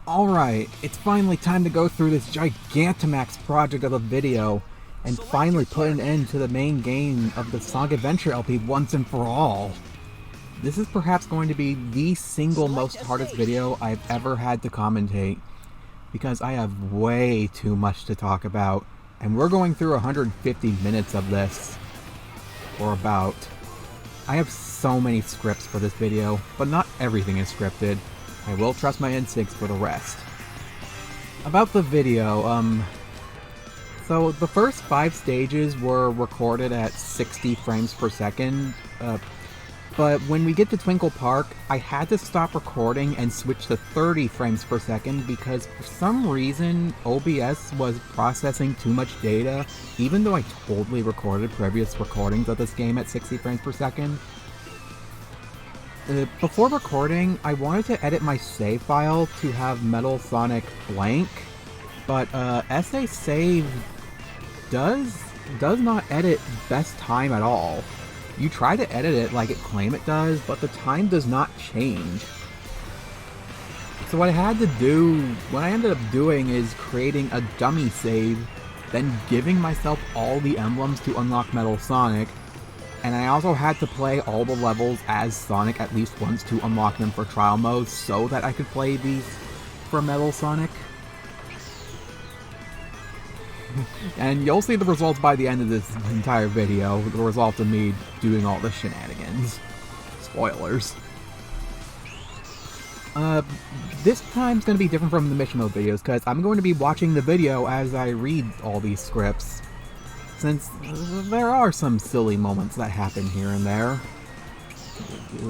Alright, it's finally time to go through this Gigantamax project of a video and finally put an end to the main game of the Sonic Adventure LP once and for all. This is perhaps going to be the single most hardest video I've ever had to commentate, because I have way too much to talk about, and we're going through 150 minutes of this, or about. I have so many scripts for this video, but not everything is scripted. I will trust my instincts for the rest. About the video, so the first 5 stages were recorded at 60 frames per second, but when we get to Twinkle Park, I had to stop recording and switch to 30 frames per second because for some reason OBS was processing too much data, even though I totally recorded previous recordings of this game at 60 frames per second. Before recording, I wanted to edit my save file to have Metal Sonic blank, but SA Save does not edit best time at all. You try to edit it like it claims it does, but the time does not change. So what I had to do, what I ended up doing is creating a dummy save, then giving myself all the emblems to unlock Metal Sonic, and I also had to play all the levels as Sonic at least once to unlock them for trial mode so that I could play these for Metal Sonic. And you'll see the results by the end of this entire video, the result of me doing all the shenanigans. Spoilers. This time's going to be different from the mission mode videos, because I'm going to be watching the video as I read all these scripts, since there are some silly moments that happen here and there.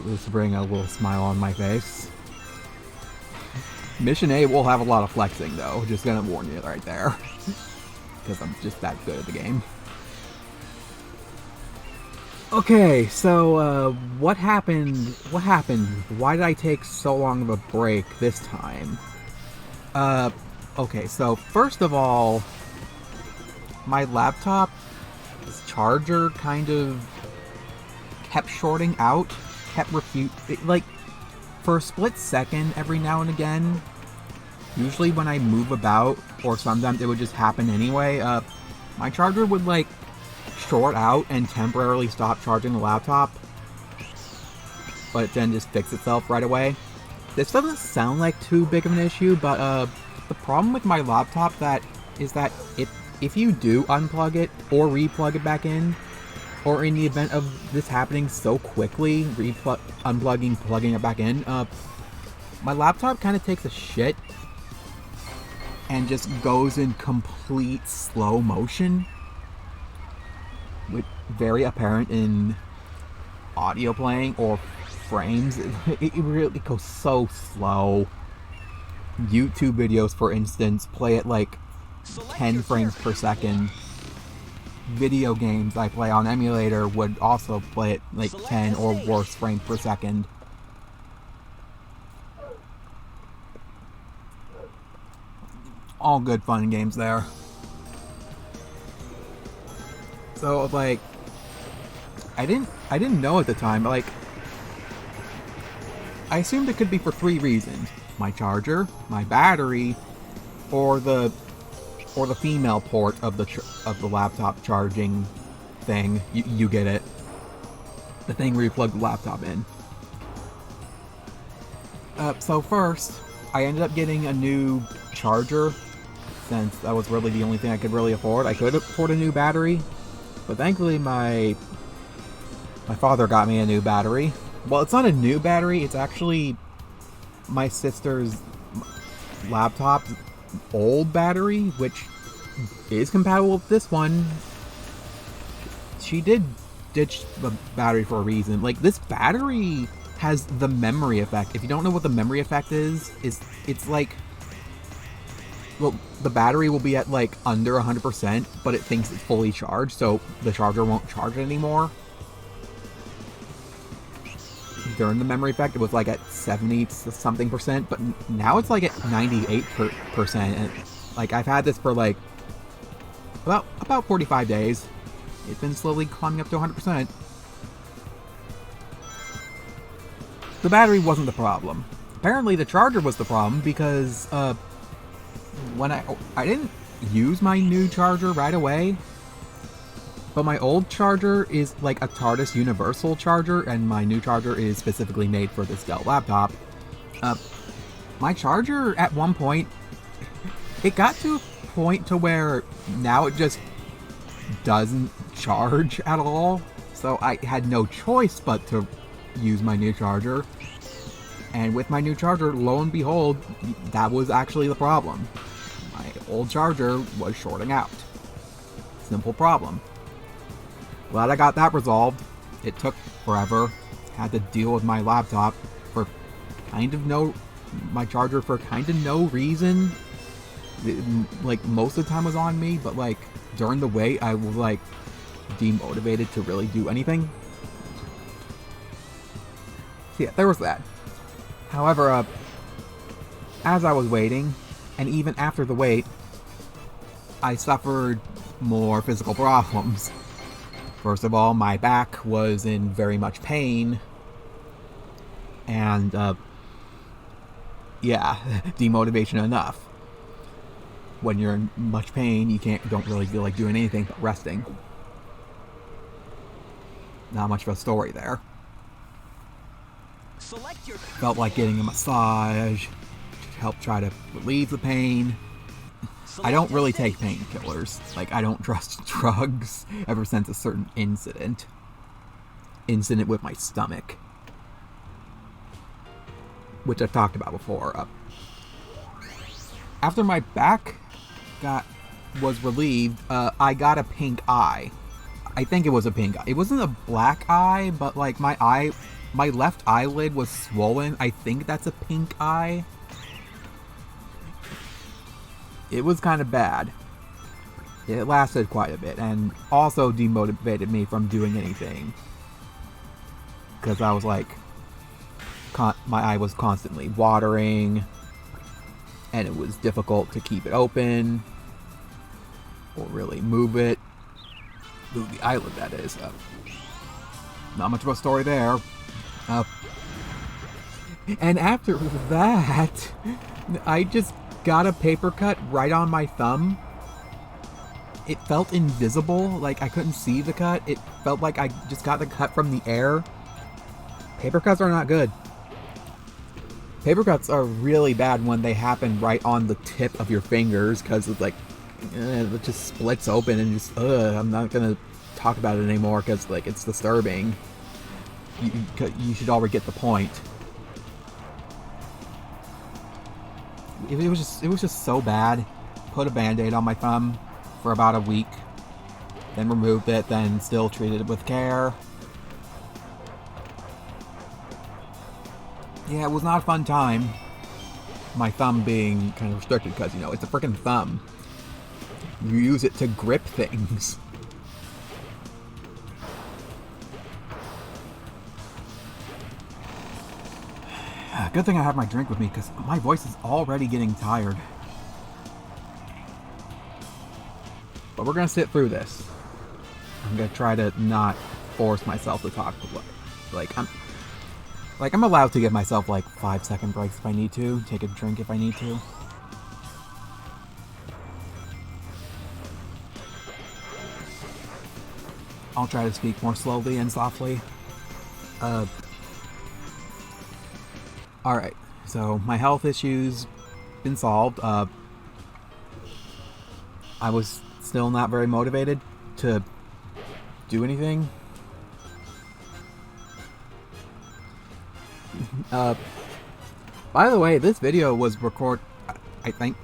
Just to bring a little smile on my face. Mission A will have a lot of flexing though, just gonna warn you right there. Because I'm just that good at the game. Okay, so what happened? What happened? Why did I take so long of a break this time? Okay, so first of all, my laptop's charger kind of kept shorting out, like, for a split second every now and again. Usually when I move about, or sometimes it would just happen anyway, my charger would, like, short out and temporarily stop charging the laptop, but then just fix itself right away. This doesn't sound like too big of an issue, but the problem with my laptop is that if you do unplug it or replug it back in, or in the event of this happening so quickly, unplugging, plugging it back in, my laptop kind of takes a shit and just goes in complete slow motion, with very apparent in audio playing or frames. It really goes so slow. YouTube videos, for instance, play at like 10 frames per second. Video games I play on emulator would also play at like 10 or worse frames per second. All good fun and games there. So like, I didn't know at the time, like, I assumed it could be for 3 reasons: my charger, my battery, or the female port of the laptop charging thing. You get it. The thing where you plug the laptop in. So first, I ended up getting a new charger, since that was really the only thing I could really afford. I could afford a new battery, but thankfully my father got me a new battery. Well, it's not a new battery, it's actually my sister's laptop's old battery, which is compatible with this one. She did ditch the battery for a reason. Like, this battery has the memory effect. If you don't know what the memory effect is it's like, well, the battery will be at like under 100%, but it thinks it's fully charged, so the charger won't charge it anymore. During the memory effect, it was like at 70-something%, but now it's like at 98%. And like, I've had this for like about 45 days. It's been slowly climbing up to 100%. The battery wasn't the problem. apparently the charger was the problem because when I didn't use my new charger right away, but my old charger is like a TARDIS universal charger, and my new charger is specifically made for this Dell laptop. My charger at one point, it got to a point to where now it just doesn't charge at all. So I had no choice but to use my new charger. And with my new charger, lo and behold, that was actually the problem. My old charger was shorting out. Simple problem. Glad I got that resolved. It took forever. Had to deal with my laptop for my charger for kind of no reason. Like, most of the time was on me, but like during the wait I was like demotivated to really do anything. So yeah, there was that. However, as I was waiting, and even after the wait, I suffered more physical problems. First of all, my back was in very much pain, and yeah, demotivation enough. When you're in much pain, you don't really feel like doing anything but resting. Not much of a story there. Felt like getting a massage to help try to relieve the pain. I don't really take painkillers. Like, I don't trust drugs ever since a certain incident with my stomach, which I've talked about before. After my back was relieved, I got a pink eye. I think it was a pink eye. It wasn't a black eye, but like my left eyelid was swollen. I think that's a pink eye. It was kind of bad. It lasted quite a bit, and also demotivated me from doing anything. Because I was like, my eye was constantly watering, and it was difficult to keep it open, or really move the eyelid, that is. Not much of a story there. And after that, I just got a paper cut right on my thumb. It felt invisible, like I couldn't see the cut. It felt like I just got the cut from the air. Paper cuts are not good. Paper cuts are really bad when they happen right on the tip of your fingers, because it's like, it just splits open and just, I'm not gonna talk about it anymore because like it's disturbing. You should already get the point. It was just so bad. Put a band-aid on my thumb for about a week, then removed it, then still treated it with care. Yeah, it was not a fun time. My thumb being kind of restricted because, it's a freaking thumb. You use it to grip things. Good thing I have my drink with me, because my voice is already getting tired. But we're going to sit through this. I'm going to try to not force myself to talk. I'm allowed to give myself 5-second breaks if I need to. Take a drink if I need to. I'll try to speak more slowly and softly. Alright, so my health issues been solved. I was still not very motivated to do anything. By the way, this video was I think,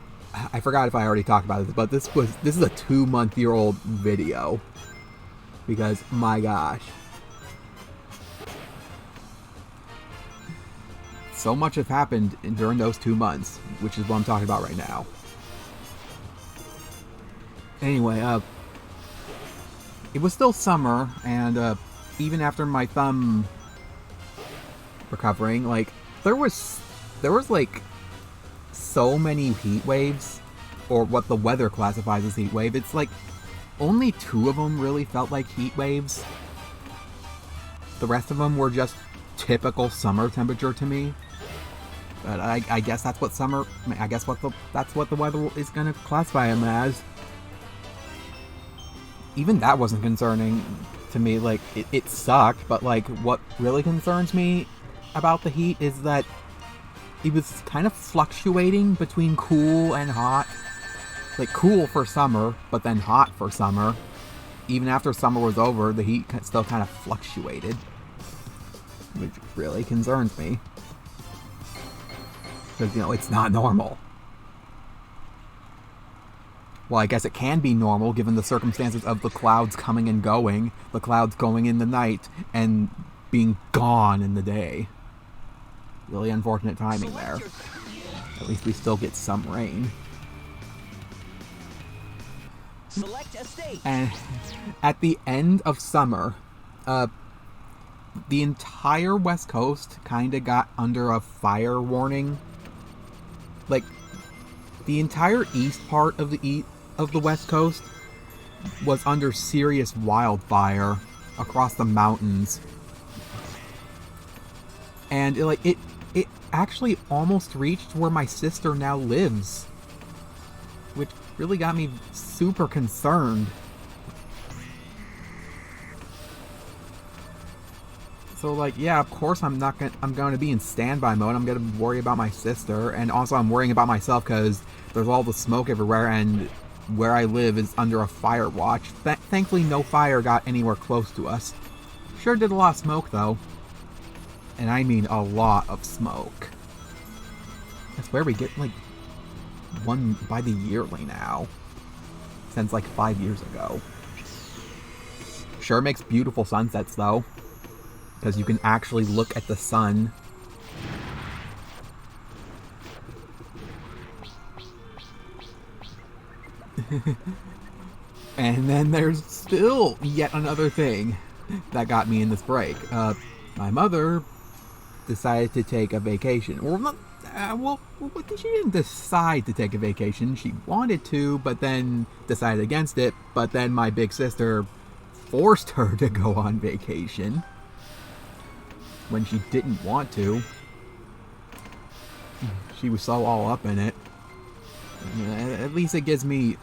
I forgot if I already talked about this, but this is a 2-month-old video. Because, my gosh. So much has happened during those 2 months, which is what I'm talking about right now. Anyway, it was still summer, and even after my thumb recovering, there was so many heat waves, or what the weather classifies as heat wave. It's only 2 of them really felt like heat waves. The rest of them were just typical summer temperature to me. But I guess that's what summer. I guess that's what the weather is gonna classify him as. Even that wasn't concerning to me. Like it sucked, but like what really concerns me about the heat is that it was kind of fluctuating between cool and hot. Like cool for summer, but then hot for summer. Even after summer was over, the heat still kind of fluctuated, which really concerns me. Because, you know, it's not normal. Well, I guess it can be normal given the circumstances of the clouds coming and going, the clouds going in the night, and being gone in the day. Really unfortunate timing there. At least we still get some rain. Select a state. And at the end of summer, the entire West Coast kind of got under a fire warning. Like, the entire east part of the West Coast was under serious wildfire across the mountains. And it actually almost reached where my sister now lives, which really got me super concerned. So, like, yeah, of course I'm going to be in standby mode. I'm going to worry about my sister, and also I'm worrying about myself because there's all the smoke everywhere, and where I live is under a fire watch. Thankfully, no fire got anywhere close to us. Sure did a lot of smoke, though. And I mean a lot of smoke. I swear we get, like, one by the yearly now. Since, like, 5 years ago. Sure makes beautiful sunsets, though. Because you can actually look at the sun. And then there's still yet another thing that got me in this break. My mother decided to take a vacation. Well, she didn't decide to take a vacation. She wanted to, but then decided against it. But then my big sister forced her to go on vacation when she didn't want to. She was so all up in it. At least it gives me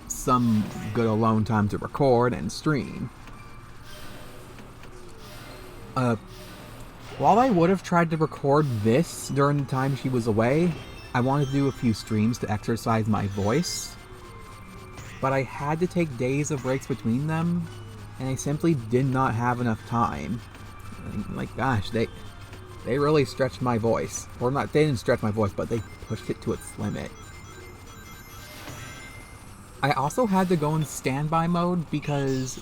some good alone time to record and stream. While I would have tried to record this during the time she was away, I wanted to do a few streams to exercise my voice. But I had to take days of breaks between them, and I simply did not have enough time. Like, gosh, they really stretched my voice. Or not, they didn't stretch my voice, but they pushed it to its limit. I also had to go in standby mode because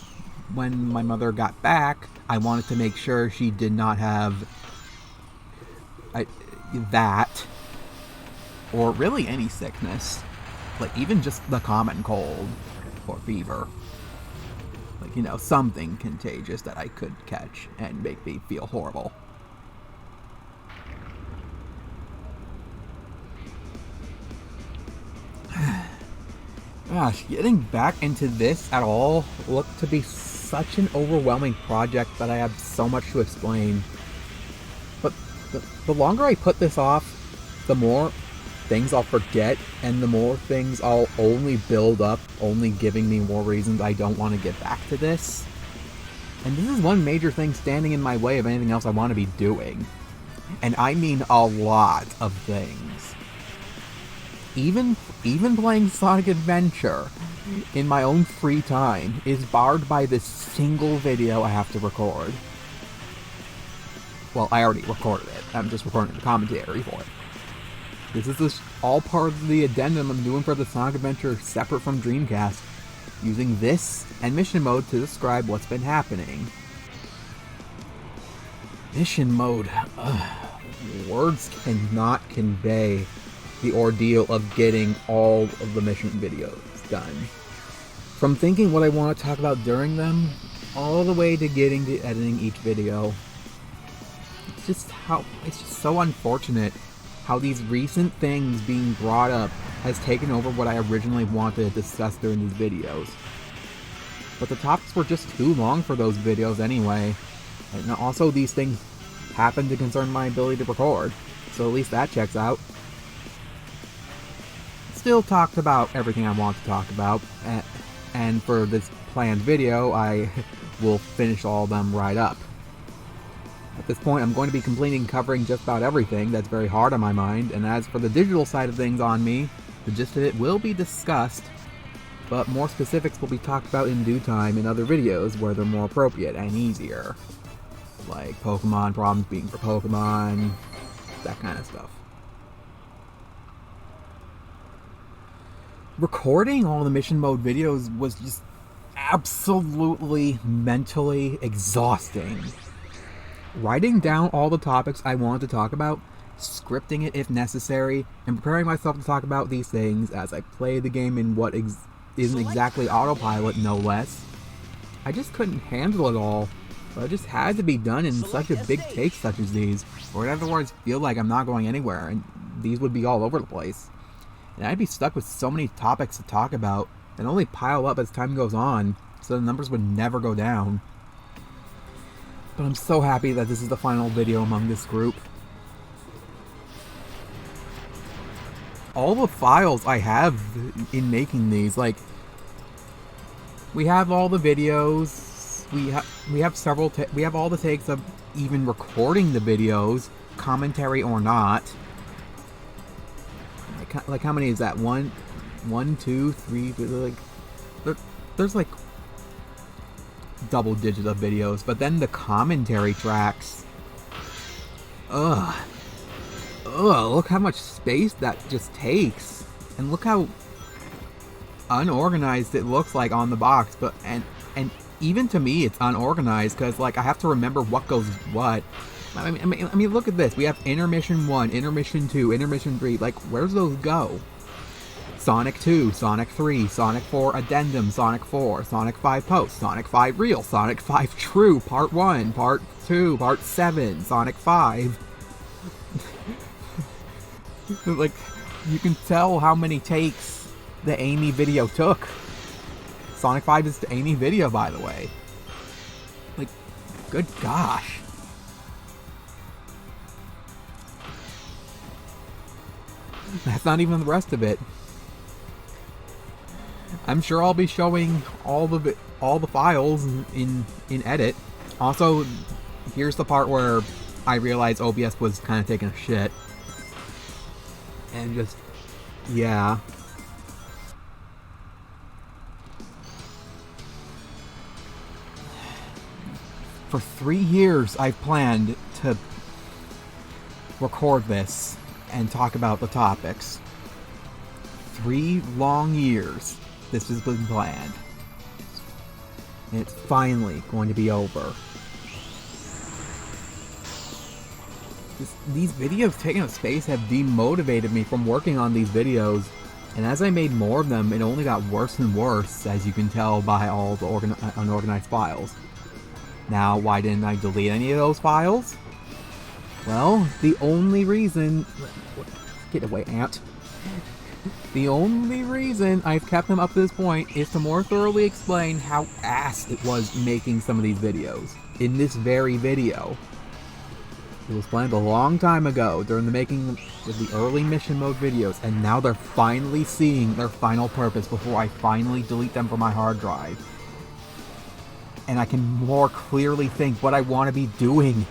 when my mother got back, I wanted to make sure she did not have that, or really any sickness. Like, even just the common cold or fever. Like, you know, something contagious that I could catch and make me feel horrible. Gosh, getting back into this at all looked to be such an overwhelming project that I have so much to explain. But the longer I put this off, the more things I'll forget, and the more things I'll only build up, only giving me more reasons I don't want to get back to this. And this is one major thing standing in my way of anything else I want to be doing. And I mean a lot of things. Even playing Sonic Adventure in my own free time is barred by this single video I have to record. Well, I already recorded it. I'm just recording the commentary for it. This is all part of the addendum I'm doing for the Sonic Adventure separate from Dreamcast, using this and mission mode to describe what's been happening. Mission mode. Words cannot convey the ordeal of getting all of the mission videos done. From thinking what I want to talk about during them, all the way to getting to editing each video. It's just so unfortunate how these recent things being brought up has taken over what I originally wanted to discuss during these videos. But the topics were just too long for those videos anyway, and also these things happen to concern my ability to record. So at least that checks out. Still talked about everything I want to talk about, and for this planned video, I will finish all of them right up. At this point, I'm going to be completing covering just about everything that's very hard on my mind, and as for the digital side of things on me, the gist of it will be discussed, but more specifics will be talked about in due time in other videos where they're more appropriate and easier. Like Pokemon problems being for Pokemon, that kind of stuff. Recording all the mission mode videos was just absolutely mentally exhausting. Writing down all the topics I wanted to talk about, scripting it if necessary, and preparing myself to talk about these things as I play the game in what isn't exactly autopilot, no less. I just couldn't handle it all, but it just had to be done in such a big take such as these, or in other words, feel like I'm not going anywhere, and these would be all over the place. And I'd be stuck with so many topics to talk about, and only pile up as time goes on, so the numbers would never go down. But I'm so happy that this is the final video among this group. All the files I have in making these, like, we have all the videos, we have all the takes of even recording the videos, commentary or not. Like how many is that? One, two, three, like, there's like double digits of videos, but then the commentary tracks. Look how much space that just takes, and look how unorganized it looks like on the box. But and even to me, it's unorganized because like I have to remember what goes what. I mean, look at this. We have intermission 1, intermission 2, intermission 3. Like, where's those go? Sonic 2, Sonic 3, Sonic 4 Addendum, Sonic 4, Sonic 5 Post, Sonic 5 Real, Sonic 5 True, Part 1, Part 2, Part 7, Sonic 5. Like, you can tell how many takes the Amy video took. Sonic 5 is the Amy video, by the way. Like, good gosh. That's not even the rest of it. I'm sure I'll be showing all the files in edit. Also, here's the part where I realized OBS was kind of taking a shit. And just, yeah. For 3 years, I've planned to record this and talk about the topics. 3 long years this has been planned. And it's finally going to be over. These videos taking up space have demotivated me from working on these videos, and as I made more of them, it only got worse and worse, as you can tell by all the unorganized files. Now, why didn't I delete any of those files? Well, the only reason... Get away, ant. The only reason I've kept them up to this point is to more thoroughly explain how ass it was making some of these videos. In this very video. It was planned a long time ago during the making of the early mission mode videos, and now they're finally seeing their final purpose before I finally delete them from my hard drive. And I can more clearly think what I want to be doing.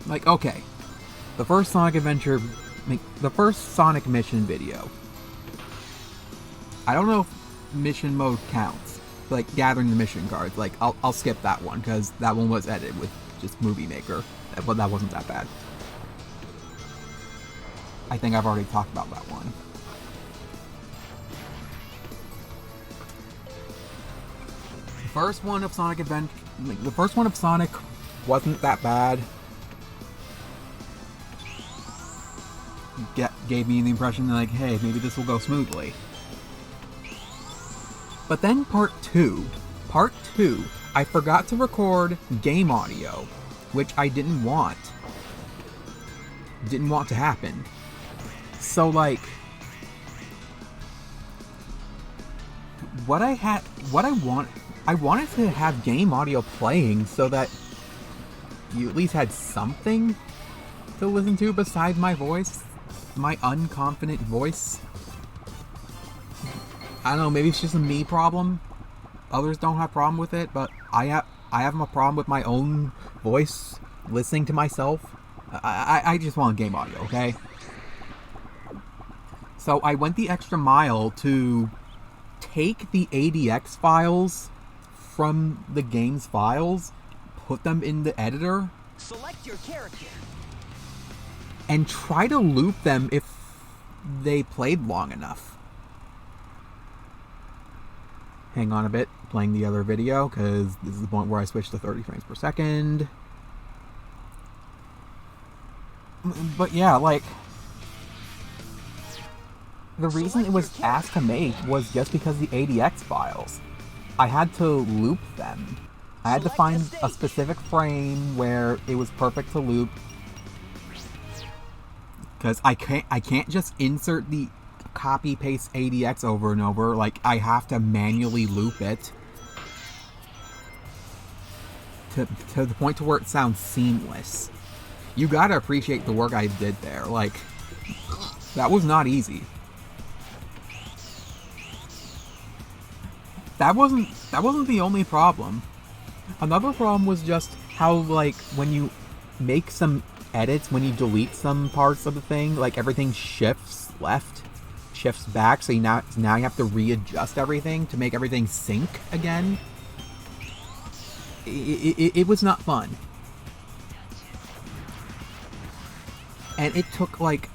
Like, okay, the first Sonic Adventure, the first Sonic mission video. I don't know if mission mode counts, like gathering the mission cards. Like, I'll skip that one because that one was edited with just Movie Maker, but that wasn't that bad. I think I've already talked about that one. The first one of Sonic Adventure, the first one of Sonic wasn't that bad. Gave me the impression that, like, hey, maybe this will go smoothly. But then part 2, I forgot to record game audio, which I didn't want. Didn't want to happen. So, like, what I I wanted to have game audio playing so that you at least had something to listen to besides my voice. My unconfident voice. I don't know, maybe it's just a me problem. Others don't have a problem with it, but I have a problem with my own voice, listening to myself. I just want game audio, okay? So I went the extra mile to take the ADX files from the game's files, put them in the editor, Select your character. and try to loop them if they played long enough. Hang on a bit, playing the other video, because this is the point where I switch to 30 frames per second. But yeah, like, the reason it was asked to make was just because the ADX files. I had to loop them. I had to find a specific frame where it was perfect to loop. Because I can't just insert the copy paste ADX over and over. Like, I have to manually loop it to the point to where it sounds seamless. You gotta appreciate the work I did there. Like, that was not easy. That wasn't the only problem. Another problem was just how, like, when you make some edits, when you delete some parts of the thing, like, everything shifts left, shifts back, so now you have to readjust everything to make everything sync again. It was not fun. And it took, like,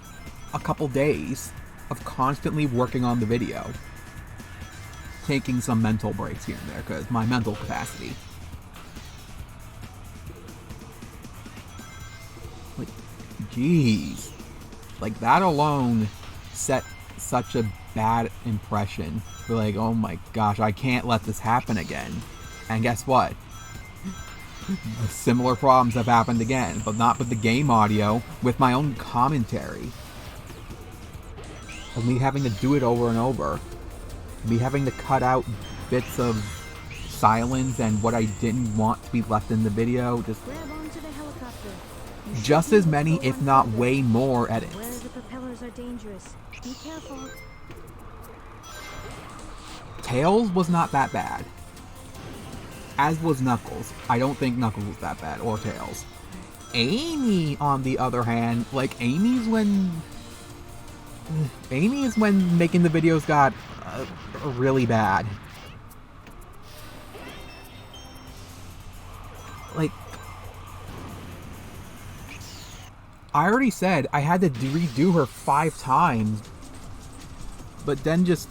a couple days of constantly working on the video. Taking some mental breaks here and there, because my mental capacity. Like, jeez. Like, that alone set such a bad impression. For like, oh my gosh, I can't let this happen again. And guess what? Similar problems have happened again, but not with the game audio, with my own commentary. Of me having to do it over and over. Me having to cut out bits of silence and what I didn't want to be left in the video. Just as many, if not way more, edits. Where the propellers are dangerous. Be careful. Tails was not that bad. As was Knuckles. I don't think Knuckles was that bad, or Tails. Amy, on the other hand, like, Amy is when making the videos got really bad. Like, I already said I had to redo her 5 times, but then just,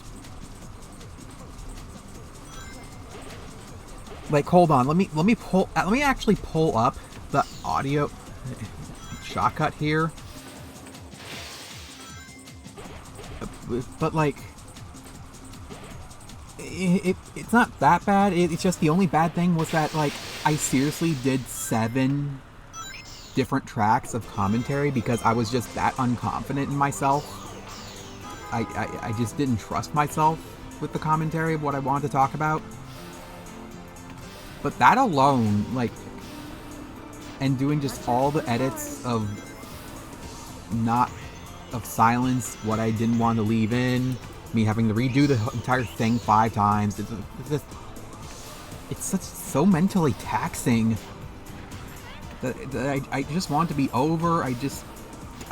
like, hold on, let me actually pull up the audio shortcut here. But, like, it's not that bad. It's just the only bad thing was that, like, I seriously did 7 different tracks of commentary because I was just that unconfident in myself. I just didn't trust myself with the commentary of what I wanted to talk about. But that alone, like, and doing just all the edits of silence, what I didn't want to leave in, me having to redo the entire thing 5 times, it's so mentally taxing that I just want it to be over. I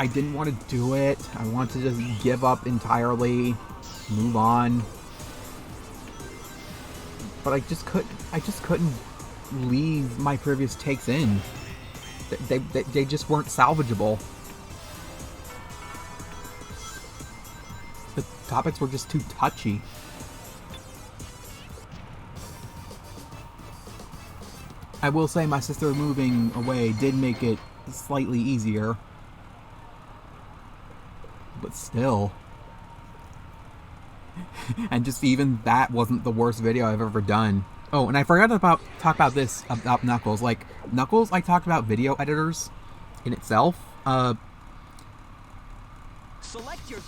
didn't want to do it. I want to just give up entirely, move on. But I just couldn't leave my previous takes in. They just weren't salvageable. The topics were just too touchy. I will say my sister moving away did make it slightly easier. But still. And just even that wasn't the worst video I've ever done. Oh, and I forgot to talk about this about Knuckles. Like, Knuckles, I talked about video editors in itself. Select your.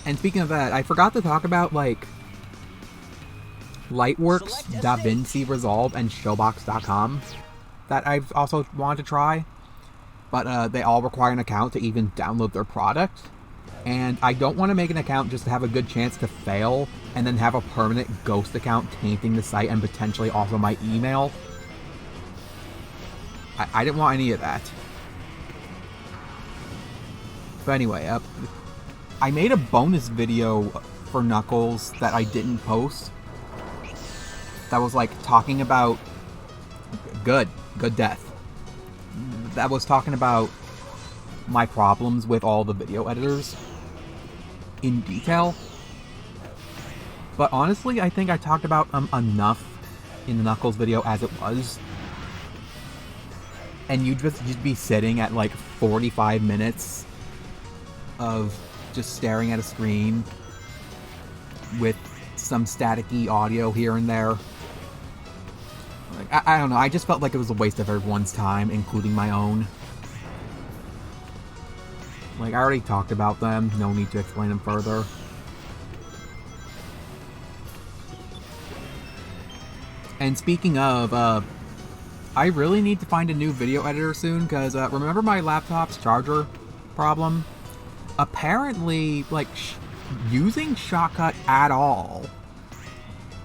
And speaking of that, I forgot to talk about, like, Lightworks, DaVinci Resolve, and Showbox.com that I've also wanted to try. But they all require an account to even download their product. And I don't want to make an account just to have a good chance to fail and then have a permanent ghost account tainting the site and potentially also my email. I didn't want any of that. But anyway, I made a bonus video for Knuckles that I didn't post. That was like talking about good death. That was talking about my problems with all the video editors in detail. But honestly, I think I talked about enough in the Knuckles video as it was. And you'd just be sitting at like 45 minutes of just staring at a screen with some staticky audio here and there. Like, I don't know, I just felt like it was a waste of everyone's time, including my own. Like, I already talked about them, no need to explain them further. And speaking of, I really need to find a new video editor soon, because remember my laptop's charger problem? Apparently, like, using Shotcut at all,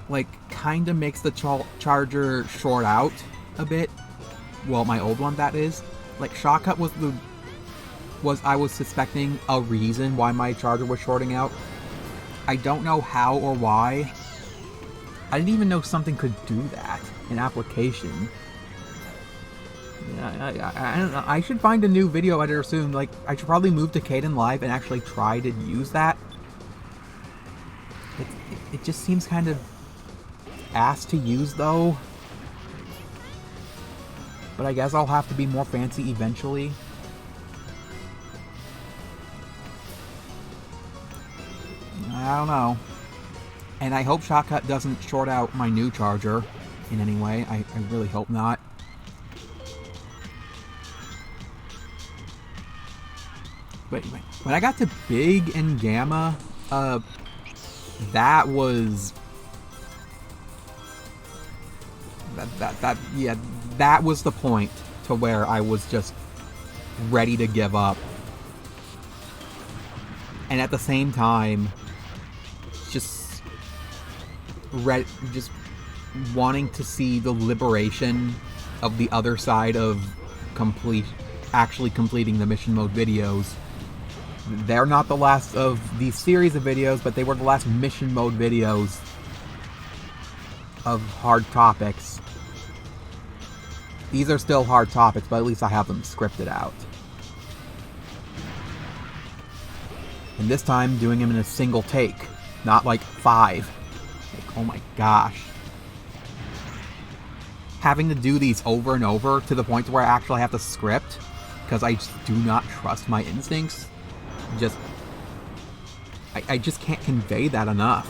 like, kind of makes the charger short out a bit. Well, my old one, that is. Like, Shotcut I was suspecting a reason why my charger was shorting out. I don't know how or why. I didn't even know something could do that, an application. Yeah, I don't know. I should find a new video editor soon. Like, I should probably move to Kdenlive and actually try to use that. It just seems kind of ass to use, though. But I guess I'll have to be more fancy eventually. I don't know. And I hope Shotcut doesn't short out my new charger in any way. I really hope not. But anyway, when I got to Big and Gamma, that was... that was the point to where I was just ready to give up. And at the same time, just wanting to see the liberation of the other side of actually completing the mission mode videos. They're not the last of the series of videos, but they were the last mission mode videos of hard topics. These are still hard topics, but at least I have them scripted out. And this time, doing them in a single take, not like 5. Like, oh my gosh. Having to do these over and over to the point where I actually have to script, because I just do not trust my instincts. I just can't convey that enough.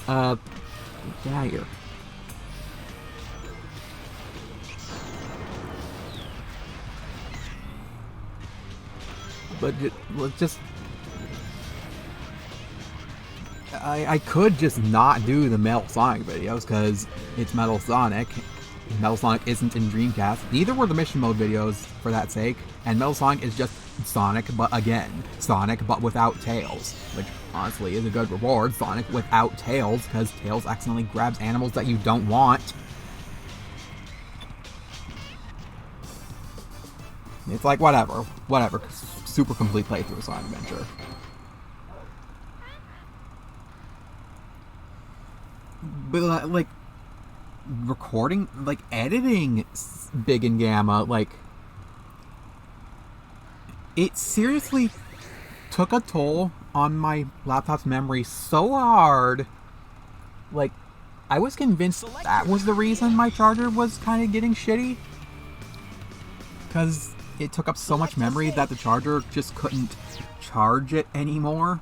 Get out of here. But just... I could just not do the Metal Sonic videos, because it's Metal Sonic. Metal Sonic isn't in Dreamcast. Neither were the mission mode videos, for that sake. And Metal Sonic is just Sonic, but again, Sonic, but without Tails. Which, honestly, is a good reward. Sonic without Tails, because Tails accidentally grabs animals that you don't want. It's like, whatever. Super complete playthrough of Sonic Adventure. But, like, recording, like, editing Big and Gamma, like, it seriously took a toll on my laptop's memory so hard. Like, I was convinced that was the reason my charger was kind of getting shitty. Because it took up so much memory that the charger just couldn't charge it anymore.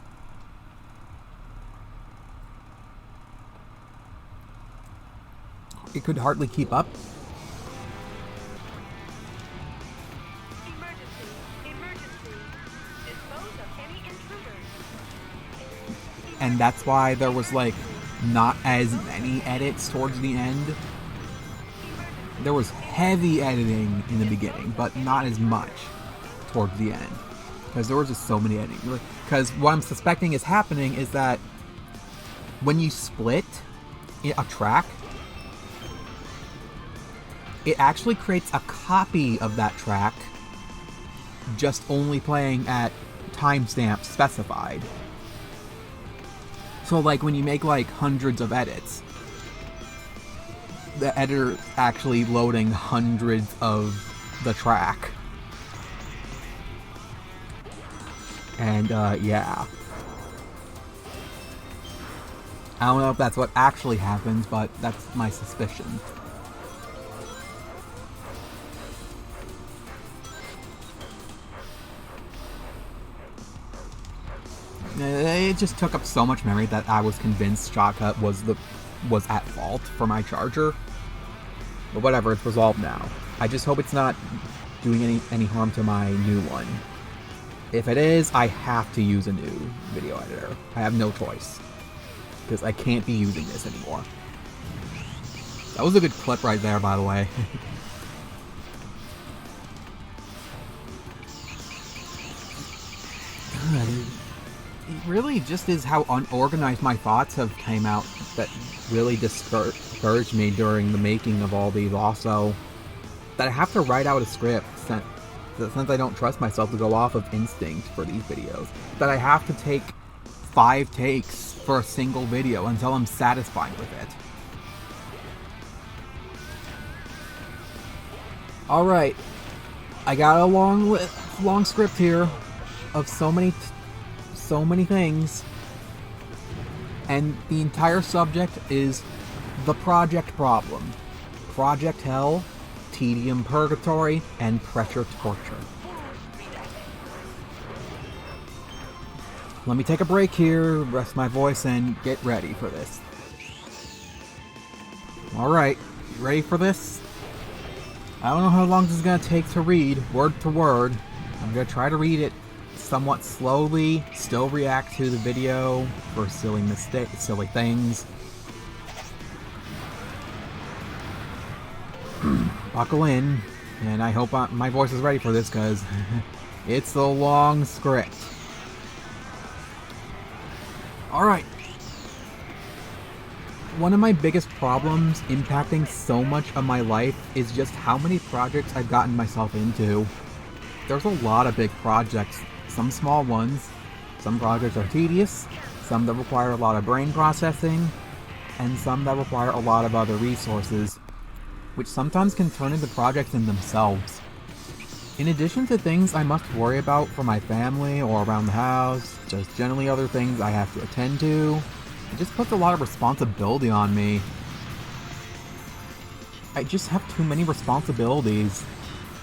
It could hardly keep up. and that's why there was like not as many edits towards the end. There was heavy editing in the beginning, but not as much towards the end, because there were just so many editing. Because what I'm suspecting is happening is that when you split a track, it actually creates a copy of that track, just only playing at timestamps specified. So like when you make like hundreds of edits, the editor actually loading hundreds of the track. And yeah. I don't know if that's what actually happens, but that's my suspicion. It just took up so much memory that I was convinced Shotcut was at fault for my charger. But whatever, it's resolved now. I just hope it's not doing any harm to my new one. If it is, I have to use a new video editor. I have no choice, because I can't be using this anymore. That was a good clip right there, by the way. It really just is how unorganized my thoughts have came out that really discouraged me during the making of all these. Also, that I have to write out a script since I don't trust myself to go off of instinct for these videos. That I have to take 5 takes for a single video until I'm satisfied with it. Alright, I got a long script here of so many things, and the entire subject is the project problem, project hell, tedium purgatory, and pressure torture. Let me take a break here, rest my voice, and get ready for this. Alright, you ready for this? I don't know how long this is going to take to read, word for word. I'm going to try to read it somewhat slowly, still react to the video for silly things. Buckle in, and I hope my voice is ready for this, because it's a long script. Alright. One of my biggest problems impacting so much of my life is just how many projects I've gotten myself into. There's a lot of big projects, some small ones. Some projects are tedious, some that require a lot of brain processing, and some that require a lot of other resources, which sometimes can turn into projects in themselves. In addition to things I must worry about for my family or around the house, just generally other things I have to attend to, it just puts a lot of responsibility on me. I just have too many responsibilities,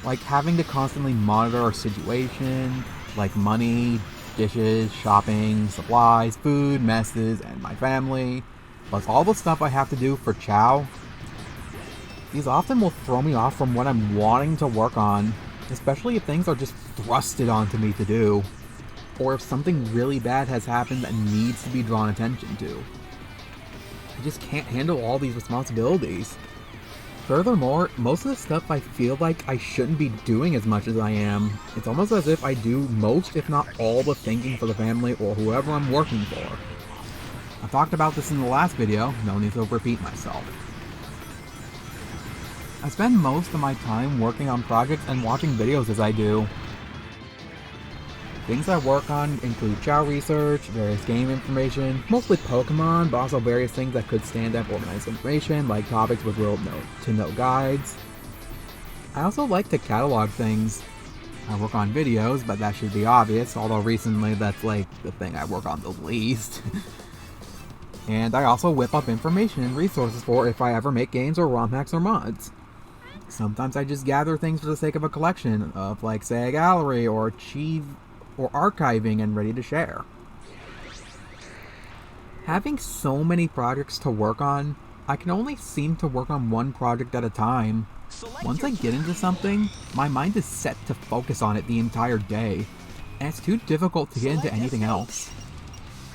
like having to constantly monitor a situation, like money, dishes, shopping, supplies, food, messes, and my family, plus all the stuff I have to do for Chao. These often will throw me off from what I'm wanting to work on, especially if things are just thrusted onto me to do, or if something really bad has happened that needs to be drawn attention to. I just can't handle all these responsibilities. Furthermore, most of the stuff I feel like I shouldn't be doing as much as I am. It's almost as if I do most, if not all, the thinking for the family or whoever I'm working for. I talked about this in the last video, no need to repeat myself. I spend most of my time working on projects and watching videos as I do. Things I work on include Chao research, various game information, mostly Pokemon, but also various things that could stand up organized information, like topics with little-to-no guides. I also like to catalog things. I work on videos, but that should be obvious, although recently that's like the thing I work on the least. And I also whip up information and resources for if I ever make games or ROM hacks or mods. Sometimes I just gather things for the sake of a collection of, like, say, a gallery or archiving and ready to share. Having so many projects to work on, I can only seem to work on one project at a time. Once I get into something, my mind is set to focus on it the entire day, and it's too difficult to get into anything else.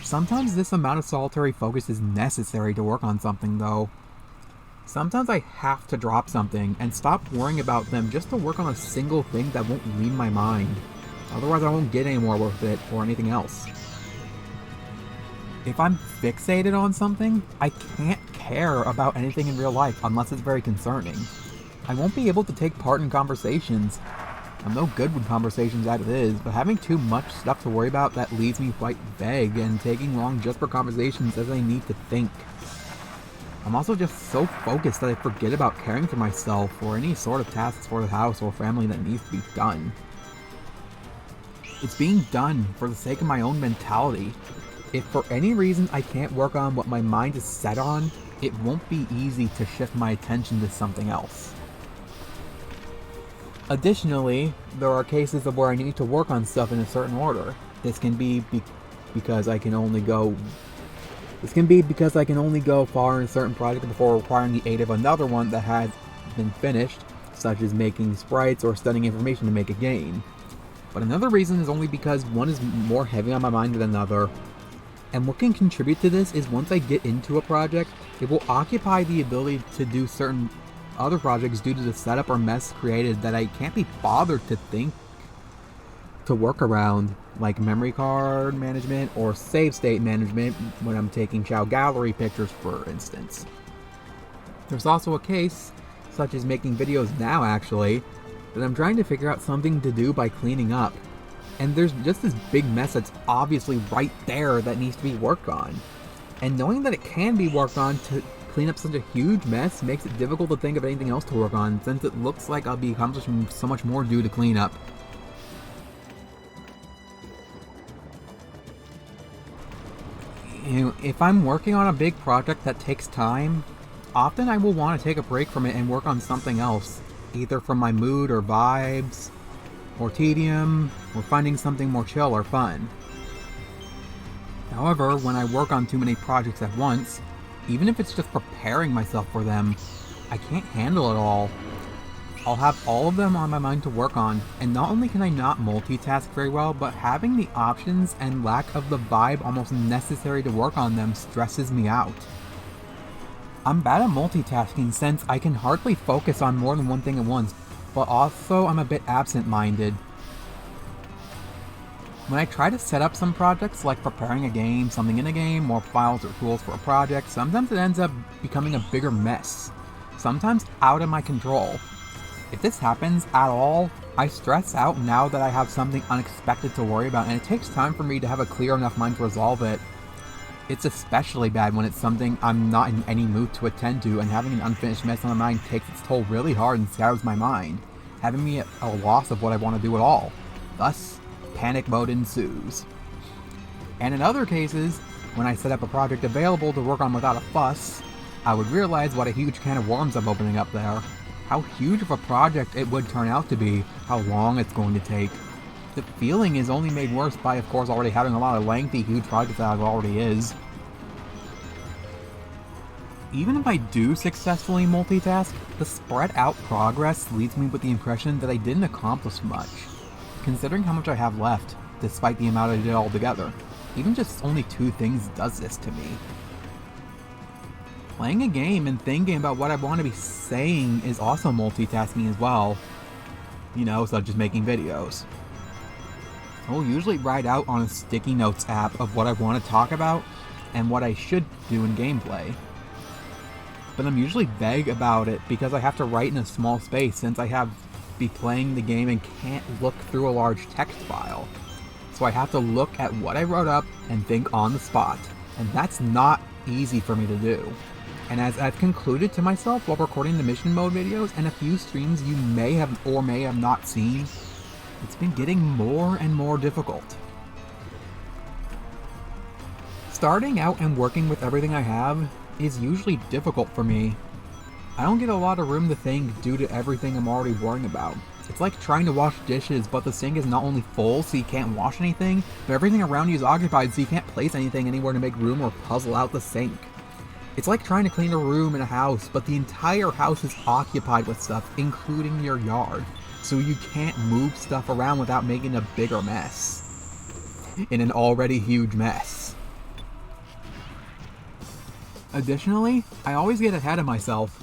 Sometimes this amount of solitary focus is necessary to work on something, though. Sometimes I have to drop something and stop worrying about them just to work on a single thing that won't leave my mind. Otherwise I won't get anywhere with it or anything else. If I'm fixated on something, I can't care about anything in real life unless it's very concerning. I won't be able to take part in conversations. I'm no good with conversations as it is, but having too much stuff to worry about that leaves me quite vague and taking long just for conversations as I need to think. I'm also just so focused that I forget about caring for myself or any sort of tasks for the house or family that needs to be done. It's being done for the sake of my own mentality. If for any reason I can't work on what my mind is set on, it won't be easy to shift my attention to something else. Additionally, there are cases of where I need to work on stuff in a certain order. This can be because I can only go far in a certain project before requiring the aid of another one that has been finished, such as making sprites or studying information to make a game. But another reason is only because one is more heavy on my mind than another. And what can contribute to this is once I get into a project, it will occupy the ability to do certain other projects due to the setup or mess created that I can't be bothered to work around, like memory card management or save state management when I'm taking Chao gallery pictures, for instance. There's also a case, such as making videos now actually, that I'm trying to figure out something to do by cleaning up. And there's just this big mess that's obviously right there that needs to be worked on. And knowing that it can be worked on to clean up such a huge mess makes it difficult to think of anything else to work on, since it looks like I'll be accomplishing so much more due to cleanup. If I'm working on a big project that takes time, often I will want to take a break from it and work on something else, either from my mood or vibes, or tedium, or finding something more chill or fun. However, when I work on too many projects at once, even if it's just preparing myself for them, I can't handle it all. I'll have all of them on my mind to work on, and not only can I not multitask very well, but having the options and lack of the vibe almost necessary to work on them stresses me out. I'm bad at multitasking since I can hardly focus on more than one thing at once, but also I'm a bit absent-minded. When I try to set up some projects, like preparing a game, something in a game, more files or tools for a project, sometimes it ends up becoming a bigger mess. Sometimes out of my control. If this happens at all, I stress out now that I have something unexpected to worry about, and it takes time for me to have a clear enough mind to resolve it. It's especially bad when it's something I'm not in any mood to attend to, and having an unfinished mess on my mind takes its toll really hard and scatters my mind, having me at a loss of what I want to do at all. Thus, panic mode ensues. And in other cases, when I set up a project available to work on without a fuss, I would realize what a huge can of worms I'm opening up there. How huge of a project it would turn out to be, how long it's going to take. The feeling is only made worse by, of course, already having a lot of lengthy, huge projects that it already is. Even if I do successfully multitask, the spread out progress leaves me with the impression that I didn't accomplish much, considering how much I have left, despite the amount I did altogether. Even just only 2 things does this to me. Playing a game and thinking about what I want to be saying is also multitasking as well. Such as making videos. I'll usually write out on a sticky notes app of what I want to talk about and what I should do in gameplay. But I'm usually vague about it because I have to write in a small space since I be playing the game and can't look through a large text file. So I have to look at what I wrote up and think on the spot, and that's not easy for me to do. And as I've concluded to myself while recording the mission mode videos and a few streams you may have or may have not seen, it's been getting more and more difficult. Starting out and working with everything I have is usually difficult for me. I don't get a lot of room to think due to everything I'm already worrying about. It's like trying to wash dishes, but the sink is not only full so you can't wash anything, but everything around you is occupied so you can't place anything anywhere to make room or puzzle out the sink. It's like trying to clean a room in a house, but the entire house is occupied with stuff, including your yard, so you can't move stuff around without making a bigger mess in an already huge mess. Additionally, I always get ahead of myself.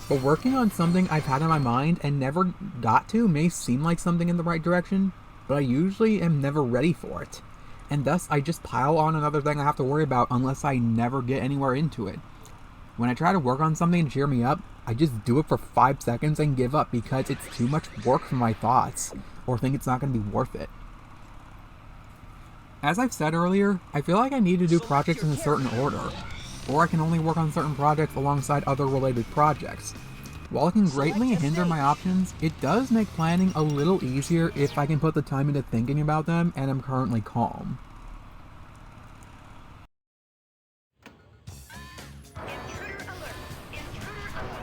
But working on something I've had in my mind and never got to may seem like something in the right direction, but I usually am never ready for it. And thus I just pile on another thing I have to worry about unless I never get anywhere into it. When I try to work on something to cheer me up, I just do it for 5 seconds and give up because it's too much work for my thoughts, or think it's not going to be worth it. As I've said earlier, I feel like I need to do projects in a certain order, or I can only work on certain projects alongside other related projects. While it can greatly hinder my options, it does make planning a little easier if I can put the time into thinking about them and am currently calm.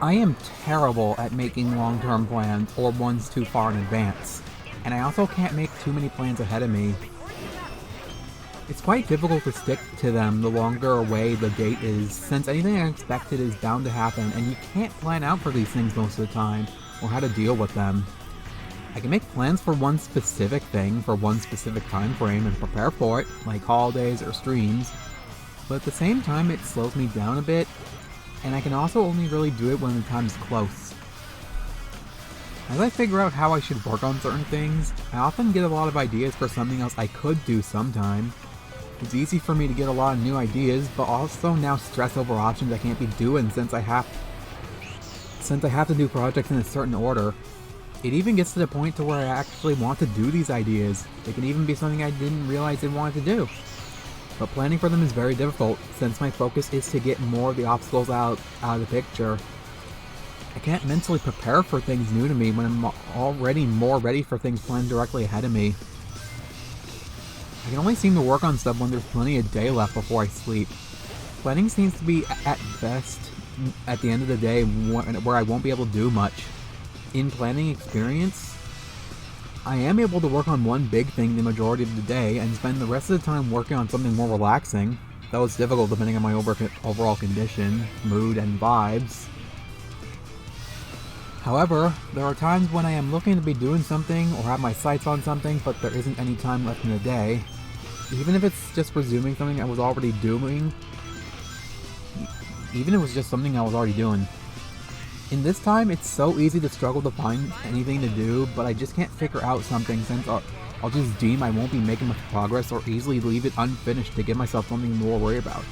I am terrible at making long-term plans or ones too far in advance, and I also can't make too many plans ahead of me. It's quite difficult to stick to them the longer away the date is, since anything unexpected is bound to happen and you can't plan out for these things most of the time, or how to deal with them. I can make plans for one specific thing for one specific time frame and prepare for it, like holidays or streams, but at the same time it slows me down a bit, and I can also only really do it when the time is close. As I figure out how I should work on certain things, I often get a lot of ideas for something else I could do sometime. It's easy for me to get a lot of new ideas, but also now stress over options I can't be doing since I have to do projects in a certain order. It even gets to the point to where I actually want to do these ideas. They can even be something I didn't realize I wanted to do. But planning for them is very difficult, since my focus is to get more of the obstacles out of the picture. I can't mentally prepare for things new to me when I'm already more ready for things planned directly ahead of me. I can only seem to work on stuff when there's plenty of day left before I sleep. Planning seems to be, at best, at the end of the day, where I won't be able to do much. In planning experience, I am able to work on one big thing the majority of the day and spend the rest of the time working on something more relaxing, though it's difficult depending on my overall condition, mood, and vibes. However, there are times when I am looking to be doing something or have my sights on something, but there isn't any time left in the day. Even if it's just resuming something I was already doing. In this time, it's so easy to struggle to find anything to do, but I just can't figure out something since I'll just deem I won't be making much progress or easily leave it unfinished to give myself something more to worry about.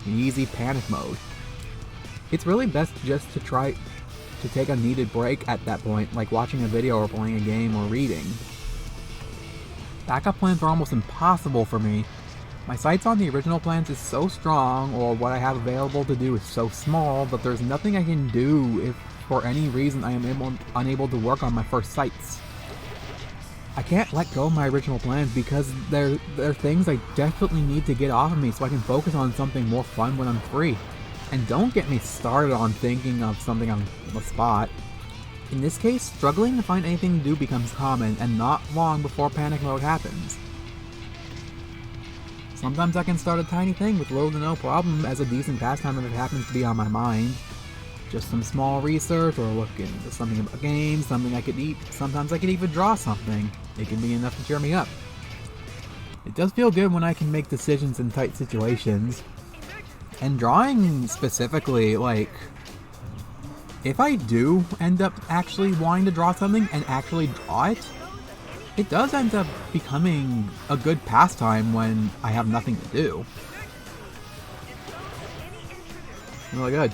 In easy panic mode. It's really best just to try to take a needed break at that point, like watching a video or playing a game or reading. Backup plans are almost impossible for me. My sights on the original plans is so strong, or what I have available to do is so small, that there's nothing I can do if for any reason I am unable to work on my first sights. I can't let go of my original plans because they're things I definitely need to get off of me so I can focus on something more fun when I'm free. And don't get me started on thinking of something on the spot. In this case, struggling to find anything to do becomes common, and not long before panic mode happens. Sometimes I can start a tiny thing with little to no problem as a decent pastime if it happens to be on my mind. Just some small research, or look into something about games, something I could eat. Sometimes I could even draw something. It can be enough to cheer me up. It does feel good when I can make decisions in tight situations. And drawing specifically, like, if I do end up actually wanting to draw something and actually draw it, it does end up becoming a good pastime when I have nothing to do. Really good.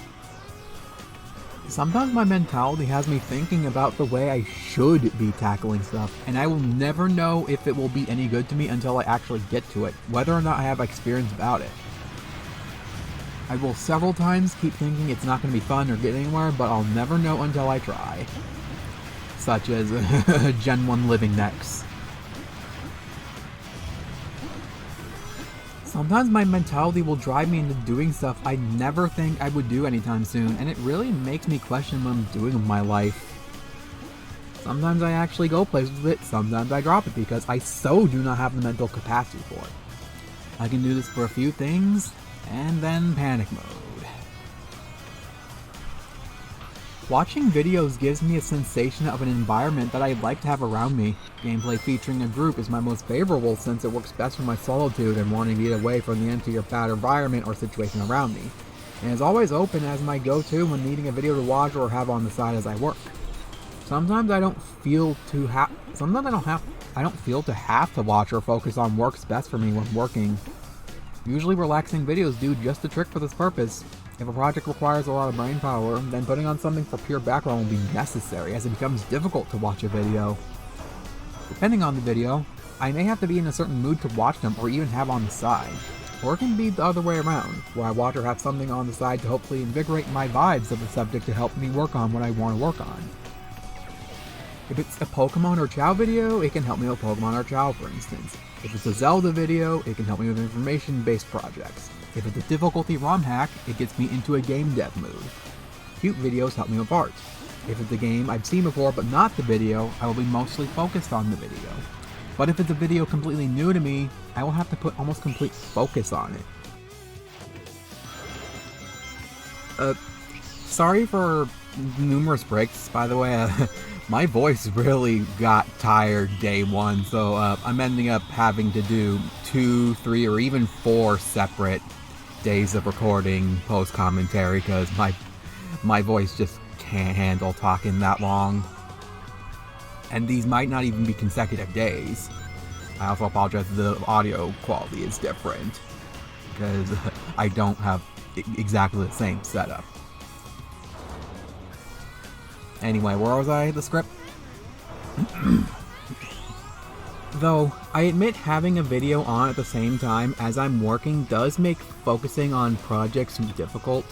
Sometimes my mentality has me thinking about the way I should be tackling stuff, and I will never know if it will be any good to me until I actually get to it, whether or not I have experience about it. I will several times keep thinking it's not going to be fun or get anywhere, but I'll never know until I try. Such as Gen 1 living next. Sometimes my mentality will drive me into doing stuff I never think I would do anytime soon, and it really makes me question what I'm doing with my life. Sometimes I actually go places with it, sometimes I drop it because I so do not have the mental capacity for it. I can do this for a few things, and then panic mode. Watching videos gives me a sensation of an environment that I'd like to have around me. Gameplay featuring a group is my most favorable since it works best for my solitude and wanting to get away from the empty or bad environment or situation around me. and is always open as my go-to when needing a video to watch or have on the side as I work. Sometimes I don't feel to have to watch or focus on work's best for me when working. Usually relaxing videos do just the trick for this purpose. If a project requires a lot of brain power, then putting on something for pure background will be necessary as it becomes difficult to watch a video. Depending on the video, I may have to be in a certain mood to watch them or even have on the side. Or it can be the other way around, where I watch or have something on the side to hopefully invigorate my vibes of the subject to help me work on what I want to work on. If it's a Pokemon or Chao video, it can help me with Pokemon or Chao, for instance. If it's a Zelda video, it can help me with information-based projects. If it's a difficulty ROM hack, it gets me into a game dev mood. Cute videos help me with art. If it's a game I've seen before but not the video, I will be mostly focused on the video. But if it's a video completely new to me, I will have to put almost complete focus on it. Sorry for numerous breaks, by the way. My voice really got tired day one, so I'm ending up having to do 2, 3, or even 4 separate days of recording post-commentary because my voice just can't handle talking that long. And these might not even be consecutive days. I also apologize if the audio quality is different because I don't have exactly the same setup. Anyway, where was I? The script? Though, I admit having a video on at the same time as I'm working does make focusing on projects difficult.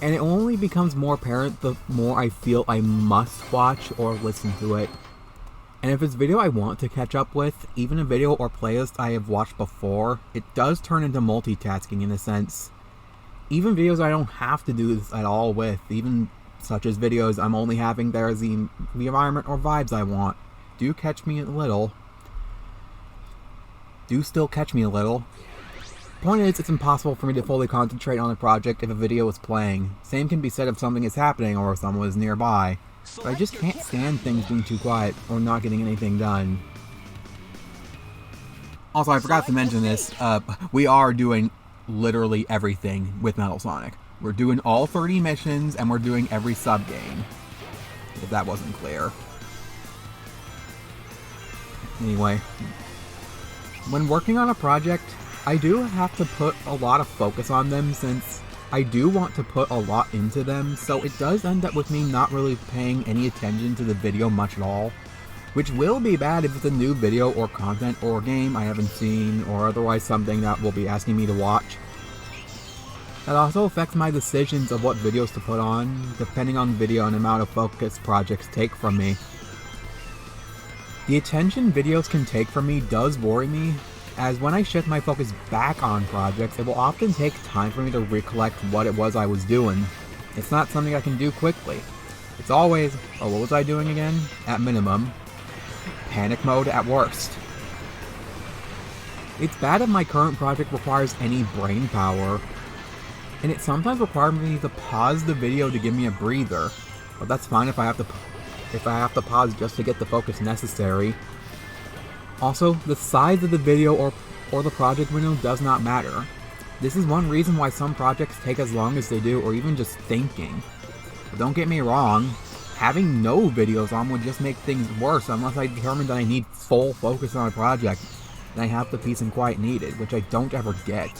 And it only becomes more apparent the more I feel I must watch or listen to it. And if it's video I want to catch up with, even a video or playlist I have watched before, it does turn into multitasking in a sense. Even videos I don't have to do this at all with, even such as videos I'm only having there as the environment or vibes I want, do still catch me a little. Point is, it's impossible for me to fully concentrate on a project if a video is playing. Same can be said if something is happening or if someone is nearby. But I just can't stand things being too quiet or not getting anything done. Also, I forgot to mention this, we are doing literally everything with Metal Sonic. We're doing all 30 missions, and we're doing every sub-game. If that wasn't clear. Anyway. When working on a project, I do have to put a lot of focus on them since I do want to put a lot into them, so it does end up with me not really paying any attention to the video much at all. Which will be bad if it's a new video or content or game I haven't seen, or otherwise something that will be asking me to watch. That also affects my decisions of what videos to put on, depending on the video and amount of focus projects take from me. The attention videos can take from me does worry me, as when I shift my focus back on projects, it will often take time for me to recollect what it was I was doing. It's not something I can do quickly. It's always, oh, what was I doing again? At minimum. Panic mode at worst. It's bad if my current project requires any brain power, and it sometimes requires me to pause the video to give me a breather, but that's fine if I have to pause just to get the focus necessary. Also, the size of the video or the project window does not matter. This is one reason why some projects take as long as they do, or even just thinking. But don't get me wrong, having no videos on would just make things worse unless I determine that I need full focus on a project and I have the peace and quiet needed, which I don't ever get.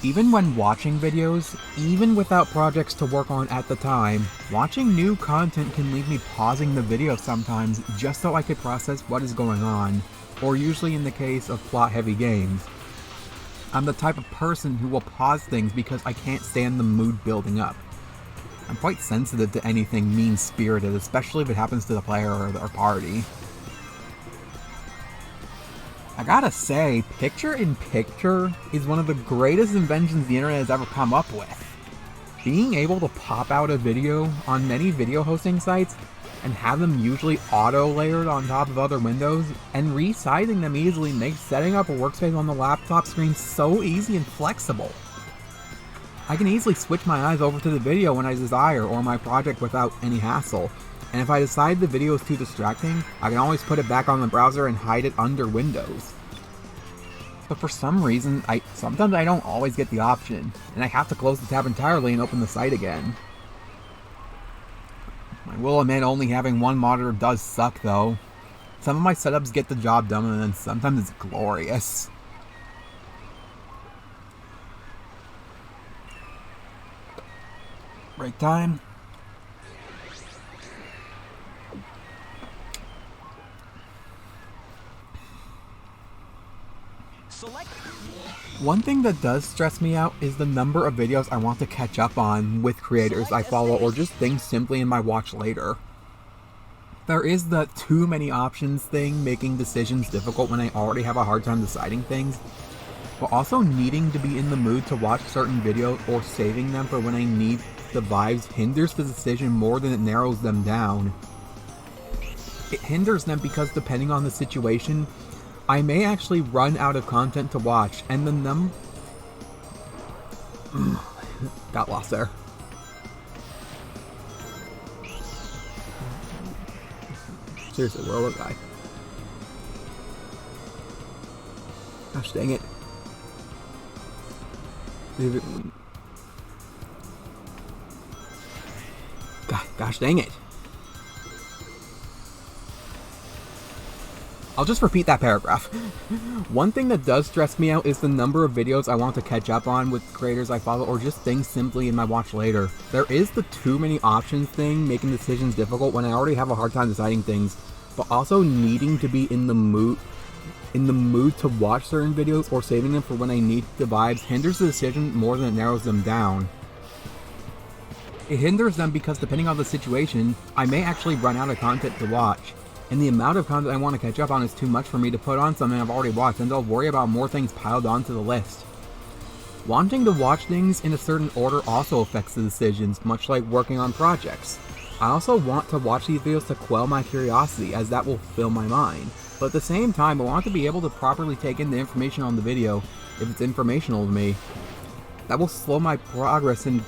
Even when watching videos, even without projects to work on at the time, watching new content can leave me pausing the video sometimes just so I could process what is going on, or usually in the case of plot-heavy games. I'm the type of person who will pause things because I can't stand the mood building up. I'm quite sensitive to anything mean-spirited, especially if it happens to the player or their party. I gotta say, picture-in-picture is one of the greatest inventions the internet has ever come up with. Being able to pop out a video on many video hosting sites and have them usually auto-layered on top of other windows, and resizing them easily makes setting up a workspace on the laptop screen so easy and flexible. I can easily switch my eyes over to the video when I desire or my project without any hassle. And if I decide the video is too distracting, I can always put it back on the browser and hide it under Windows. But for some reason, sometimes I don't always get the option, and I have to close the tab entirely and open the site again. I will admit only having one monitor does suck though. Some of my setups get the job done, and then sometimes it's glorious. Break time. Select. One thing that does stress me out is the number of videos I want to catch up on with creators I follow, or just things simply in my watch later. There is the too many options thing, making decisions difficult when I already have a hard time deciding things, but also needing to be in the mood to watch certain videos or saving them for when I need the vibes hinders the decision more than it narrows them down. It hinders them because depending on the situation, I may actually run out of content to watch, and the got lost there. Seriously, where was I? Gosh dang it. Gosh dang it. I'll just repeat that paragraph. One thing that does stress me out is the number of videos I want to catch up on with creators I follow, or just things simply in my watch later. There is the too many options thing, making decisions difficult when I already have a hard time deciding things, but also needing to be in the mood to watch certain videos or saving them for when I need the vibes hinders the decision more than it narrows them down. It hinders them because depending on the situation, I may actually run out of content to watch, and the amount of content I want to catch up on is too much for me to put on something I've already watched, and I'll worry about more things piled onto the list. Wanting to watch things in a certain order also affects the decisions, much like working on projects. I also want to watch these videos to quell my curiosity, as that will fill my mind. But at the same time, I want to be able to properly take in the information on the video if it's informational to me. That will slow my progress in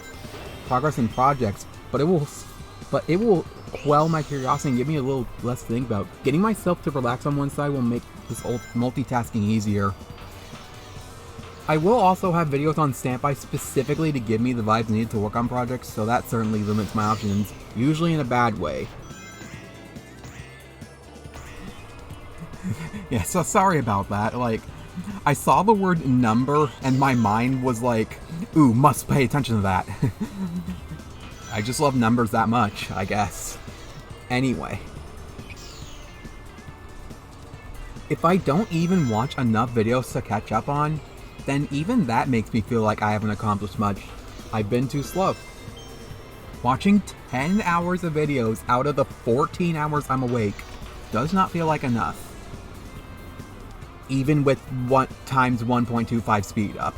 projects, but it will quell my curiosity and give me a little less to think about. Getting myself to relax on one side will make this multitasking easier. I will also have videos on standby specifically to give me the vibes needed to work on projects, so that certainly limits my options, usually in a bad way. Yeah, so sorry about that. Like, I saw the word number and my mind was like, ooh, must pay attention to that. I just love numbers that much, I guess. Anyway. If I don't even watch enough videos to catch up on, then even that makes me feel like I haven't accomplished much. I've been too slow. Watching 10 hours of videos out of the 14 hours I'm awake does not feel like enough. Even with 1 times 1.25 speed up.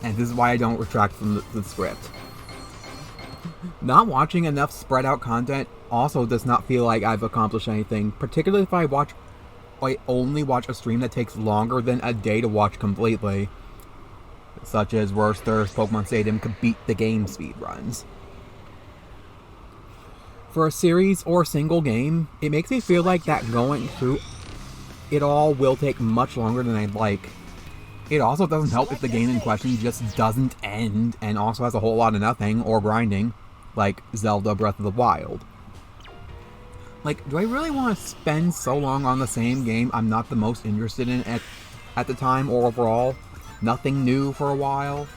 And this is why I don't retract from the script. Not watching enough spread out content also does not feel like I've accomplished anything, particularly if I only watch a stream that takes longer than a day to watch completely. Such as Worcester's Pokemon Stadium could beat the game speedruns. For a series or a single game, it makes me feel like that going through it all will take much longer than I'd like. It also doesn't help if the game in question just doesn't end and also has a whole lot of nothing or grinding, like Zelda Breath of the Wild. Like, do I really want to spend so long on the same game I'm not the most interested in at the time or overall? Nothing new for a while?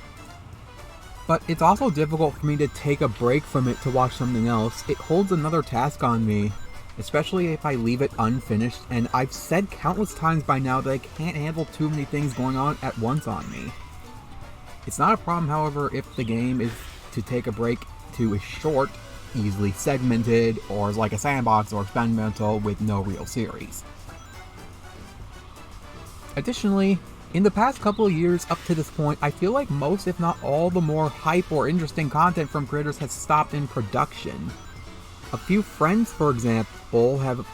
But it's also difficult for me to take a break from it to watch something else. It holds another task on me, especially if I leave it unfinished, and I've said countless times by now that I can't handle too many things going on at once on me. It's not a problem, however, if the game is to take a break to a short, easily segmented, or is like a sandbox or experimental with no real series. Additionally, in the past couple of years up to this point, I feel like most, if not all, the more hype or interesting content from creators has stopped in production. A few friends, for example, have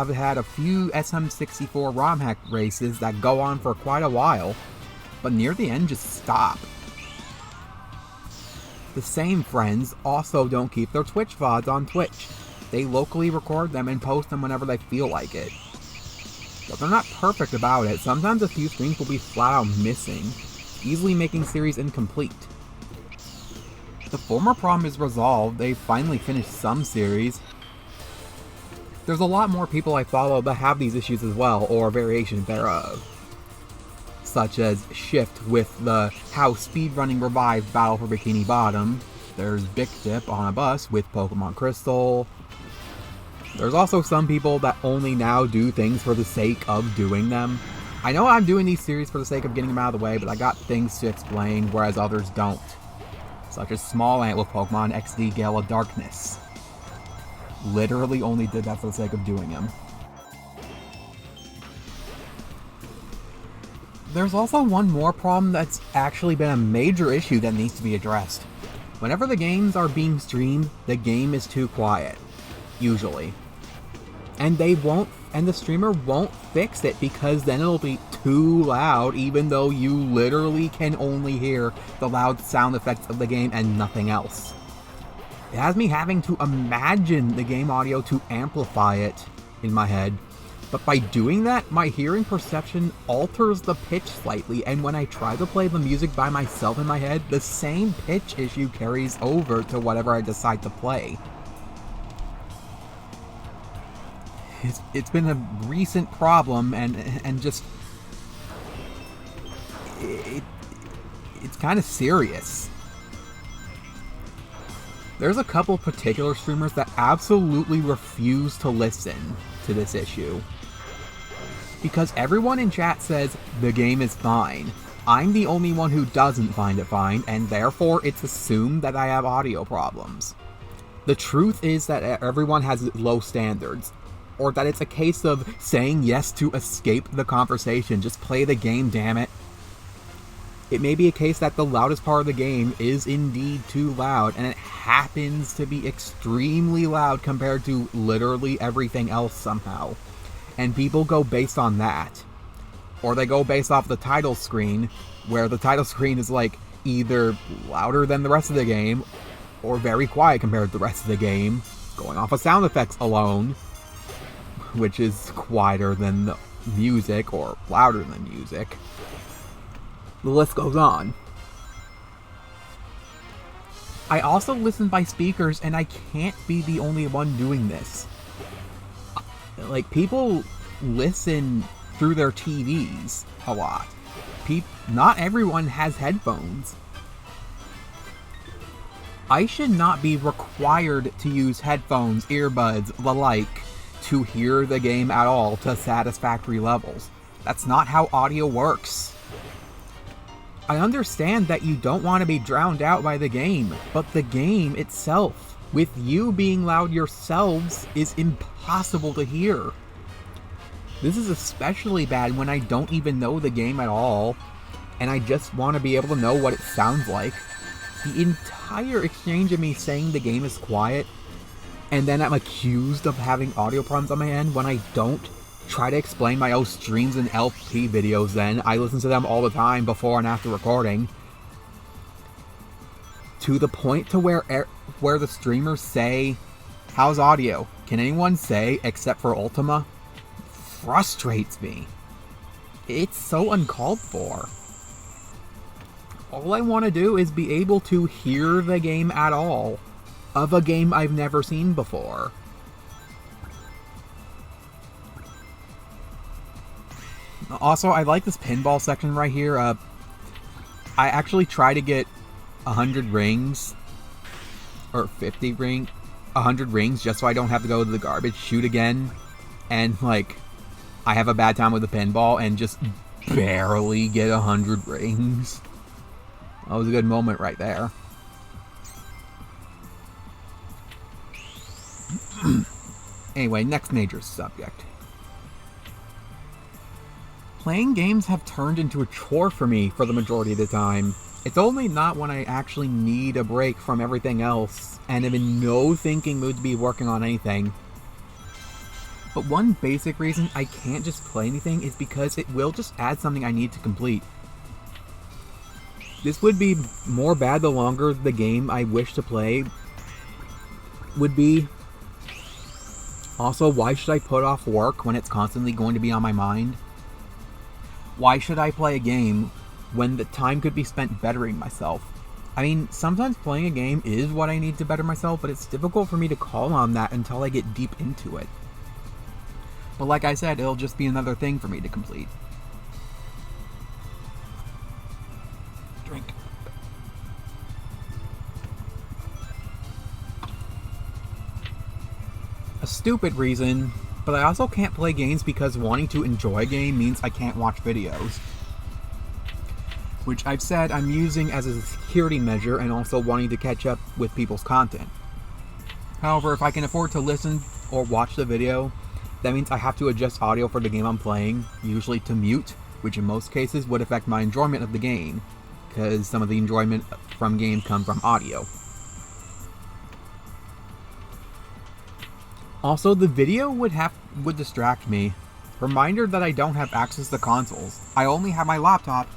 had a few SM64 ROM hack races that go on for quite a while, but near the end just stop. The same friends also don't keep their Twitch VODs on Twitch. They locally record them and post them whenever they feel like it. But they're not perfect about it. Sometimes a few streams will be flat out missing, easily making series incomplete. The former problem is resolved. They finally finished some series. There's a lot more people I follow that have these issues as well, or variations thereof. Such as Shift with the How Speedrunning Revived Battle for Bikini Bottom. There's Big Dip on a Bus with Pokemon Crystal. There's also some people that only now do things for the sake of doing them. I know I'm doing these series for the sake of getting them out of the way, but I got things to explain, whereas others don't. Such as Small Ant with Pokemon XD Gale of Darkness. Literally only did that for the sake of doing him. There's also one more problem that's actually been a major issue that needs to be addressed. Whenever the games are being streamed, the game is too quiet. Usually. And the streamer won't fix it because then it'll be too loud, even though you literally can only hear the loud sound effects of the game and nothing else. It has me having to imagine the game audio to amplify it in my head. But by doing that, my hearing perception alters the pitch slightly, and when I try to play the music by myself in my head, the same pitch issue carries over to whatever I decide to play. It's been a recent problem, and just it's kind of serious. There's a couple particular streamers that absolutely refuse to listen to this issue. Because everyone in chat says the game is fine. I'm the only one who doesn't find it fine, and therefore it's assumed that I have audio problems. The truth is that everyone has low standards. Or that it's a case of saying yes to escape the conversation. Just play the game, damn it. It may be a case that the loudest part of the game is indeed too loud, and it happens to be extremely loud compared to literally everything else somehow. And people go based on that. Or they go based off the title screen, where the title screen is like either louder than the rest of the game, or very quiet compared to the rest of the game, going off of sound effects alone, which is quieter than the music, or louder than music. The list goes on. I also listen by speakers, and I can't be the only one doing this. Like, people listen through their TVs a lot. Not everyone has headphones. I should not be required to use headphones, earbuds, the like, to hear the game at all to satisfactory levels. That's not how audio works. I understand that you don't want to be drowned out by the game, but the game itself, with you being loud yourselves, is impossible to hear. This is especially bad when I don't even know the game at all, and I just want to be able to know what it sounds like. The entire exchange of me saying the game is quiet, and then I'm accused of having audio problems on my end when I don't try to explain my own streams and LP videos then. I listen to them all the time before and after recording. To the point to where the streamers say, "How's audio? Can anyone say except for Ultima?" Frustrates me. It's so uncalled for. All I want to do is be able to hear the game at all. Of a game I've never seen before. Also, I like this pinball section right here. I actually try to get 100 rings, or 100 rings, just so I don't have to go to the garbage chute again. And, like, I have a bad time with the pinball and just barely get 100 rings. That was a good moment right there. Anyway, next major subject. Playing games have turned into a chore for me for the majority of the time. It's only not when I actually need a break from everything else, and am in no thinking mood to be working on anything. But one basic reason I can't just play anything is because it will just add something I need to complete. This would be more bad the longer the game I wish to play would be. Also, why should I put off work when it's constantly going to be on my mind? Why should I play a game when the time could be spent bettering myself? I mean, sometimes playing a game is what I need to better myself, but it's difficult for me to call on that until I get deep into it. But like I said, it'll just be another thing for me to complete. Drink. A stupid reason, but I also can't play games because wanting to enjoy a game means I can't watch videos. Which I've said I'm using as a security measure and also wanting to catch up with people's content. However, if I can afford to listen or watch the video, that means I have to adjust audio for the game I'm playing, usually to mute, which in most cases would affect my enjoyment of the game, because some of the enjoyment from games come from audio. Also, the video would distract me. Reminder that I don't have access to consoles. I only have my laptop,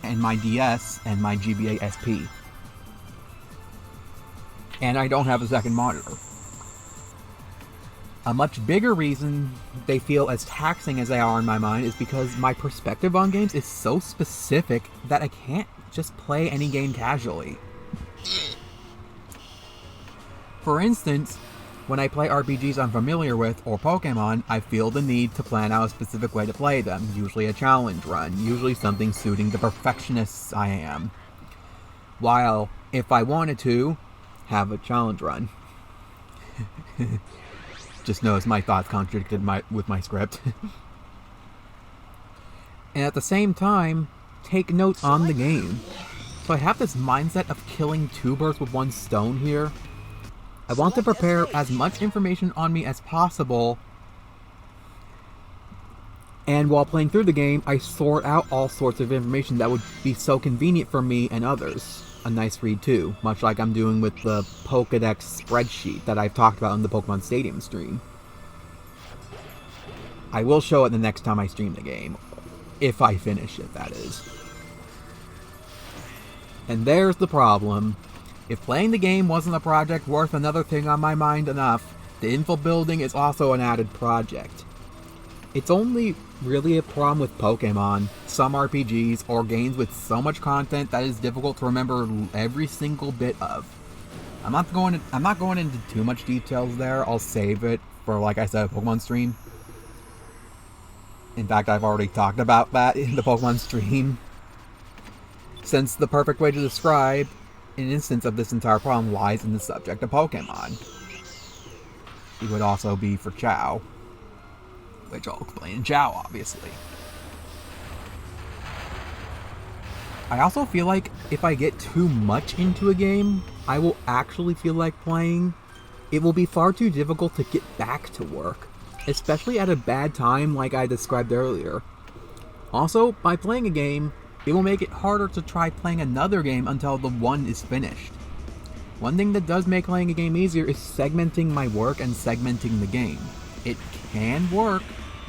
and my DS, and my GBA SP. And I don't have a second monitor. A much bigger reason they feel as taxing as they are in my mind is because my perspective on games is so specific that I can't just play any game casually. For instance, when I play RPGs I'm familiar with, or Pokemon, I feel the need to plan out a specific way to play them, usually a challenge run, usually something suiting the perfectionists I am. While, if I wanted to, have a challenge run. Just notice my thoughts contradicted with my script. And at the same time, take notes on the game. So I have this mindset of killing two birds with one stone here. I want to prepare as much information on me as possible, and while playing through the game, I sort out all sorts of information that would be so convenient for me and others. A nice read too, much like I'm doing with the Pokédex spreadsheet that I've talked about on the Pokemon Stadium stream. I will show it the next time I stream the game, if I finish it, that is. And there's the problem. If playing the game wasn't a project worth another thing on my mind enough, the info building is also an added project. It's only really a problem with Pokemon, some RPGs, or games with so much content that is difficult to remember every single bit of. I'm not going into too much details there. I'll save it for, like I said, a Pokemon stream. In fact, I've already talked about that in the Pokemon stream. Since the perfect way to describe an instance of this entire problem lies in the subject of Pokemon. It would also be for Chao, which I'll explain in Chao, obviously. I also feel like if I get too much into a game, I will actually feel like playing. It will be far too difficult to get back to work, especially at a bad time like I described earlier. Also, by playing a game, it will make it harder to try playing another game until the one is finished. One thing that does make playing a game easier is segmenting my work and segmenting the game. It can work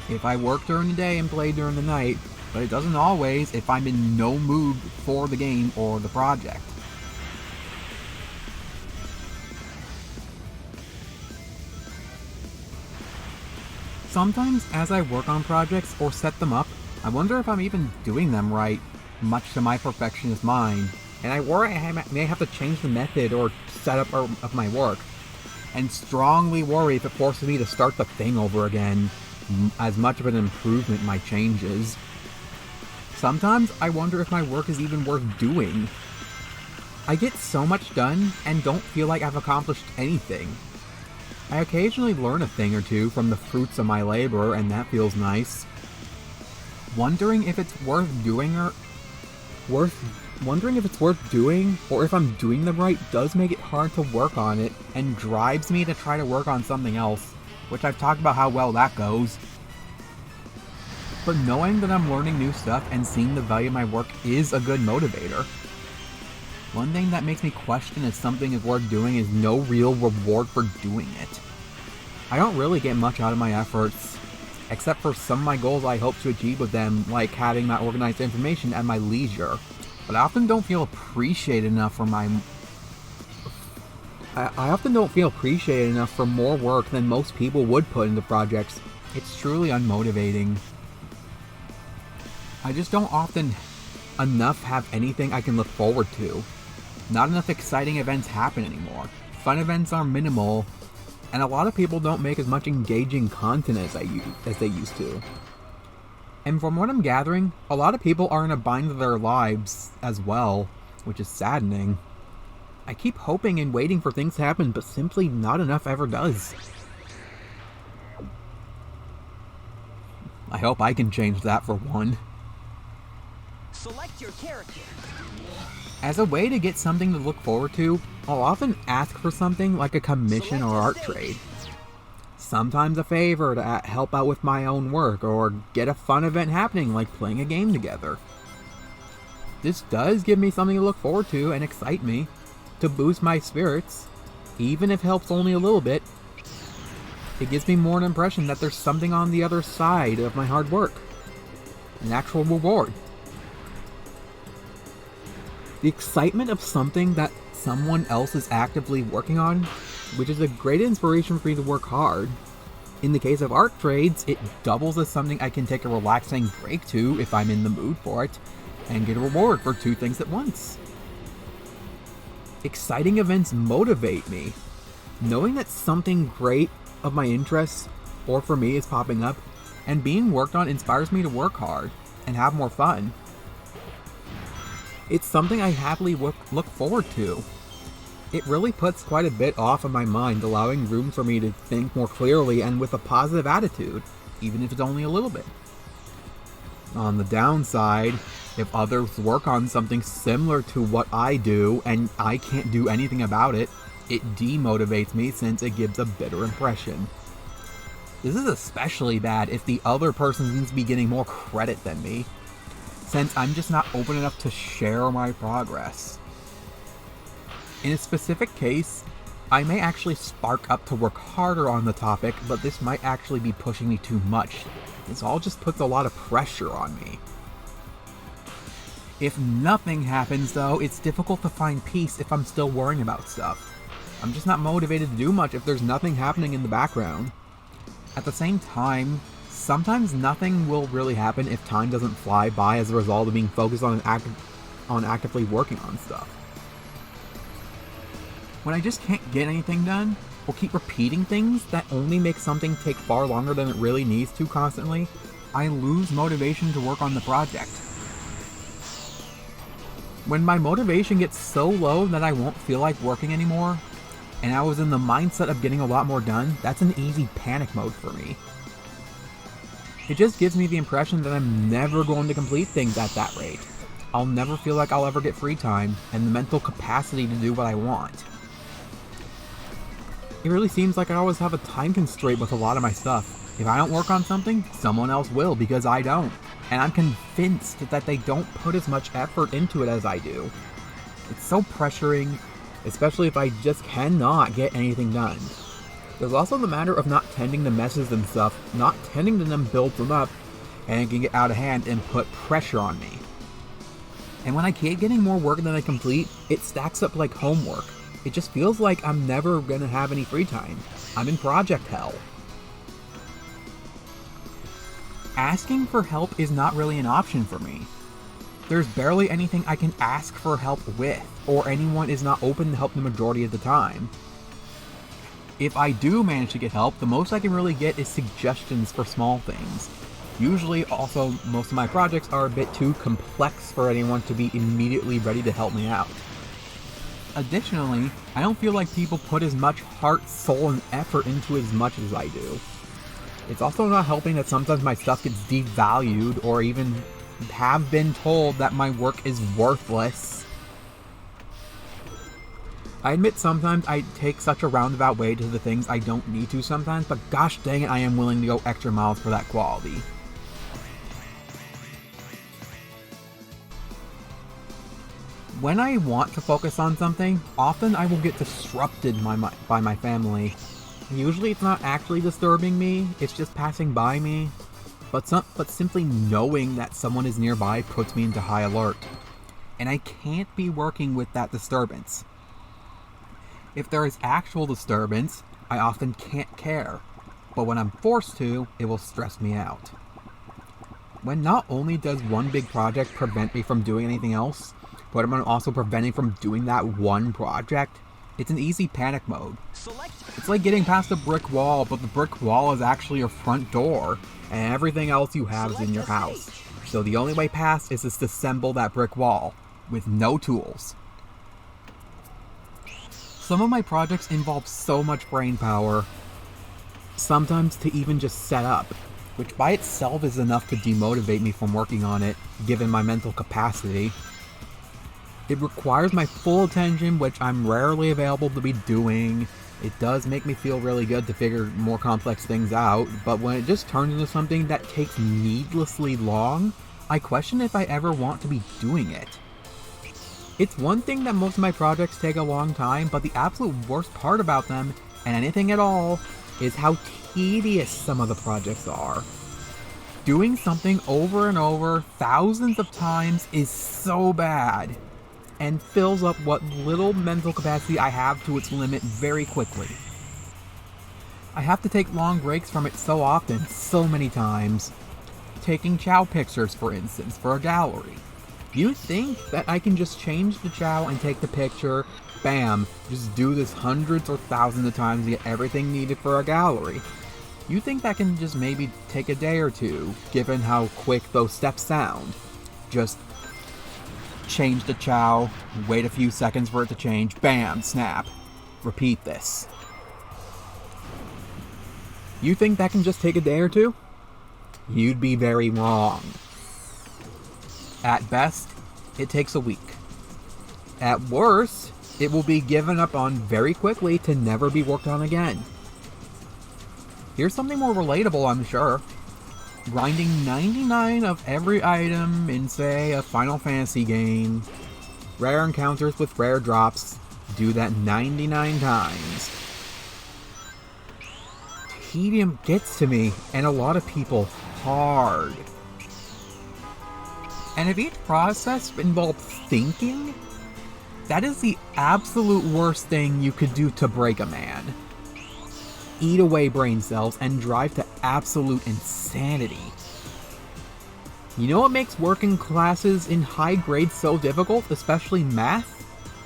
if I work during the day and play during the night, but it doesn't always if I'm in no mood for the game or the project. Sometimes as I work on projects or set them up, I wonder if I'm even doing them right, much to my perfectionist mind, and I worry I may have to change the method or setup of my work, and strongly worry if it forces me to start the thing over again, as much of an improvement my change is. Sometimes I wonder if my work is even worth doing. I get so much done and don't feel like I've accomplished anything. I occasionally learn a thing or two from the fruits of my labor, and that feels nice. Wondering if it's worth doing or if I'm doing them right does make it hard to work on it and drives me to try to work on something else, which I've talked about how well that goes. But knowing that I'm learning new stuff and seeing the value of my work is a good motivator. One thing that makes me question if something is worth doing is no real reward for doing it. I don't really get much out of my efforts, except for some of my goals I hope to achieve with them, like having my organized information at my leisure. But I often don't feel appreciated enough for I often don't feel appreciated enough for more work than most people would put into projects. It's truly unmotivating. I just don't often enough have anything I can look forward to. Not enough exciting events happen anymore. Fun events are minimal, and a lot of people don't make as much engaging content as they used to. And from what I'm gathering, a lot of people are in a bind of their lives as well, which is saddening. I keep hoping and waiting for things to happen, but simply not enough ever does. I hope I can change that for one. Select your character. As a way to get something to look forward to, I'll often ask for something like a commission or art trade. Sometimes a favor to help out with my own work, or get a fun event happening like playing a game together. This does give me something to look forward to and excite me, to boost my spirits, even if it helps only a little bit. It gives me more an impression that there's something on the other side of my hard work, an actual reward. The excitement of something that someone else is actively working on, which is a great inspiration for me to work hard. In the case of art trades, it doubles as something I can take a relaxing break to if I'm in the mood for it, and get a reward for two things at once. Exciting events motivate me. Knowing that something great of my interests, or for me, is popping up, and being worked on inspires me to work hard, and have more fun. It's something I happily look forward to. It really puts quite a bit off of my mind, allowing room for me to think more clearly and with a positive attitude, even if it's only a little bit. On the downside, if others work on something similar to what I do and I can't do anything about it, it demotivates me since it gives a bitter impression. This is especially bad if the other person seems to be getting more credit than me, since I'm just not open enough to share my progress. In a specific case, I may actually spark up to work harder on the topic, but this might actually be pushing me too much. This all just puts a lot of pressure on me. If nothing happens though, it's difficult to find peace if I'm still worrying about stuff. I'm just not motivated to do much if there's nothing happening in the background. At the same time, sometimes nothing will really happen if time doesn't fly by as a result of being focused on actively working on stuff. When I just can't get anything done, or keep repeating things that only make something take far longer than it really needs to constantly, I lose motivation to work on the project. When my motivation gets so low that I won't feel like working anymore, and I was in the mindset of getting a lot more done, that's an easy panic mode for me. It just gives me the impression that I'm never going to complete things at that rate. I'll never feel like I'll ever get free time and the mental capacity to do what I want. It really seems like I always have a time constraint with a lot of my stuff. If I don't work on something, someone else will because I don't. And I'm convinced that they don't put as much effort into it as I do. It's so pressuring, especially if I just cannot get anything done. There's also the matter of not tending to messes and stuff. Not tending to them builds them up, and it can get out of hand and put pressure on me. And when I keep getting more work than I complete, it stacks up like homework. It just feels like I'm never gonna have any free time. I'm in project hell. Asking for help is not really an option for me. There's barely anything I can ask for help with, or anyone is not open to help the majority of the time. If I do manage to get help, the most I can really get is suggestions for small things. Usually, also, most of my projects are a bit too complex for anyone to be immediately ready to help me out. Additionally, I don't feel like people put as much heart, soul, and effort into as much as I do. It's also not helping that sometimes my stuff gets devalued, or even have been told that my work is worthless. I admit sometimes I take such a roundabout way to the things I don't need to sometimes, but gosh dang it, I am willing to go extra miles for that quality. When I want to focus on something, often I will get disrupted by my family. Usually it's not actually disturbing me, it's just passing by me. But simply knowing that someone is nearby puts me into high alert. And I can't be working with that disturbance. If there is actual disturbance, I often can't care, but when I'm forced to, it will stress me out. When not only does one big project prevent me from doing anything else, but I'm also preventing from doing that one project, it's an easy panic mode. It's like getting past a brick wall, but the brick wall is actually your front door, and everything else you have is in your house. So the only way past is to disassemble that brick wall, with no tools. Some of my projects involve so much brain power, sometimes to even just set up, which by itself is enough to demotivate me from working on it, given my mental capacity. It requires my full attention, which I'm rarely available to be doing. It does make me feel really good to figure more complex things out, but when it just turns into something that takes needlessly long, I question if I ever want to be doing it. It's one thing that most of my projects take a long time, but the absolute worst part about them, and anything at all, is how tedious some of the projects are. Doing something over and over, thousands of times, is so bad, and fills up what little mental capacity I have to its limit very quickly. I have to take long breaks from it so often, so many times. Taking Chao pictures, for instance, for a gallery. You think that I can just change the Chao and take the picture, bam, just do this hundreds or thousands of times to get everything needed for a gallery. You think that can just maybe take a day or two, given how quick those steps sound. Just change the Chao, wait a few seconds for it to change, bam, snap. Repeat this. You think that can just take a day or two? You'd be very wrong. At best, it takes a week. At worst, it will be given up on very quickly to never be worked on again. Here's something more relatable, I'm sure. Grinding 99 of every item in, say, a Final Fantasy game. Rare encounters with rare drops. Do that 99 times. Tedium gets to me, and a lot of people, hard. And if each process involved thinking, that is the absolute worst thing you could do to break a man. Eat away brain cells and drive to absolute insanity. You know what makes working classes in high grades so difficult, especially math?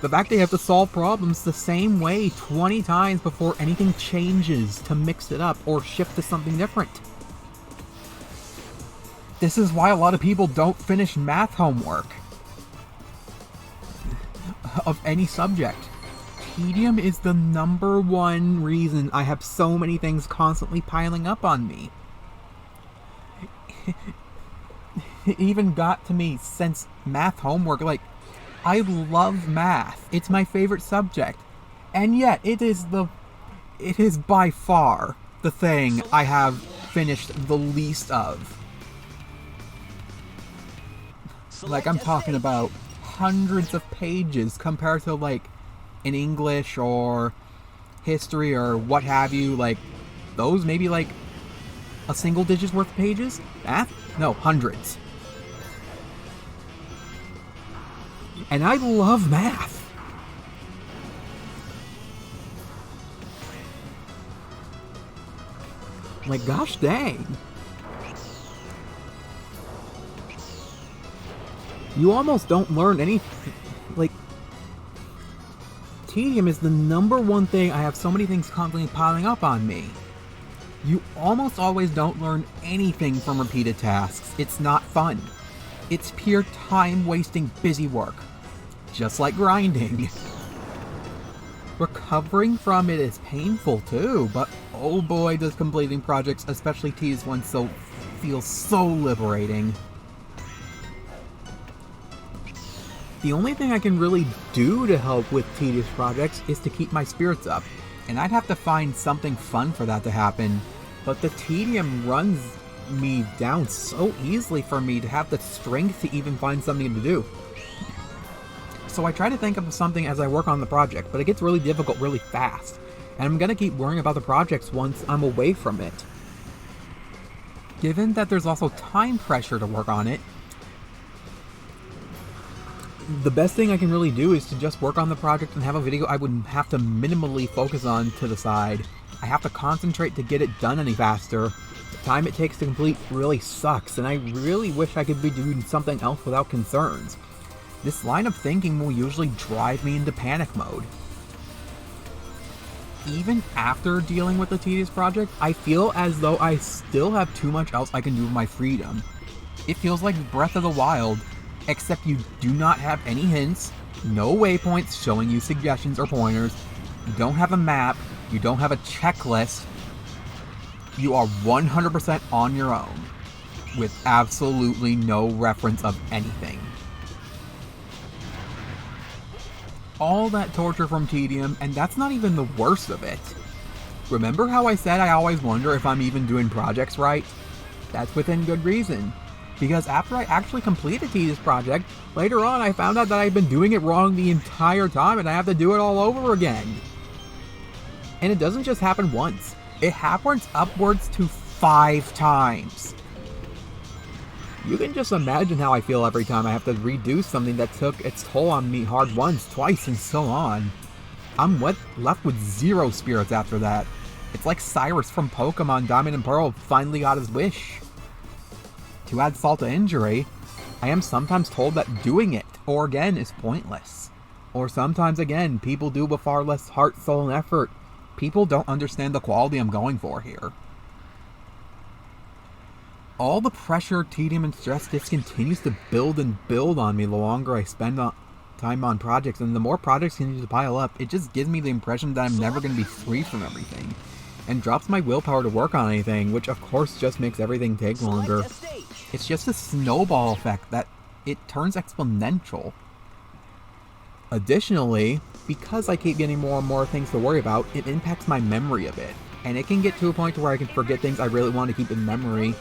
The fact they have to solve problems the same way 20 times before anything changes to mix it up or shift to something different. This is why a lot of people don't finish math homework of any subject. Tedium is the number one reason I have so many things constantly piling up on me. It even got to me since math homework. Like, I love math. It's my favorite subject. And yet, it is by far the thing I have finished the least of. Like, I'm talking about hundreds of pages compared to, like, in English or history or what have you. Like, those maybe, like, a single digit's worth of pages? Math? No, hundreds. And I love math. Like, gosh dang. You almost don't learn anything. Like, tedium is the number one thing I have so many things constantly piling up on me. You almost always don't learn anything from repeated tasks. It's not fun. It's pure time-wasting busy work. Just like grinding. Recovering from it is painful too, but oh boy does completing projects, especially tedious ones, feel so liberating. The only thing I can really do to help with tedious projects is to keep my spirits up, and I'd have to find something fun for that to happen, but the tedium runs me down so easily for me to have the strength to even find something to do. So I try to think of something as I work on the project, but it gets really difficult really fast, and I'm gonna keep worrying about the projects once I'm away from it. Given that there's also time pressure to work on it, the best thing I can really do is to just work on the project and have a video I would have to minimally focus on to the side. I have to concentrate to get it done any faster. The time it takes to complete really sucks, and I really wish I could be doing something else without concerns. This line of thinking will usually drive me into panic mode. Even after dealing with the tedious project, I feel as though I still have too much else I can do with my freedom. It feels like Breath of the Wild, except you do not have any hints, no waypoints showing you suggestions or pointers, you don't have a map, you don't have a checklist, you are 100% on your own, with absolutely no reference of anything. All that torture from tedium, and that's not even the worst of it. Remember how I said I always wonder if I'm even doing projects right? That's within good reason. Because after I actually complete a tedious project, later on I found out that I've been doing it wrong the entire time and I have to do it all over again. And it doesn't just happen once. It happens upwards to 5 times. You can just imagine how I feel every time I have to redo something that took its toll on me hard once, twice, and so on. I'm left with 0 spirits after that. It's like Cyrus from Pokemon Diamond and Pearl finally got his wish. To add salt to injury, I am sometimes told that doing it, or again, is pointless. Or sometimes again, people do with far less heart, soul, and effort. People don't understand the quality I'm going for here. All the pressure, tedium, and stress just continues to build and build on me the longer I spend time on projects, and the more projects continue to pile up, it just gives me the impression that I'm never going to be free from everything, and drops my willpower to work on anything, which of course just makes everything take longer. It's just a snowball effect that it turns exponential. Additionally, because I keep getting more and more things to worry about, it impacts my memory a bit, and it can get to a point where I can forget things I really want to keep in memory.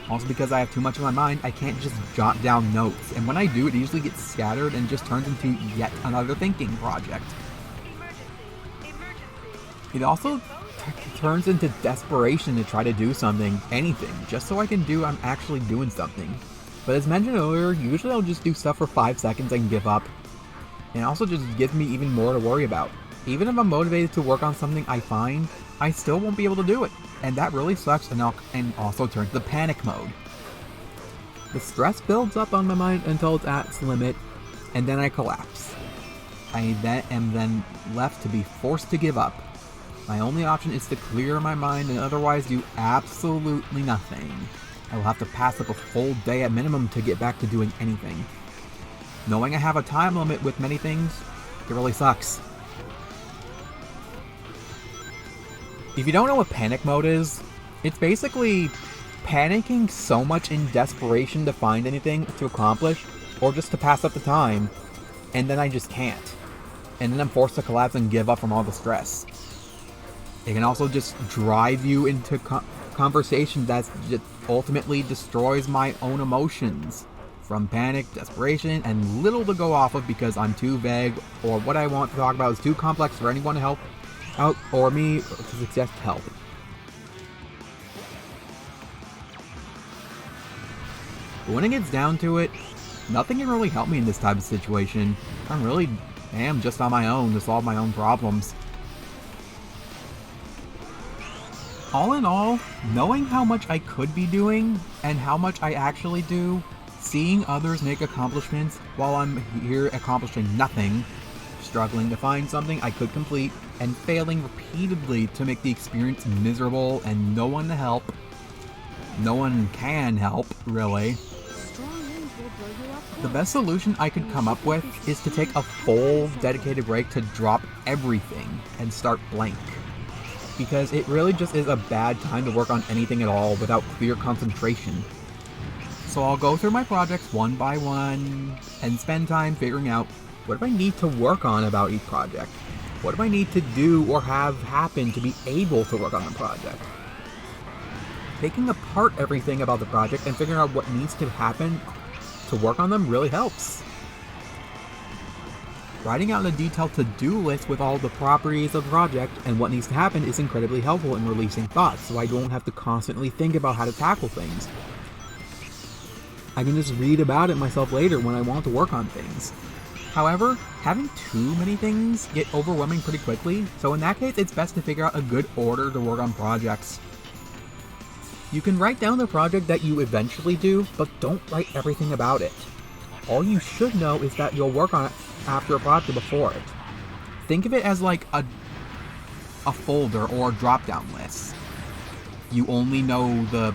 Also, because I have too much in my mind, I can't just jot down notes, and when I do, it usually gets scattered and just turns into yet another thinking project. It also turns into desperation to try to do something, anything, just so I can do I'm actually doing something. But as mentioned earlier, usually I'll just do stuff for 5 seconds and give up. And it also just gives me even more to worry about. Even if I'm motivated to work on something I find, I still won't be able to do it. And that really sucks and also turns to panic mode. The stress builds up on my mind until it's at its limit, and then I collapse. I am then left to be forced to give up. My only option is to clear my mind and otherwise do absolutely nothing. I will have to pass up a full day at minimum to get back to doing anything. Knowing I have a time limit with many things, it really sucks. If you don't know what panic mode is, it's basically panicking so much in desperation to find anything to accomplish, or just to pass up the time, and then I just can't. And then I'm forced to collapse and give up from all the stress. It can also just drive you into conversation that just ultimately destroys my own emotions. From panic, desperation, and little to go off of because I'm too vague, or what I want to talk about is too complex for anyone to help out, or me to suggest help. But when it gets down to it, nothing can really help me in this type of situation. I really am just on my own to solve my own problems. All in all, knowing how much I could be doing, and how much I actually do, seeing others make accomplishments while I'm here accomplishing nothing, struggling to find something I could complete, and failing repeatedly to make the experience miserable and no one to help. No one can help, really. The best solution I could come up with is to take a full dedicated break to drop everything and start blank. Because it really just is a bad time to work on anything at all without clear concentration. So I'll go through my projects one by one and spend time figuring out what do I need to work on about each project? What do I need to do or have happen to be able to work on the project? Taking apart everything about the project and figuring out what needs to happen to work on them really helps. Writing out a detailed to-do list with all the properties of the project and what needs to happen is incredibly helpful in releasing thoughts, so I don't have to constantly think about how to tackle things. I can just read about it myself later when I want to work on things. However, having too many things get overwhelming pretty quickly, so in that case, it's best to figure out a good order to work on projects. You can write down the project that you eventually do, but don't write everything about it. All you should know is that you'll work on it after a project or before it. Think of it as like a folder or a drop-down list. You only know the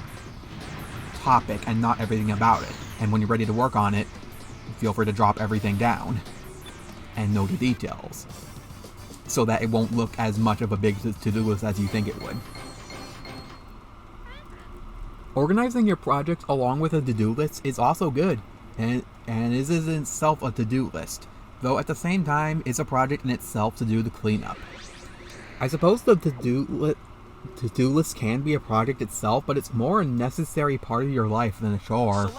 topic and not everything about it. And when you're ready to work on it, feel free to drop everything down and know the details, so that it won't look as much of a big to-do list as you think it would. Organizing your project along with a to-do list is also good, and is in itself a to-do list, though at the same time it's a project in itself to do the cleanup. I suppose the to-do list can be a project itself, but it's more a necessary part of your life than a chore.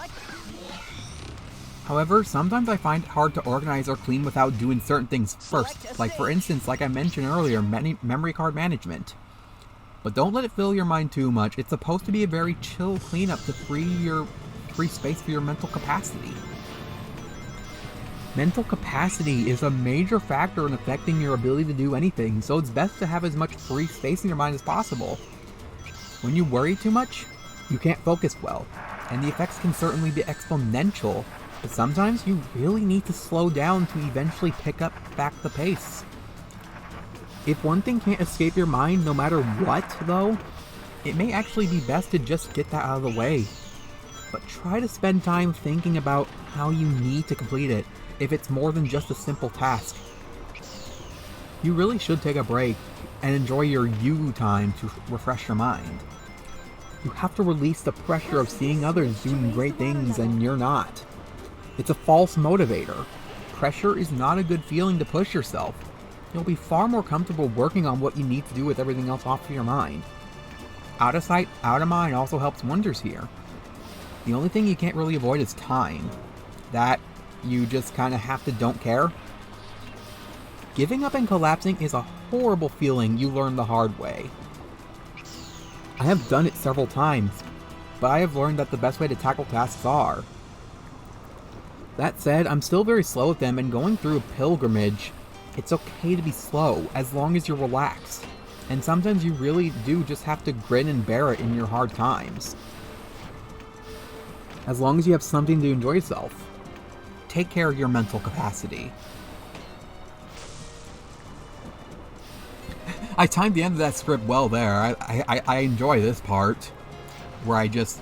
However, sometimes I find it hard to organize or clean without doing certain things first, like for instance, like I mentioned earlier, memory card management. But don't let it fill your mind too much. It's supposed to be a very chill cleanup to free space for your mental capacity. Mental capacity is a major factor in affecting your ability to do anything, so it's best to have as much free space in your mind as possible. When you worry too much, you can't focus well, and the effects can certainly be exponential, but sometimes you really need to slow down to eventually pick up back the pace. If one thing can't escape your mind no matter what, though, it may actually be best to just get that out of the way. But try to spend time thinking about how you need to complete it, if it's more than just a simple task. You really should take a break and enjoy your you time to refresh your mind. You have to release the pressure of seeing others doing great things and you're not. It's a false motivator. Pressure is not a good feeling to push yourself. You'll be far more comfortable working on what you need to do with everything else off of your mind. Out of sight, out of mind also helps wonders here. The only thing you can't really avoid is time. That you just kind of have to don't care. Giving up and collapsing is a horrible feeling you learn the hard way. I have done it several times, but I have learned that the best way to tackle tasks are. That said, I'm still very slow with them, and going through a pilgrimage, it's okay to be slow, as long as you're relaxed. And sometimes you really do just have to grin and bear it in your hard times. As long as you have something to enjoy yourself. Take care of your mental capacity. I timed the end of that script well there. I enjoy this part, where I just...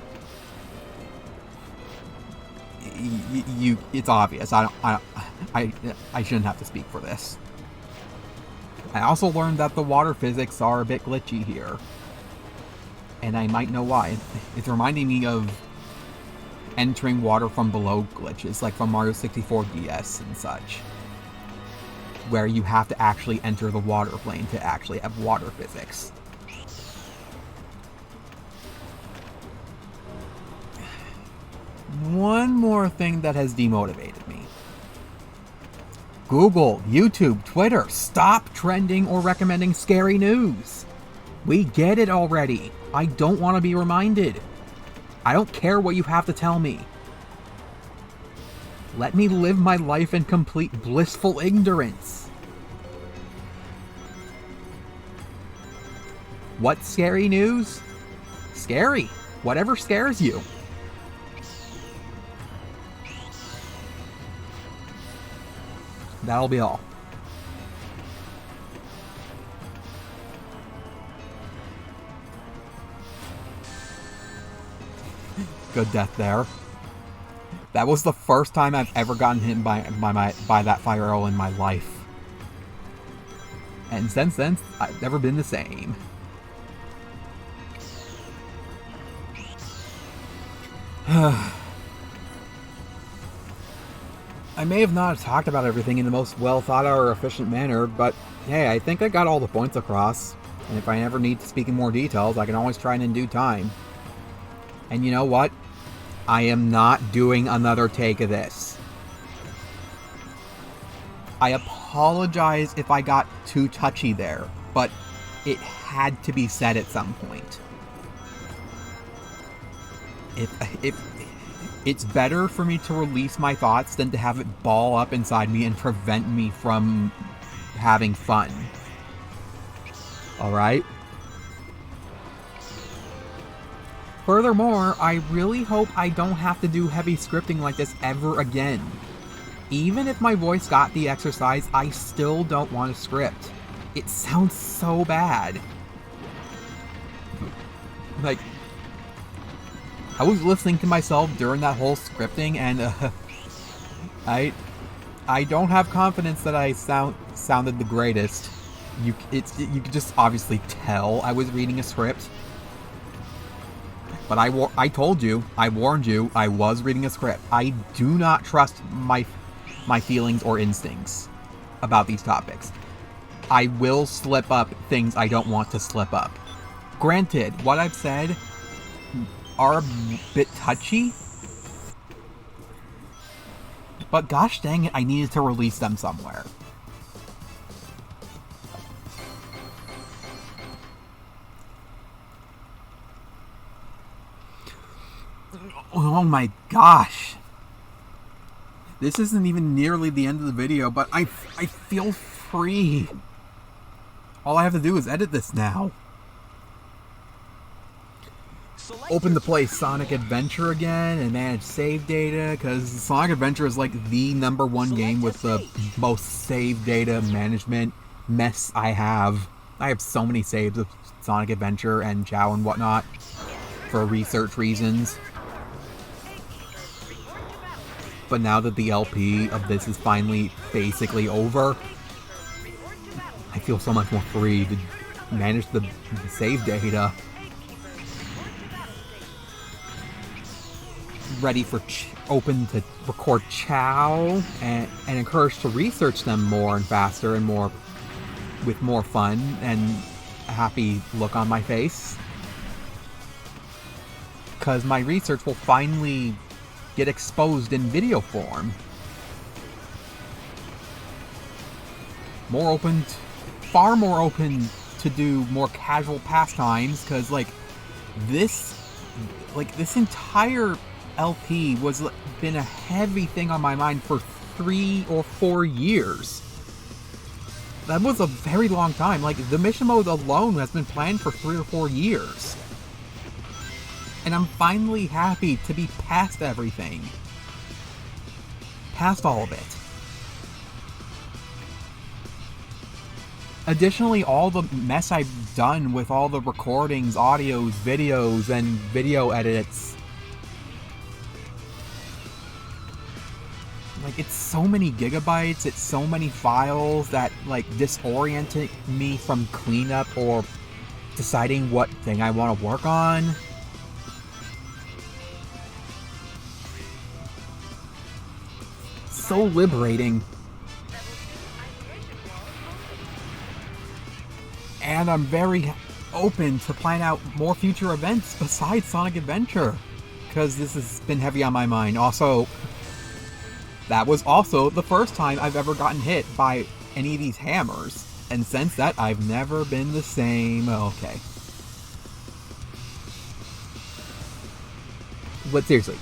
it's obvious. I shouldn't have to speak for this. I also learned that the water physics are a bit glitchy here, and I might know why. It's reminding me of entering water from below glitches, like from Mario 64 DS and such, where you have to actually enter the water plane to actually have water physics. One more thing that has demotivated me. Google, YouTube, Twitter, stop trending or recommending scary news. We get it already. I don't want to be reminded. I don't care what you have to tell me. Let me live my life in complete blissful ignorance. What's scary news? Scary. Whatever scares you. That'll be all. Good death there. That was the first time I've ever gotten hit by that fire arrow in my life. And since then, I've never been the same. I may have not talked about everything in the most well thought out or efficient manner, but hey, I think I got all the points across. And if I ever need to speak in more details, I can always try in due time. And you know what? I am not doing another take of this. I apologize if I got too touchy there, but it had to be It's better for me to release my thoughts than to have it ball up inside me and prevent me from having fun. Alright? Furthermore, I really hope I don't have to do heavy scripting like this ever again. Even if my voice got the exercise, I still don't want to script. It sounds so bad. Like, I was listening to myself during that whole scripting, and I don't have confidence that I sounded the greatest. You could just obviously tell I was reading a script. But I told you, I warned you, I was reading a script. I do not trust my feelings or instincts about these topics. I will slip up things I don't want to slip up. Granted, what I've said are a bit touchy, but gosh dang it, I needed to release them somewhere. Oh my gosh. This isn't even nearly the end of the video, but I feel free. All I have to do is edit this now. Open to play Sonic Adventure again and manage save data, because Sonic Adventure is like the #1 game with the most save data management mess I have. I have so many saves of Sonic Adventure and Chao and whatnot for research reasons. But now that the LP of this is finally basically over, I feel so much more free to manage the save data. Ready for open to record Chao and encouraged to research them more and faster and more with more fun and a happy look on my face. Because my research will finally get exposed in video form. Far more open to do more casual pastimes, because this entire LP was been a heavy thing on my mind for 3 or 4 years. That was a very long time. The mission mode alone has been planned for 3 or 4 years. And I'm finally happy to be past everything. Past all of it. Additionally, all the mess I've done with all the recordings, audios, videos, and video edits. It's so many gigabytes, it's so many files that, disoriented me from cleanup or deciding what thing I want to work on. So liberating. And I'm very open to plan out more future events besides Sonic Adventure, because this has been heavy on my mind. Also, that was also the first time I've ever gotten hit by any of these hammers, and since that I've never been the same. Okay. But seriously,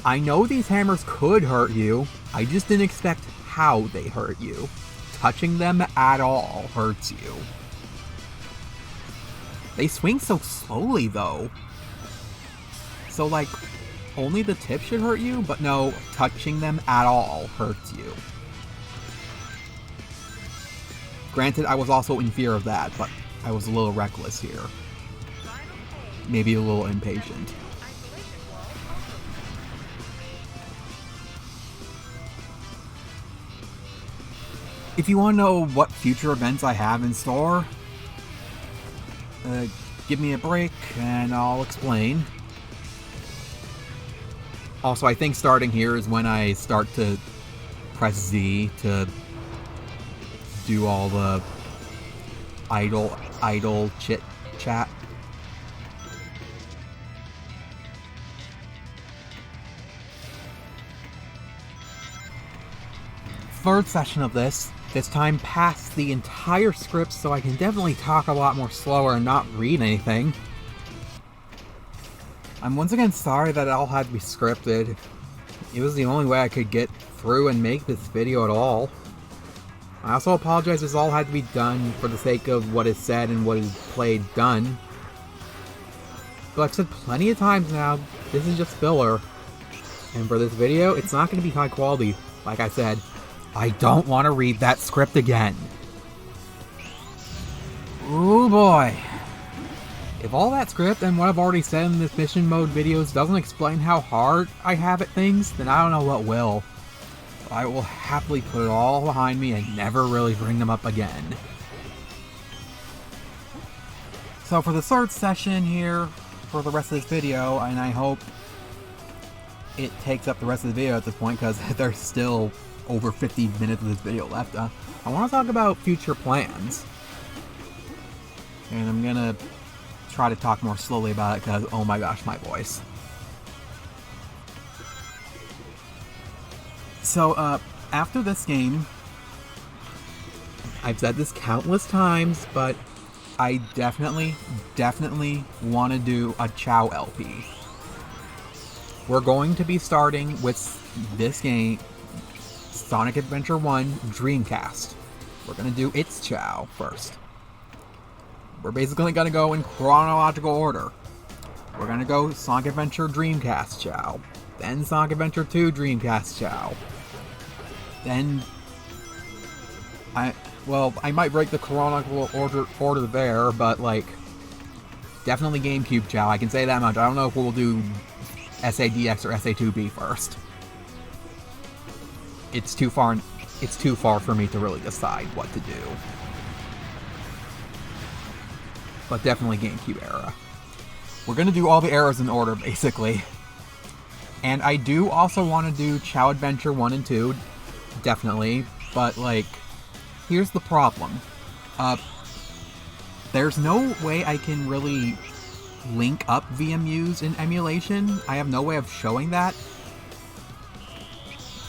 I know these hammers could hurt you, I just didn't expect how they hurt you. Touching them at all hurts you. They swing so slowly though. So only the tip should hurt you? But no, touching them at all hurts you. Granted, I was also in fear of that, but I was a little reckless here. Maybe a little impatient. If you want to know what future events I have in store, give me a break and I'll explain. Also, I think starting here is when I start to press Z to do all the idle chit chat. Third session of this time past the entire script, so I can definitely talk a lot more slower and not read anything. I'm once again sorry that it all had to be scripted. It was the only way I could get through and make this video at all. I also apologize this all had to be done for the sake of what is said and what is played done. But I've said plenty of times now, this is just filler. And for this video, it's not going to be high quality. Like I said, I don't want to read that script again. Oh boy. If all that script and what I've already said in this mission mode videos doesn't explain how hard I have at things, then I don't know what will. I will happily put it all behind me and never really bring them up again. So for the third session here, for the rest of this video, and I hope it takes up the rest of the video at this point because there's still over 50 minutes of this video left, I want to talk about future plans. And I'm gonna try to talk more slowly about it because, oh my gosh, my voice. So, after this game, I've said this countless times, but I definitely want to do a Chao LP. We're going to be starting with this game, Sonic Adventure 1 Dreamcast. We're going to do its Chao first. We're basically going to go in chronological order. We're going to go Sonic Adventure Dreamcast Chao. Then Sonic Adventure 2 Dreamcast Chao. Then I might break the chronological order there, but like definitely GameCube Chao. I can say that much. I don't know if we'll do SADX or SA2B first. It's too far for me to really decide what to do. But definitely GameCube era. We're gonna do all the eras in order, basically. And I do also want to do Chao Adventure 1 and 2, definitely, but like, here's the problem. There's no way I can really link up VMUs in emulation. I have no way of showing that.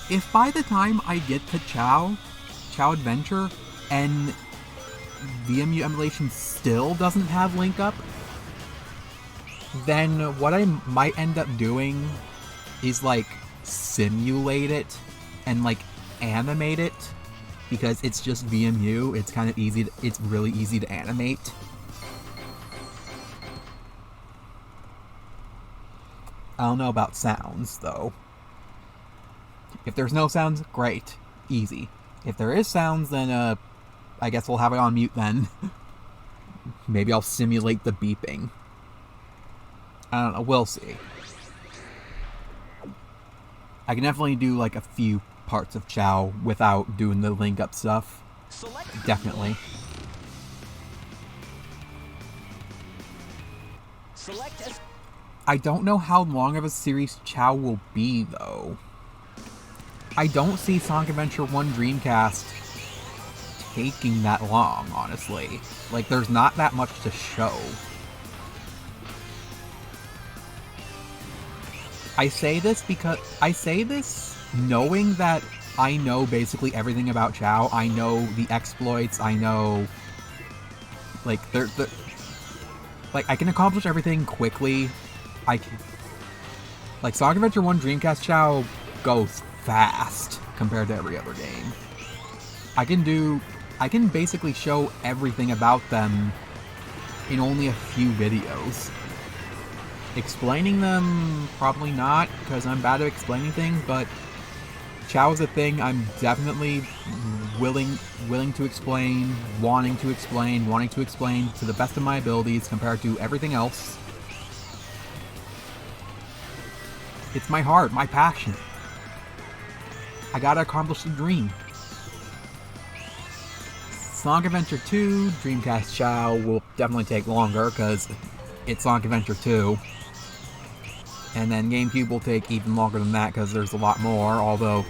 If by the time I get to Chao Adventure, and VMU emulation still doesn't have link up, then what I might end up doing is like simulate it and like animate it, because it's just VMU. It's kind of easy. It's really easy to animate. I don't know about sounds though. If there's no sounds, great, easy. If there is sounds, then I guess we'll have it on mute then. Maybe I'll simulate the beeping. I don't know, we'll see. I can definitely do like a few parts of Chao without doing the link up stuff. Definitely. I don't know how long of a series Chao will be though. I don't see Sonic Adventure 1 Dreamcast taking that long, honestly. Like, there's not that much to show. I say this knowing that I know basically everything about Chao. I know the exploits, I know like I can accomplish everything quickly. Like Sonic Adventure 1 Dreamcast Chao goes fast compared to every other game. I can basically show everything about them in only a few videos. Explaining them, probably not, because I'm bad at explaining things, but Chao is a thing I'm definitely willing to explain, wanting to explain to the best of my abilities compared to everything else. It's my heart, my passion. I gotta accomplish the dream. Sonic Adventure 2, Dreamcast Chao will definitely take longer because it's Sonic Adventure 2. And then GameCube will take even longer than that because there's a lot more, although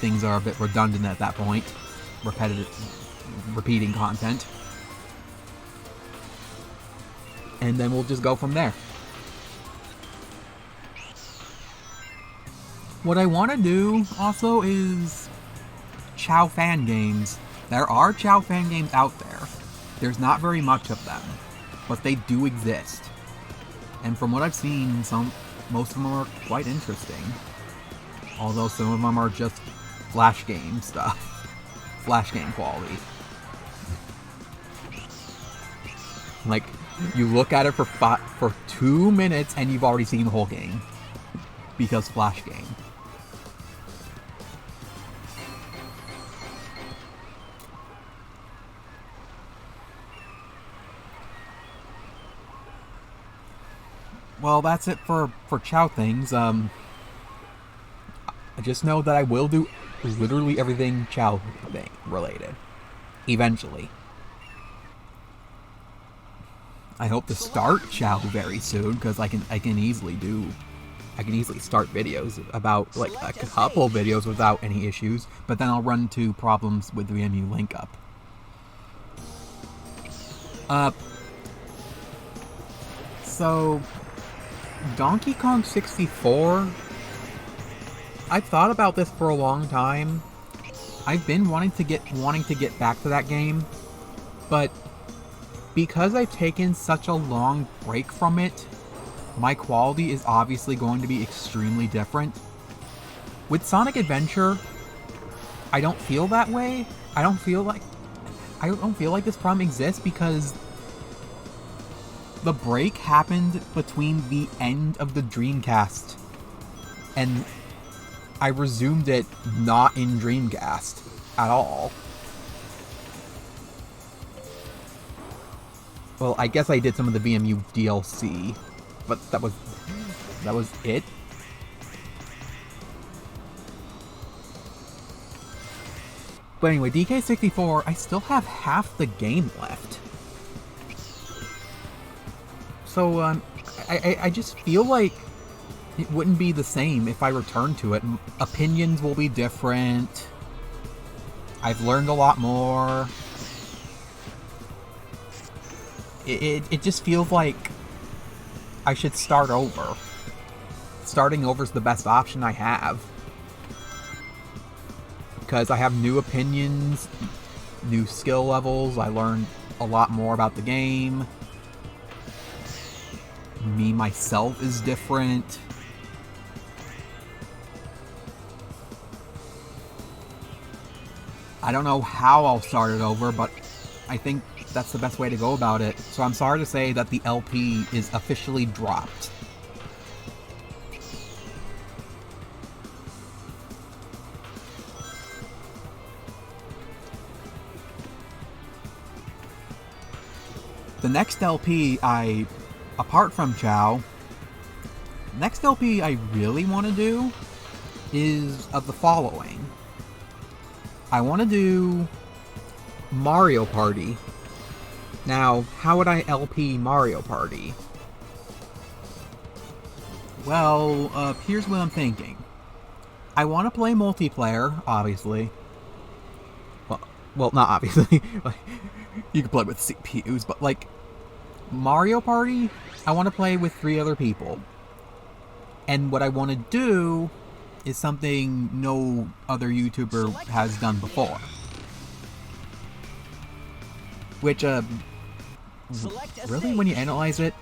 things are a bit redundant at that point. Repeating content. And then we'll just go from there. What I want to do also is Chao fan games. There are Chao fan games out there. There's not very much of them, but they do exist. And from what I've seen, most of them are quite interesting. Although some of them are just Flash game stuff. Flash game quality. Like, you look at it for 2 minutes and you've already seen the whole game. Because Flash game. Well, that's it for Chao things. I just know that I will do literally everything Chao thing related. Eventually. I hope to start Chao very soon, because I can easily start videos about, like, a couple videos without any issues, but then I'll run into problems with the VMU link up. So Donkey Kong 64, I've thought about this for a long time. I've been wanting to get back to that game, but because I've taken such a long break from it, my quality is obviously going to be extremely different. With Sonic Adventure, I don't feel that way. I don't feel like this problem exists because the break happened between the end of the Dreamcast and I resumed it not in Dreamcast at all. Well, I guess I did some of the VMU DLC, but that was it. But anyway, DK64, I still have half the game left. So, I just feel like it wouldn't be the same if I returned to it. Opinions will be different. I've learned a lot more. It just feels like I should start over. Starting over is the best option I have. Because I have new opinions, new skill levels, I learned a lot more about the game. Me, myself, is different. I don't know how I'll start it over, but I think that's the best way to go about it. So I'm sorry to say that the LP is officially dropped. The next LP apart from Chao, next LP I really want to do is of the following. I want to do Mario Party. Now, how would I LP Mario Party? Well, here's what I'm thinking. I want to play multiplayer, obviously. Well, not obviously. You can play with CPUs, but like Mario Party, I want to play with 3 other people. And what I want to do is something no other YouTuber has done before. Which, really, when you analyze it,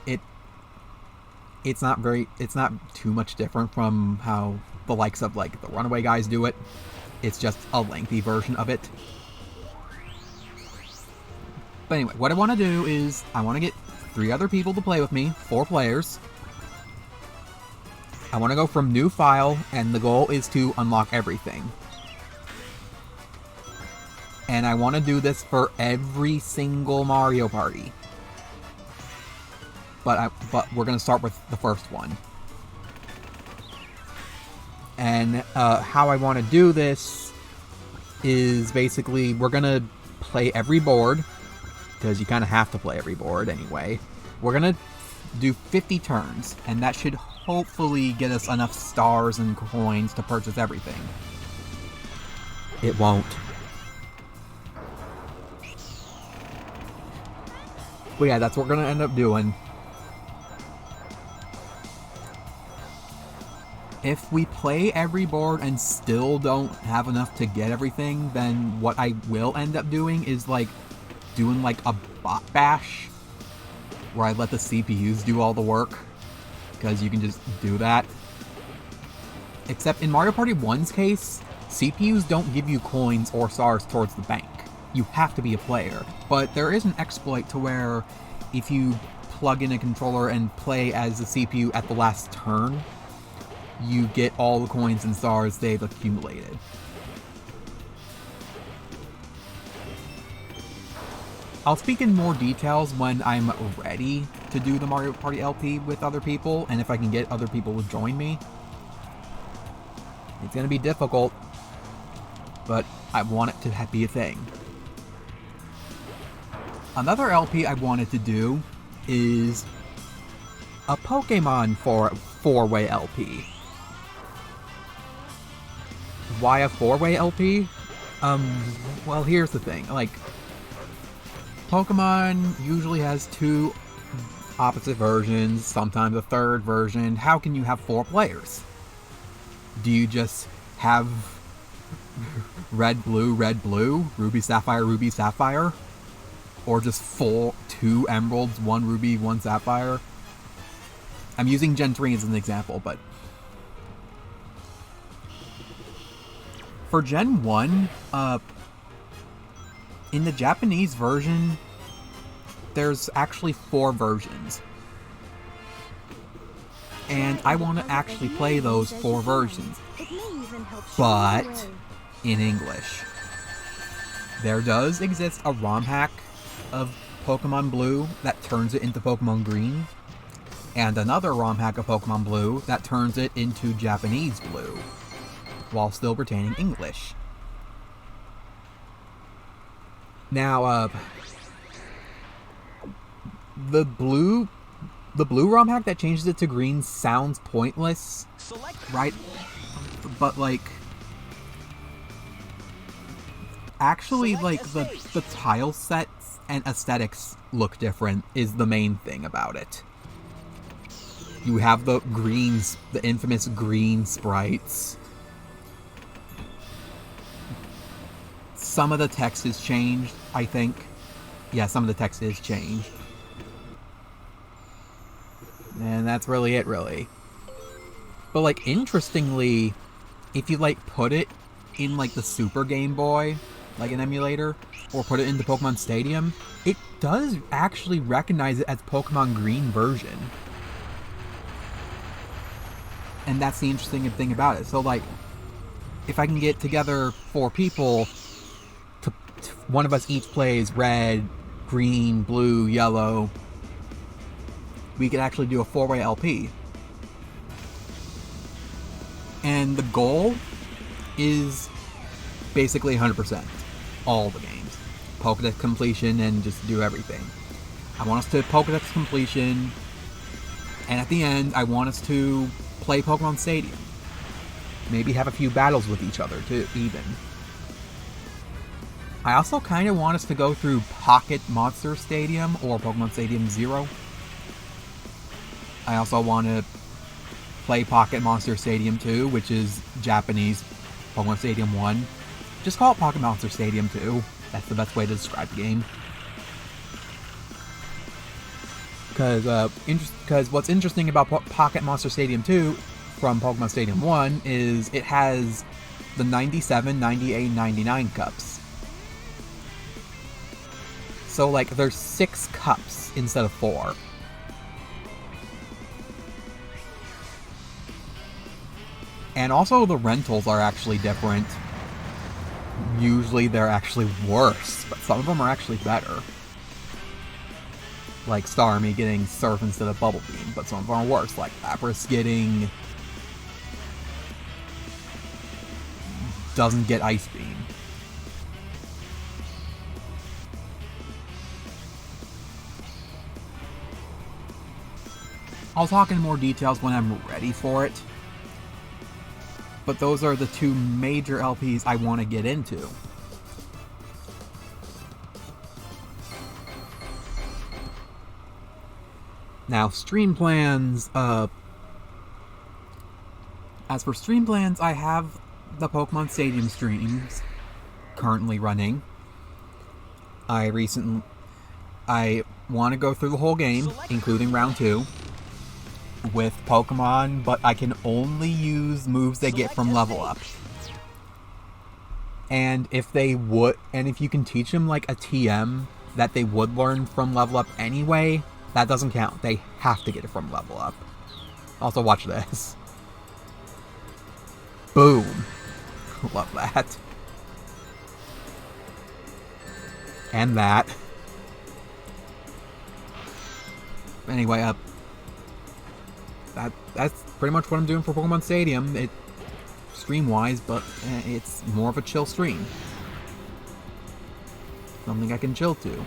it's not too much different from how the likes of, like, the Runaway guys do it. It's just a lengthy version of it. But anyway, what I want to do is, I want to get 3 other people to play with me, 4 players. I want to go from new file, and the goal is to unlock everything. And I want to do this for every single Mario Party. But we're going to start with the first one. And how I want to do this is basically, we're going to play every board, because you kind of have to play every board anyway. We're going to do 50 turns, and that should hopefully get us enough stars and coins to purchase everything. It won't. But yeah, that's what we're going to end up doing. If we play every board and still don't have enough to get everything, then what I will end up doing is like doing like a bot bash where I let the CPUs do all the work. because you can just do that. Except in Mario Party 1's case, CPUs don't give you coins or stars towards the bank. You have to be a player. But there is an exploit to where if you plug in a controller and play as the CPU at the last turn, you get all the coins and stars they've accumulated. I'll speak in more details when I'm ready to do the Mario Party LP with other people, and if I can get other people to join me. It's gonna be difficult, but I want it to be a thing. Another LP I wanted to do is a Pokemon four-way LP. Why a four-way LP? Well, here's the thing. Like, Pokemon usually has two opposite versions, sometimes a third version. How can you have 4 players? Do you just have red, blue, ruby, sapphire? Or just 2 emeralds, 1 ruby, 1 sapphire? I'm using Gen 3 as an example, but for Gen 1, in the Japanese version, there's actually 4 versions. And I want to actually play those 4 versions, but in English. There does exist a ROM hack of Pokemon Blue that turns it into Pokemon Green, and another ROM hack of Pokemon Blue that turns it into Japanese Blue, while still retaining English. Now, the blue ROM hack that changes it to green sounds pointless, right? But, like, actually, like, the tile sets and aesthetics look different is the main thing about it. You have the greens, the infamous green sprites. Some of the text is changed, I think. Yeah, some of the text is changed. And that's really it, really. But, like, interestingly, if you, like, put it in, like, the Super Game Boy, like an emulator, or put it into Pokemon Stadium, it does actually recognize it as Pokemon Green version. And that's the interesting thing about it. So, like, if I can get together 4 people, one of us each plays red, green, blue, yellow, we could actually do a 4-way LP. And the goal is basically 100%. All the games. Pokédex completion and just do everything. I want us to Pokédex completion, and at the end, I want us to play Pokemon Stadium. Maybe have a few battles with each other, too, even. I also kind of want us to go through Pocket Monster Stadium, or Pokemon Stadium 0. I also want to play Pocket Monster Stadium 2, which is Japanese Pokemon Stadium 1. Just call it Pocket Monster Stadium 2. That's the best way to describe the game. Because what's interesting about Pocket Monster Stadium 2 from Pokemon Stadium 1 is it has the 97, 98, 99 cups. So, like, there's 6 cups instead of 4. And also the rentals are actually different. Usually they're actually worse, but some of them are actually better. Like Starmie getting Surf instead of Bubble Beam, but some of them are worse, like Lapras getting... doesn't get Ice Beam. I'll talk in more details when I'm ready for it. But those are the 2 major LPs I want to get into. Now, stream plans, as for stream plans, I have the Pokemon Stadium streams currently running. I want to go through the whole game, including round 2. with Pokemon, but I can only use moves they get from level up. And if you can teach them like a TM that they would learn from level up anyway, that doesn't count. They have to get it from level up. Also, watch this. Boom. Love that. And that. Anyway, that's pretty much what I'm doing for Pokemon Stadium. Stream-wise, but it's more of a chill stream. Something I can chill to.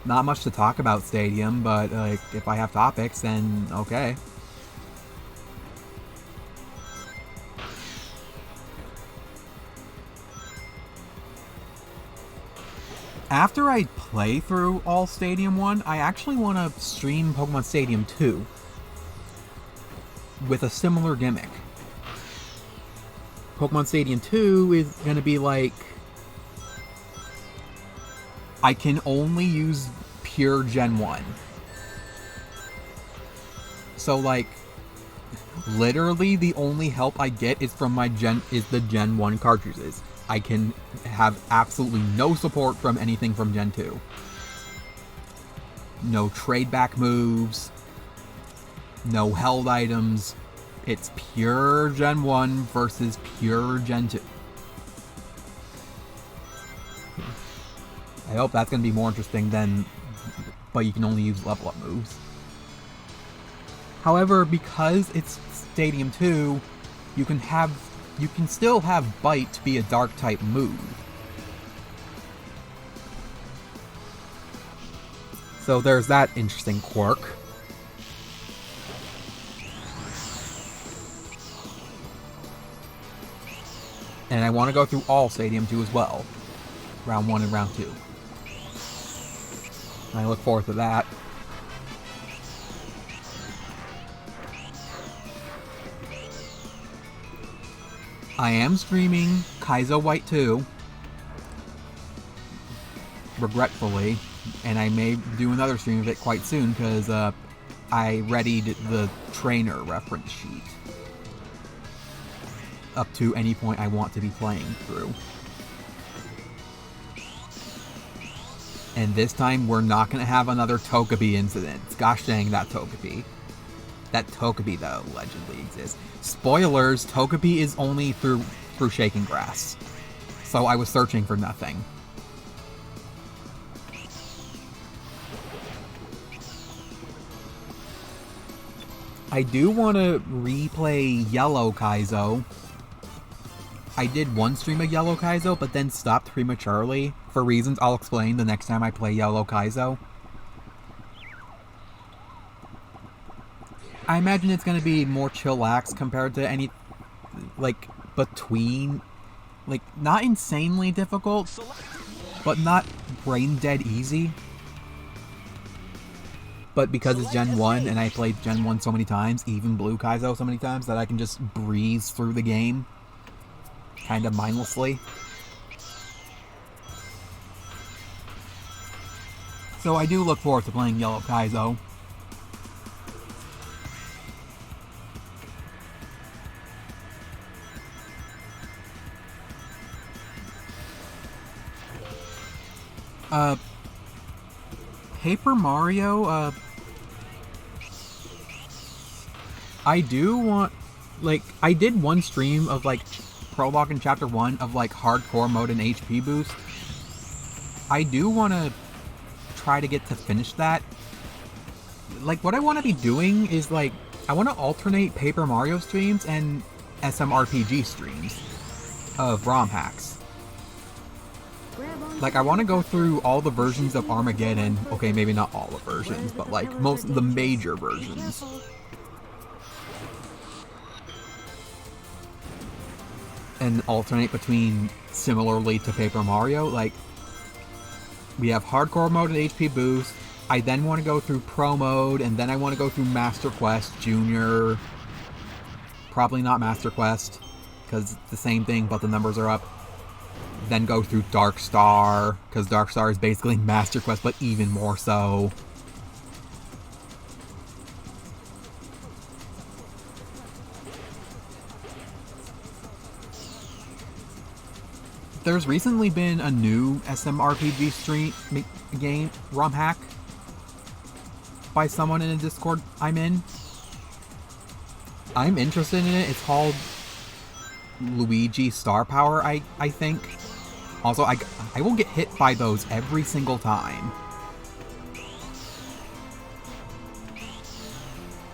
Not much to talk about Stadium, but like if I have topics, then okay. After I play through all Stadium 1, I actually want to stream Pokemon Stadium 2 with a similar gimmick. Pokemon Stadium 2 is going to be like, I can only use pure Gen 1. So like, literally the only help I get is from the Gen 1 cartridges. I can have absolutely no support from anything from Gen 2. No trade back moves. No held items. It's pure Gen 1 versus pure Gen 2. I hope that's going to be more interesting than, but you can only use level up moves. However, because it's Stadium 2, you can still have Bite be a dark type move. So there's that interesting quirk. And I want to go through all Stadium 2 as well. Round 1 and Round 2. I look forward to that. I am streaming Kaizo White 2. Regretfully. And I may do another stream of it quite soon because I readied the trainer reference sheet. Up to any point I want to be playing through. And this time we're not going to have another Togepi incident. Gosh dang that Togepi. That Togepi that allegedly exists. Spoilers, Togepi is only through Shaking Grass. So I was searching for nothing. I do want to replay Yellow Kaizo. I did one stream of Yellow Kaizo, but then stopped prematurely, for reasons I'll explain the next time I play Yellow Kaizo. I imagine it's going to be more chillax compared to any, like, between, like, not insanely difficult, but not brain dead easy. But because it's Gen 1 and I played Gen 1 so many times, even Blue Kaizo so many times, that I can just breeze through the game kind of mindlessly. So I do look forward to playing Yellow Kaizo. Paper Mario, I do want, like, I did one stream of, like, Prologue in Chapter 1 of, like, Hardcore mode and HP boost. I do want to try to get to finish that. Like, what I want to be doing is, like, I want to alternate Paper Mario streams and SMRPG streams of ROM hacks. Like, I want to go through all the versions of Armageddon. Okay, maybe not all the versions, but, like, most of the major versions. And alternate between, similarly to Paper Mario, like, we have Hardcore mode and HP boost. I then want to go through Pro mode, and then I want to go through Master Quest, Junior. Probably not Master Quest, because it's the same thing, but the numbers are up. Then go through Dark Star, because Dark Star is basically Master Quest, but even more so. there's recently been a new SMRPG game ROM hack by someone in a Discord I'm in. I'm interested in it. It's called Luigi Star Power, I think. Also, I will get hit by those every single time.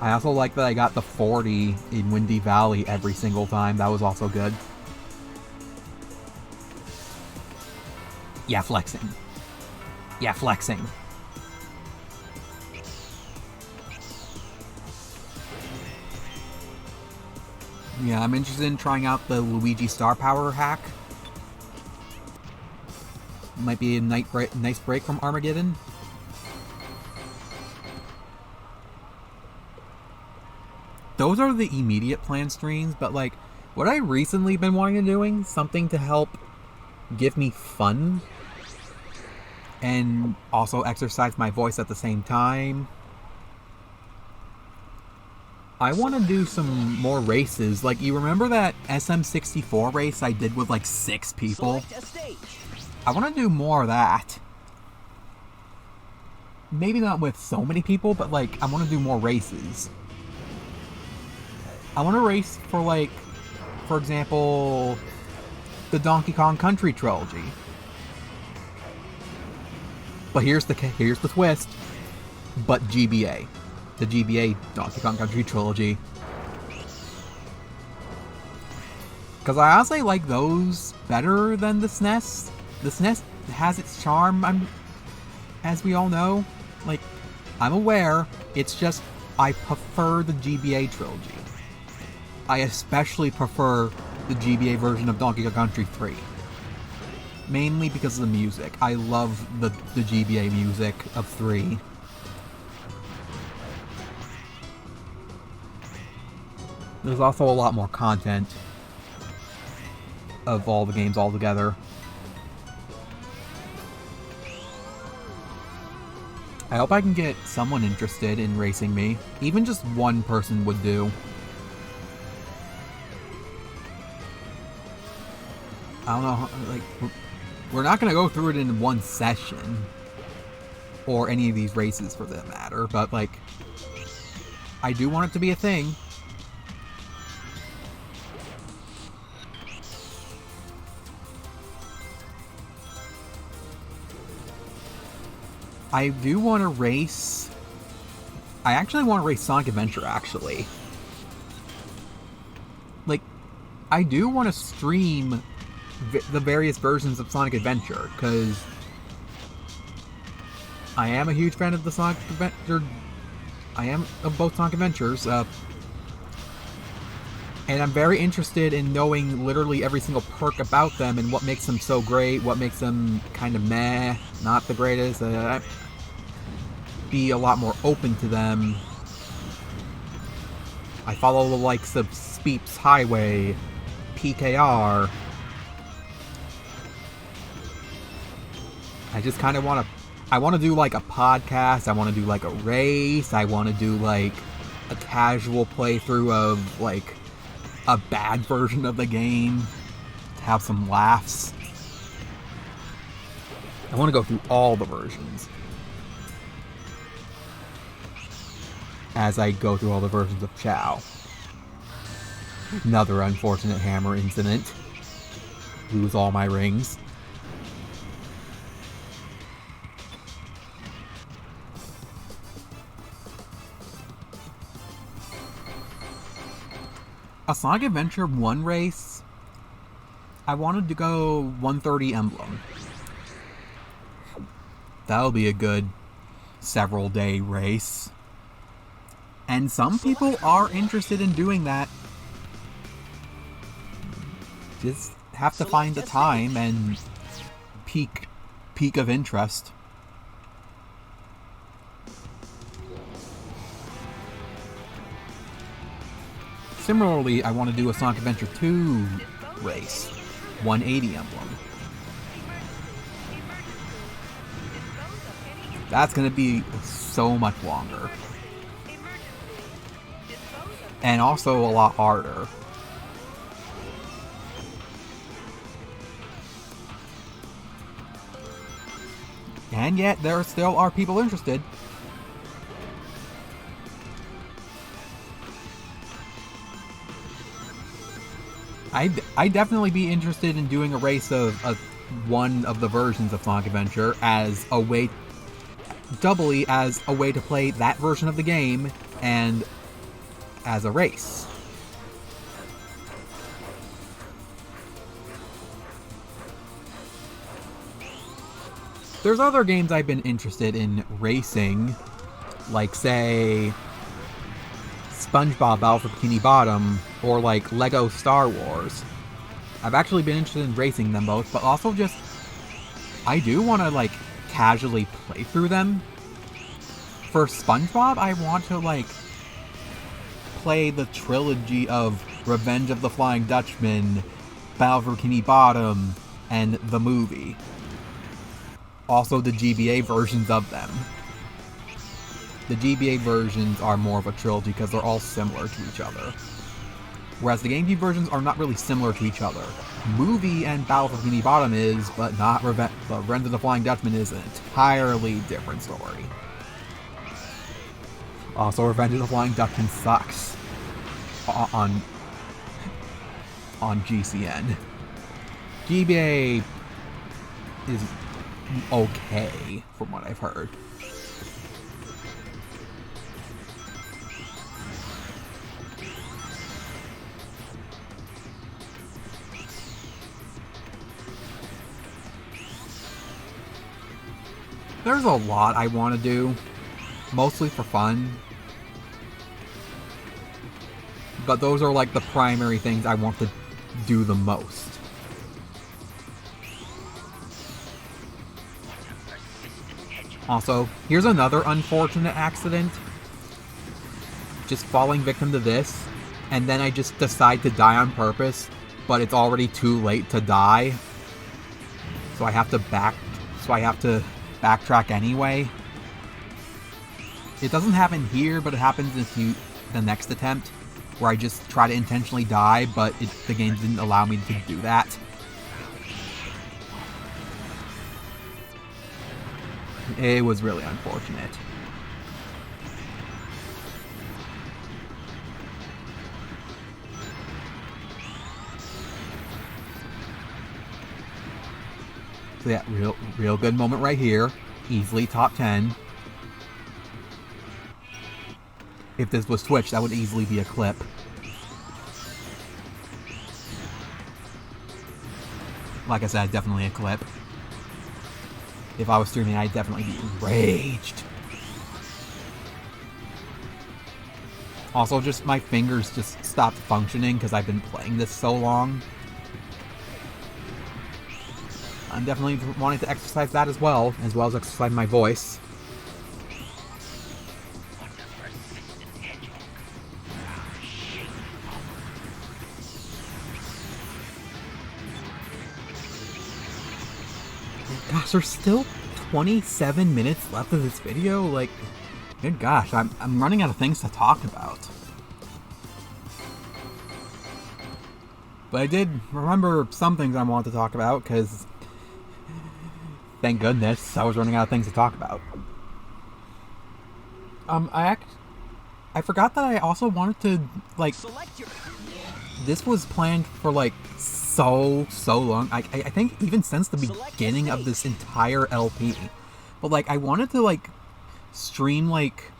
I also like that I got the 40 in Windy Valley every single time. That was also good. Yeah, flexing. Yeah, flexing. Yeah, I'm interested in trying out the Luigi Star Power hack. Might be a nice break from Armageddon. Those are the immediate planned streams, but like, what I recently been wanting to doing, something to help give me fun and also exercise my voice at the same time. I want to do some more races. Like, you remember that SM64 race I did with like 6 people? I want to do more of that. Maybe not with so many people, but like, I want to do more races. I want to race for like, for example, the Donkey Kong Country trilogy. But here's the twist. But GBA. The GBA Donkey Kong Country trilogy. Because I honestly like those better than the SNES. The SNES has its charm, as we all know. Like, I'm aware, it's just I prefer the GBA trilogy. I especially prefer the GBA version of Donkey Kong Country 3. Mainly because of the music. I love the GBA music of 3. There's also a lot more content of all the games altogether. I hope I can get someone interested in racing me. Even just one person would do. I don't know, like, we're not going to go through it in one session. Or any of these races for that matter, but like, I do want it to be a thing. I do want to race... I actually want to race Sonic Adventure, actually. Like, I do want to stream the various versions of Sonic Adventure, because I am a huge fan of the Sonic Adventure... I am of both Sonic Adventures, and I'm very interested in knowing literally every single perk about them and what makes them so great, what makes them kind of meh, not the greatest. Be a lot more open to them. I follow the likes of Speeps Highway, PKR. I just kind of want to... I want to do like a podcast, I want to do like a race, I want to do like a casual playthrough of like a bad version of the game, to have some laughs. I want to go through all the versions. As I go through all the versions of Chao. Another unfortunate hammer incident. Lose all my rings. A Sonic Adventure 1 race, I wanted to go 130 Emblem. That'll be a good several day race. And some people are interested in doing that. Just have to find the time and peak of interest. Similarly, I want to do a Sonic Adventure 2 race, 180 Emblem. That's going to be so much longer. And also a lot harder. And yet, there still are people interested. I'd definitely be interested in doing a race of one of the versions of Sonic Adventure as a way, doubly as a way to play that version of the game and as a race. There's other games I've been interested in racing, like, say, SpongeBob Battle for Bikini Bottom, or like Lego Star Wars. I've actually been interested in racing them both, but also just, I do want to like casually play through them. For SpongeBob, I want to like play the trilogy of Revenge of the Flying Dutchman, Battle for Bikini Bottom, and the movie. Also the GBA versions of them. The GBA versions are more of a trilogy because they're all similar to each other. Whereas the GameCube versions are not really similar to each other. Movie and Battle for Bikini Bottom is, but not Revenge of the Flying Dutchman is an entirely different story. Also, Revenge of the Flying Dutchman sucks on GCN. GBA is okay, from what I've heard. There's a lot I want to do, mostly for fun. But those are like the primary things I want to do the most. Also, here's another unfortunate accident. Just falling victim to this, and then I just decide to die on purpose, but it's already too late to die. So I have to backtrack anyway. It doesn't happen here, but it happens in the next attempt, where I just try to intentionally die, but the game didn't allow me to do that. It was really unfortunate. So yeah, real good moment right here. Easily top 10. If this was Twitch, that would easily be a clip. Like I said, definitely a clip. If I was streaming, I'd definitely be enraged. Also, just my fingers just stopped functioning because I've been playing this so long. I'm definitely wanting to exercise that as well as exercise my voice. Gosh, there's still 27 minutes left of this video. Like, good gosh, I'm running out of things to talk about. But I did remember some things I wanted to talk about, because thank goodness I was running out of things to talk about. I forgot that I also wanted to, like, this was planned for, like, so long. I think even since the beginning of this entire LP. But, like, I wanted to, like, stream, like,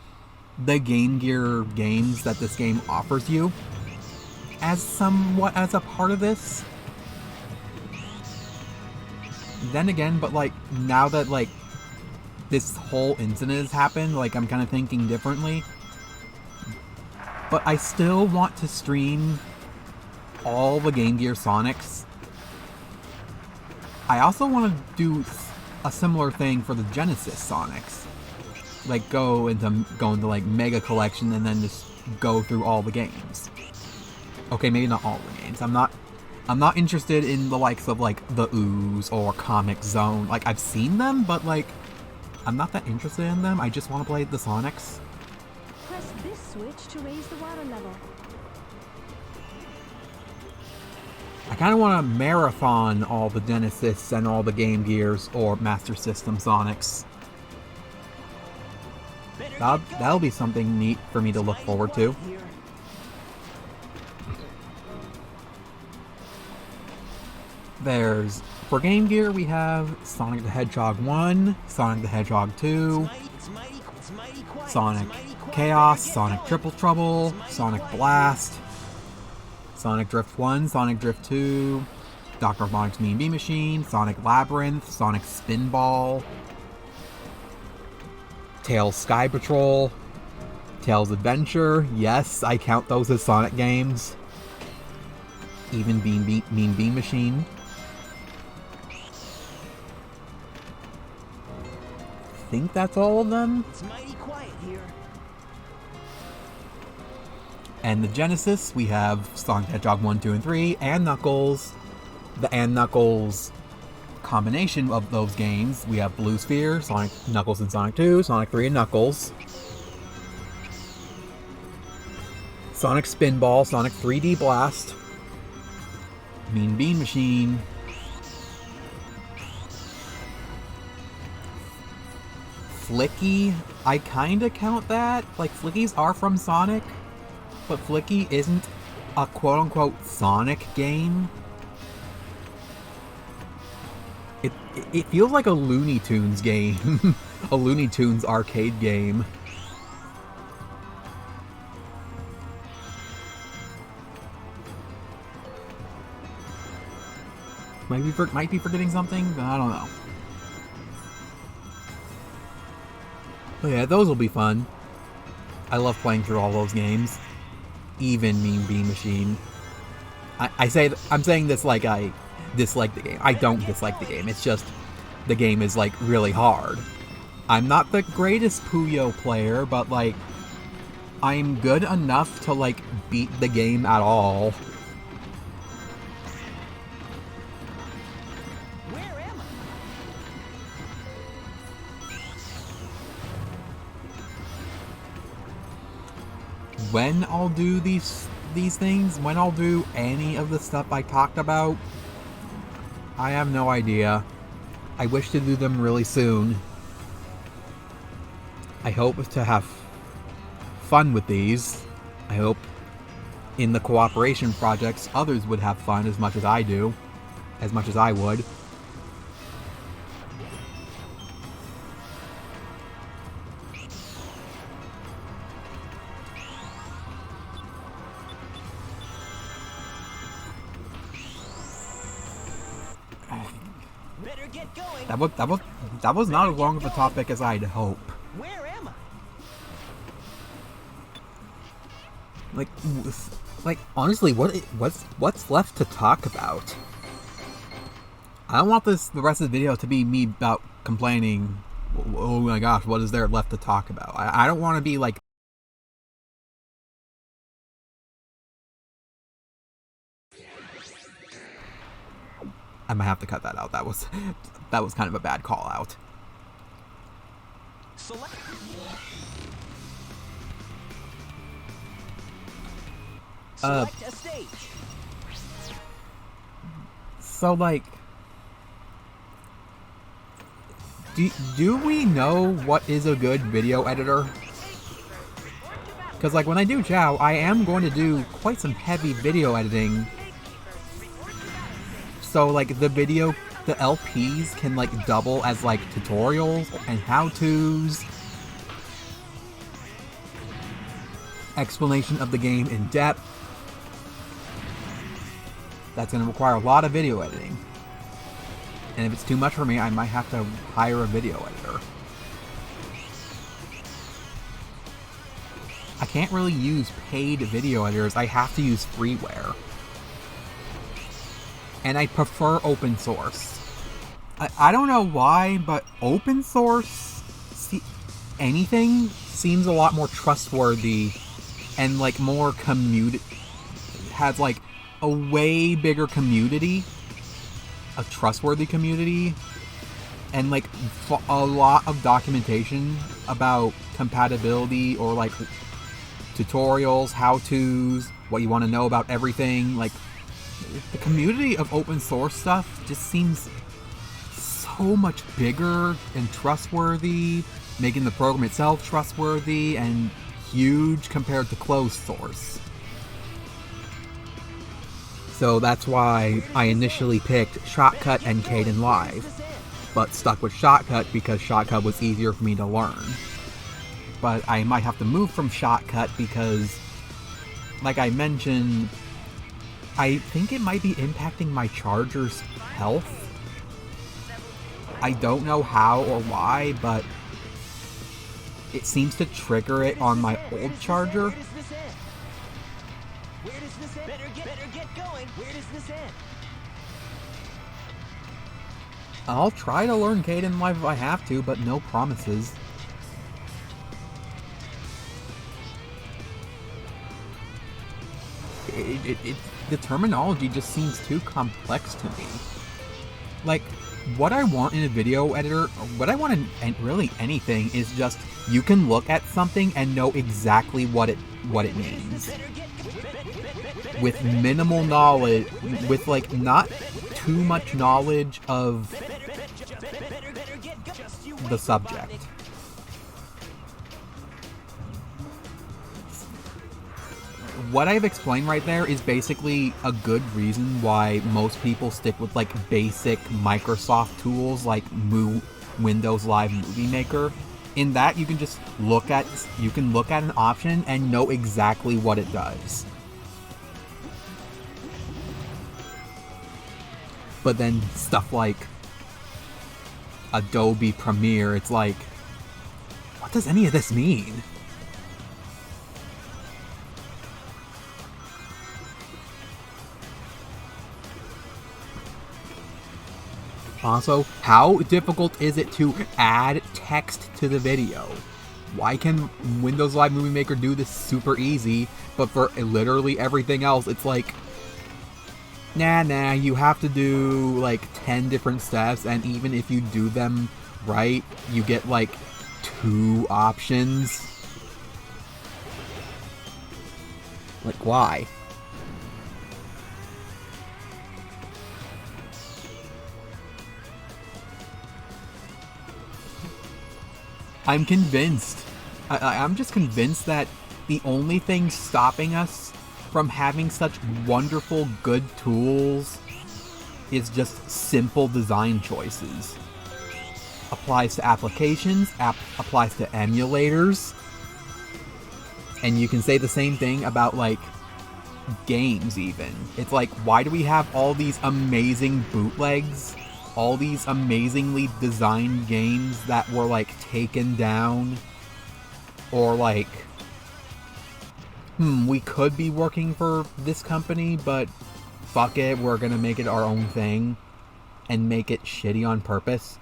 the Game Gear games that this game offers you as somewhat as a part of this. Then again, but, like, now that, like, this whole incident has happened, like, I'm kind of thinking differently. But I still want to stream all the Game Gear Sonics. I also want to do a similar thing for the Genesis Sonics. Like, go into like Mega Collection and then just go through all the games. Okay, maybe not all the games. I'm not interested in the likes of, like, the Ooze or Comic Zone. Like, I've seen them, but, like, I'm not that interested in them. I just want to play the Sonics. Press this switch to raise the water level. I kind of want to marathon all the Genesis and all the Game Gears or Master System Sonics. That'll be something neat for me to look forward to. There's, for Game Gear, we have Sonic the Hedgehog 1, Sonic the Hedgehog 2, Sonic Chaos, Sonic Triple Trouble, Sonic Blast, Sonic Drift 1, Sonic Drift 2, Dr. Robotnik's Mean Bean Machine, Sonic Labyrinth, Sonic Spinball, Tails Sky Patrol, Tails Adventure. Yes, I count those as Sonic games. Even Mean Bean Machine. I think that's all of them. It's mighty quiet here. And the Genesis, we have Sonic the Hedgehog 1, 2, and 3, and Knuckles. The and Knuckles combination of those games, we have Blue Sphere, Sonic, Knuckles and Sonic 2, Sonic 3 and Knuckles, Sonic Spinball, Sonic 3D Blast, Mean Bean Machine, Flicky. I kinda count that. Like, Flickies are from Sonic, but Flicky isn't a quote-unquote Sonic game. It feels like a Looney Tunes game. A Looney Tunes arcade game. Might be forgetting something, but I don't know. But yeah, those will be fun. I love playing through all those games. Even Mean Bean Machine. I'm saying this like I dislike the game. I don't dislike the game. It's just the game is like really hard. I'm not the greatest Puyo player, but like I'm good enough to like beat the game at all. Where am I? When I'll do these things, when I'll do any of the stuff I talked about, I have no idea. I wish to do them really soon. I hope to have fun with these. I hope in the cooperation projects others would have fun as much as I do. As much as I would. Better get going. That was not as long of a topic as I'd hope. Where am I? Like honestly, what's left to talk about? I don't want the rest of the video to be me about complaining. Oh my gosh, what is there left to talk about? I don't want to be like. I might have to cut that out. That was kind of a bad call out. Select. Select a stage. So like, do we know what is a good video editor? Because like when I do Chao, I am going to do quite some heavy video editing. So like the LPs can like double as like tutorials and how-tos, explanation of the game in depth. That's going to require a lot of video editing. And if it's too much for me, I might have to hire a video editor. I can't really use paid video editors. I have to use freeware. And I prefer open source. I don't know why, but open source, anything seems a lot more trustworthy and like more has like a way bigger community, a trustworthy community, and like a lot of documentation about compatibility or like tutorials, how-tos, what you want to know about everything. Like the community of open source stuff just seems so much bigger and trustworthy, making the program itself trustworthy and huge compared to closed source. So that's why I initially picked Shotcut and Kden Live, but stuck with Shotcut because Shotcut was easier for me to learn. But I might have to move from Shotcut because, like I mentioned, I think it might be impacting my charger's health. I don't know how or why, but it seems to trigger it on my old charger. Where does this end? Better get going. Where does this end? I'll try to learn Kden Live if I have to, but no promises. The terminology just seems too complex to me. Like, what I want in a video editor, or what I want in really anything, is just you can look at something and know exactly what it means. With minimal knowledge, with like not too much knowledge of the subject. What I've explained right there is basically a good reason why most people stick with like basic Microsoft tools like Windows Live Movie Maker. In that you can just look at an option and know exactly what it does. But then stuff like Adobe Premiere, it's like, what does any of this mean? Also, how difficult is it to add text to the video? Why can Windows Live Movie Maker do this super easy, but for literally everything else, it's like, nah, you have to do like 10 different steps, and even if you do them right, you get like 2 options. Like, why? I'm convinced. I'm just convinced that the only thing stopping us from having such wonderful, good tools is just simple design choices. Applies to applications, applies to emulators, and you can say the same thing about, like, games even. It's like, why do we have all these amazing bootlegs? All these amazingly designed games that were, like, taken down? Or, like, we could be working for this company, but fuck it, we're gonna make it our own thing and make it shitty on purpose.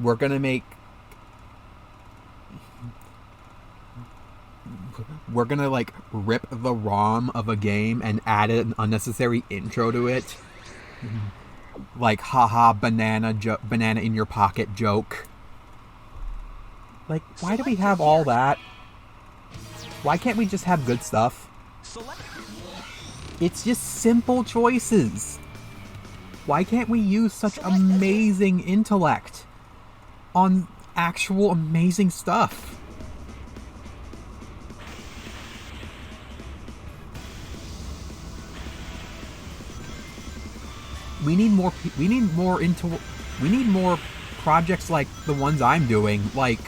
We're gonna like rip the ROM of a game and add an unnecessary intro to it. Like, haha, banana in your pocket joke. Like, why do we have all that? Why can't we just have good stuff? It's just simple choices. Why can't we use such amazing intellect on actual amazing stuff? We need more projects like the ones I'm doing, like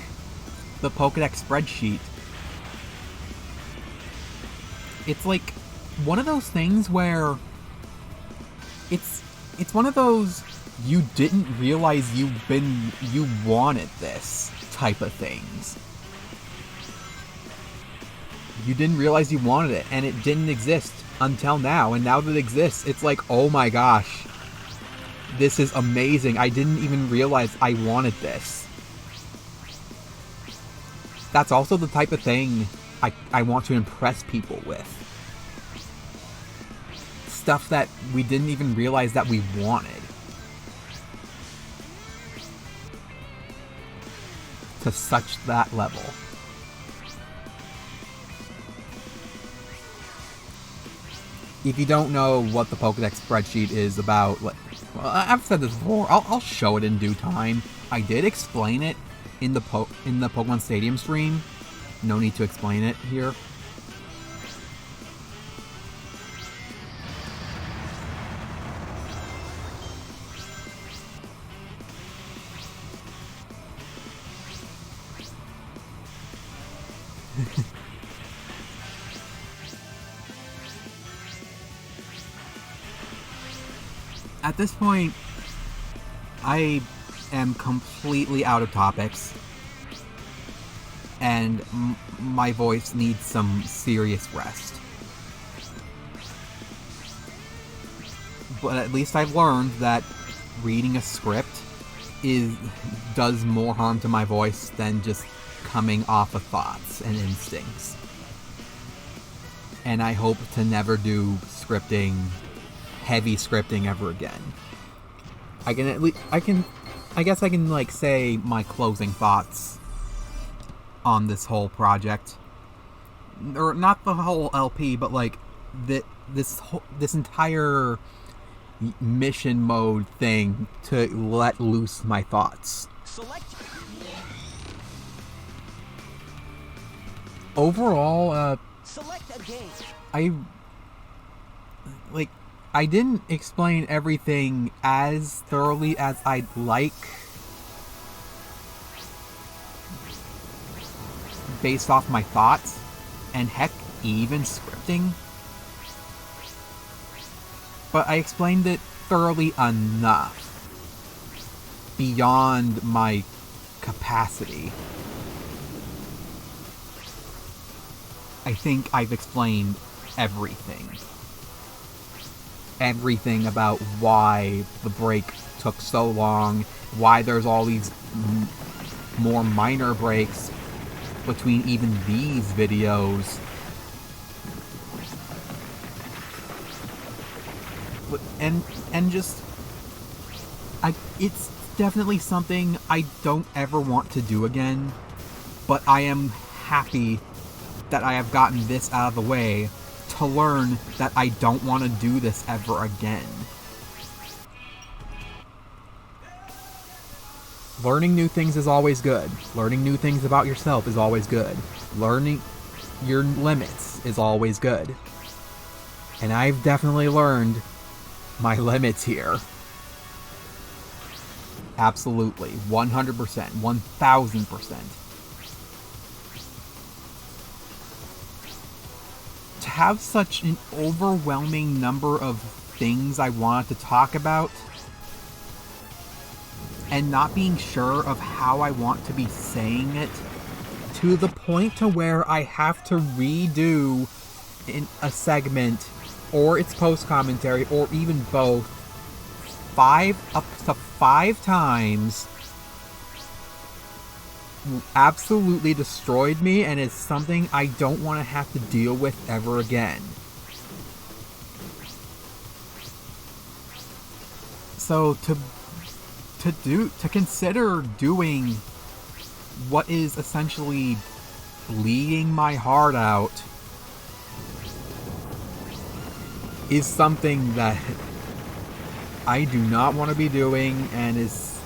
the Pokédex spreadsheet. It's like one of those things where it's one of those you didn't realize you wanted this type of things. You didn't realize you wanted it, and it didn't exist until now, and now that it exists, it's like, oh my gosh, this is amazing. I didn't even realize I wanted this. That's also the type of thing I want to impress people with. Stuff that we didn't even realize that we wanted. To such that level. if you don't know what the Pokedex spreadsheet is about, like, well, I've said this before. I'll show it in due time. I did explain it in the Pokemon Stadium stream. No need to explain it here. At this point, I am completely out of topics, and my voice needs some serious rest. But at least I've learned that reading a script does more harm to my voice than just coming off of thoughts and instincts. And I hope to never do heavy scripting ever again. I guess I can like say my closing thoughts on this whole project, or not the whole LP, but like this entire mission mode thing to let loose my thoughts. Select. Overall, Select a game. I didn't explain everything as thoroughly as I'd like, based off my thoughts, and heck, even scripting. But I explained it thoroughly enough, beyond my capacity. I think I've explained everything. Everything about why the break took so long, why there's all these more minor breaks between even these videos. And just, it's definitely something I don't ever want to do again, but I am happy that I have gotten this out of the way to learn that I don't want to do this ever again. Learning new things is always good. Learning new things about yourself is always good. Learning your limits is always good. And I've definitely learned my limits here. Absolutely. 100%. 1000%. To have such an overwhelming number of things I wanted to talk about, and not being sure of how I want to be saying it, to the point to where I have to redo in a segment, or its post-commentary, or even both, up to 5 times, absolutely destroyed me, and is something I don't want to have to deal with ever again. So to consider doing what is essentially bleeding my heart out is something that I do not want to be doing, and is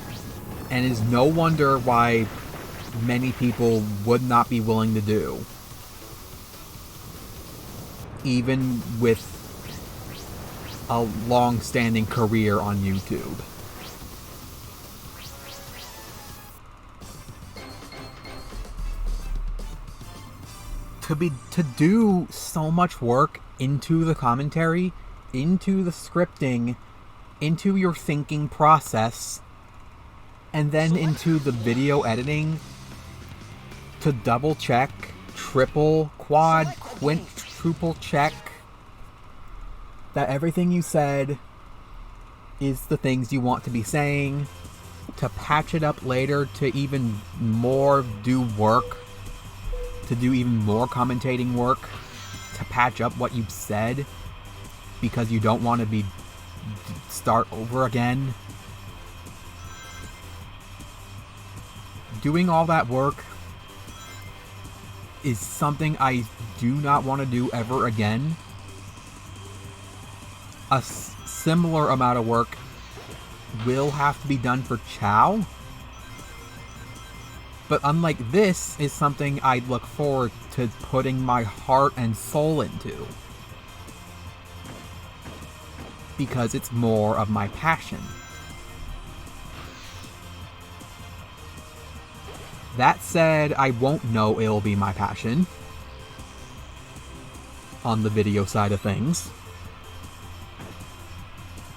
no wonder why many people would not be willing to do, even with a long-standing career on YouTube. To do so much work into the commentary, into the scripting, into your thinking process, and then into the video editing, to double check, triple, quad, quintuple check that everything you said is the things you want to be saying, to patch it up later, to even more do work, to do even more commentating work, to patch up what you've said because you don't want to start over again. Doing all that work is something I do not want to do ever again. a similar amount of work will have to be done for Chao. But unlike this, is something I'd look forward to putting my heart and soul into. Because it's more of my passion. That said, I won't know it'll be my passion on the video side of things.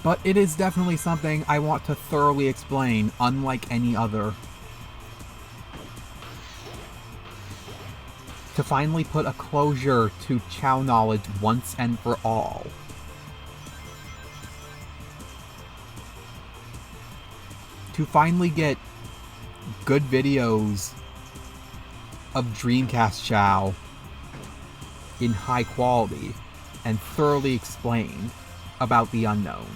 But it is definitely something I want to thoroughly explain, unlike any other. To finally put a closure to Chao knowledge once and for all. To finally get good videos of Dreamcast Chao in high quality and thoroughly explained about the unknown.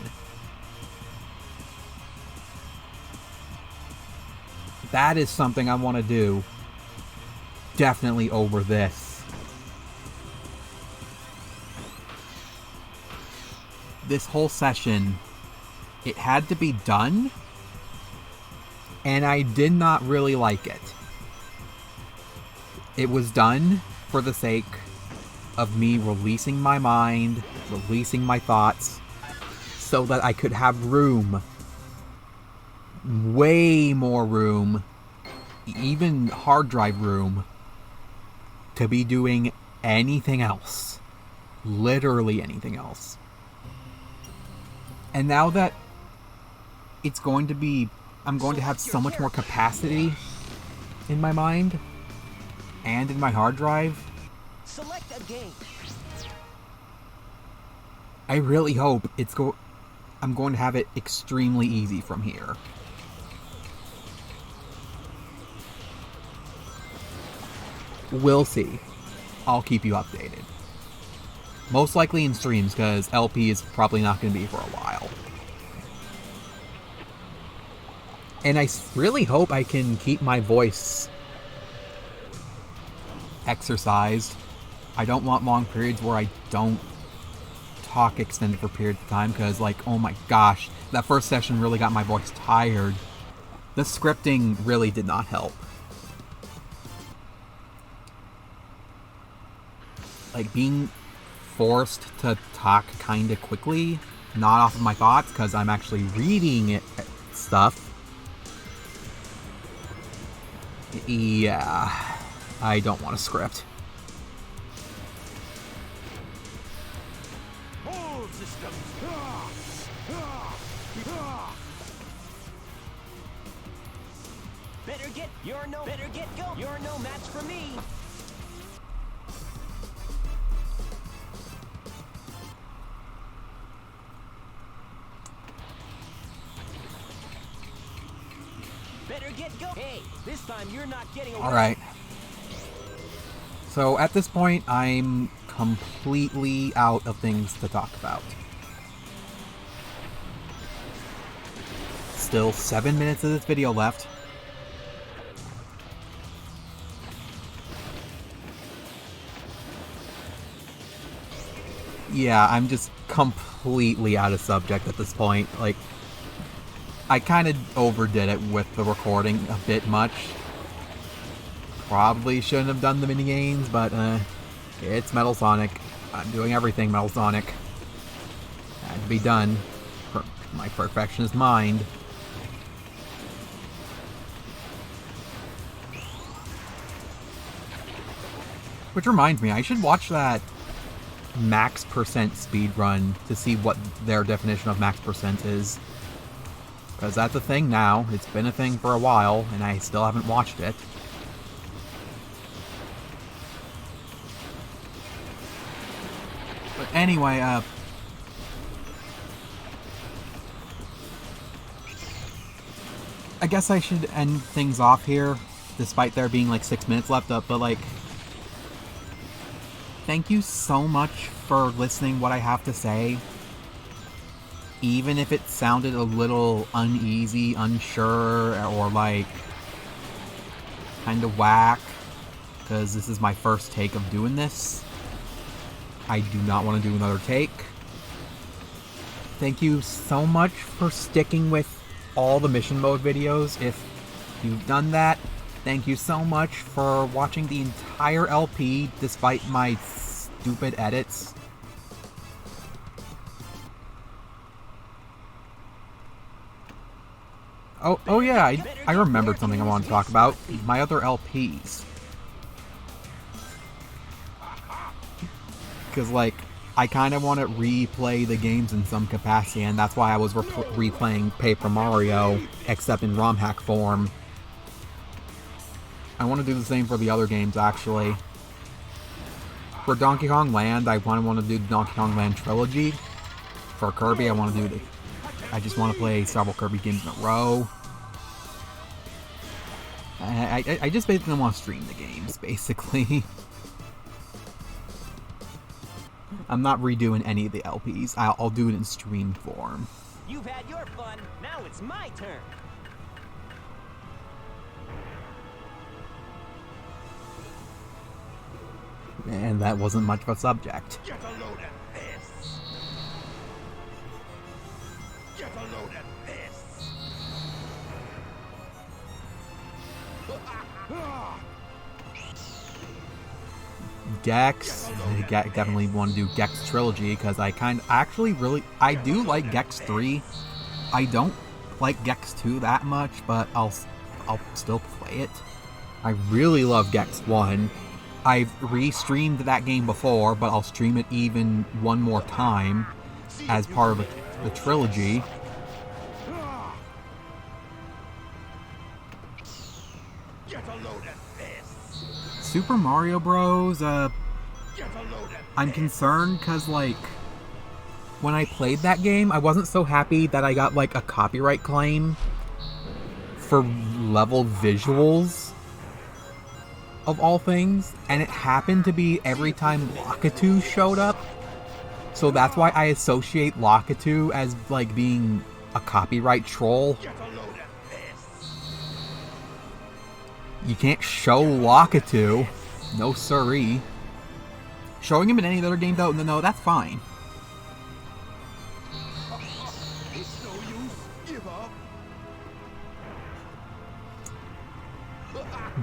That is something I want to do. Definitely over this. This whole session, it had to be done, and I did not really like it. It was done for the sake of me releasing my mind, releasing my thoughts, so that I could have room, way more room, even hard drive room, to be doing anything else. Literally anything else. And now that it's going to be, I'm going to have so much more capacity in my mind and in my hard drive. Select a game. I really hope I'm going to have it extremely easy from here. We'll see. I'll keep you updated. Most likely in streams, because LP is probably not going to be for a while. And I really hope I can keep my voice exercised. I don't want long periods where I don't talk extended for periods of time, because, like, oh my gosh, that first session really got my voice tired. The scripting really did not help. Like, being forced to talk kind of quickly, not off of my thoughts, because I'm actually reading stuff. Yeah, I don't want a script. Better get going. You're no match for me. Better get going. Hey, this time you're not getting away. All right. So at this point, I'm completely out of things to talk about. Still 7 minutes of this video left. Yeah, I'm just completely out of subject at this point. Like, I kind of overdid it with the recording a bit much. Probably shouldn't have done the minigames, but it's Metal Sonic. I'm doing everything Metal Sonic. Had to be done for my perfectionist mind. Which reminds me, I should watch that max percent speed run to see what their definition of max percent is. Because that's a thing now. It's been a thing for a while, and I still haven't watched it. But anyway, I guess I should end things off here, despite there being like 6 minutes left up, but like, thank you so much for listening what I have to say. Even if it sounded a little uneasy, unsure, or like kind of whack, because this is my first take of doing this. I do not want to do another take. thank you so much for sticking with all the mission mode videos. If you've done that, thank you so much for watching the entire LP despite my stupid edits. Oh yeah, I remembered something I want to talk about. My other LPs. Because, like, I kind of want to replay the games in some capacity, and that's why I was replaying Paper Mario, except in ROM hack form. I want to do the same for the other games, actually. For Donkey Kong Land, I want to do the Donkey Kong Land trilogy. For Kirby, I just want to play several Kirby games in a row. I just basically want to stream the games, basically. I'm not redoing any of the LPs. I'll do it in stream form. You've had your fun. Now it's my turn. And that wasn't much of a subject. Get a load of this. Get a load of this. Gex, definitely want to do Gex Trilogy, because I I do like Gex 3. I don't like Gex 2 that much, but I'll still play it. I really love Gex 1. I've re-streamed that game before, but I'll stream it even one more time as part of the trilogy. Get a load of this. Super Mario Bros. I'm concerned because, like, when I played that game, I wasn't so happy that I got, like, a copyright claim for level visuals, of all things, and it happened to be every time Lakitu showed up. So that's why I associate Lakitu as, like, being a copyright troll. Get a load of this. You can't show Lakitu. No siree. Showing him in any other game, though, no, that's fine. It's no use. Give up.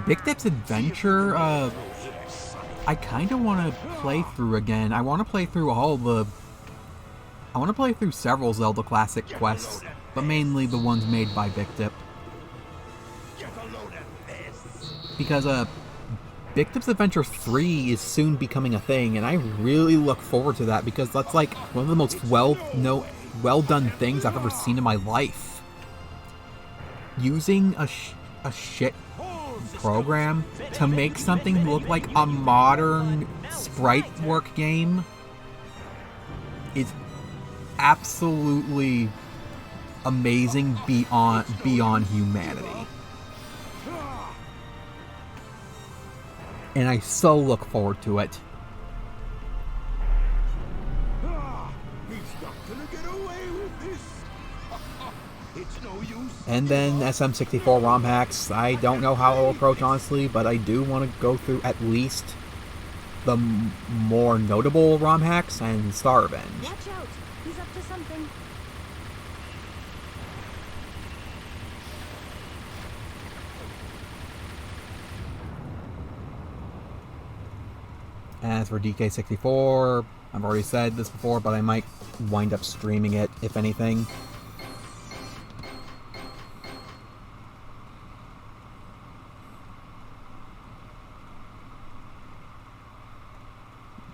Big Tip's Adventure, I kind of want to play through again. I want to play through several Zelda Classic quests, but mainly the ones made by Big Tip. Get a load of this. Because, Big Tip's Adventure 3 is soon becoming a thing, and I really look forward to that, because that's, like, one of the most well-done things I've ever seen in my life. Using a shit program to make something look like a modern sprite work game is absolutely amazing beyond humanity. And I so look forward to it. He's not gonna get away with this. It's no use. And then SM64 ROM hacks. I don't know how I'll approach, honestly, but I do want to go through at least the more notable ROM hacks and Star Revenge. Watch out. He's up to something. As for DK64, I've already said this before, but I might wind up streaming it, if anything.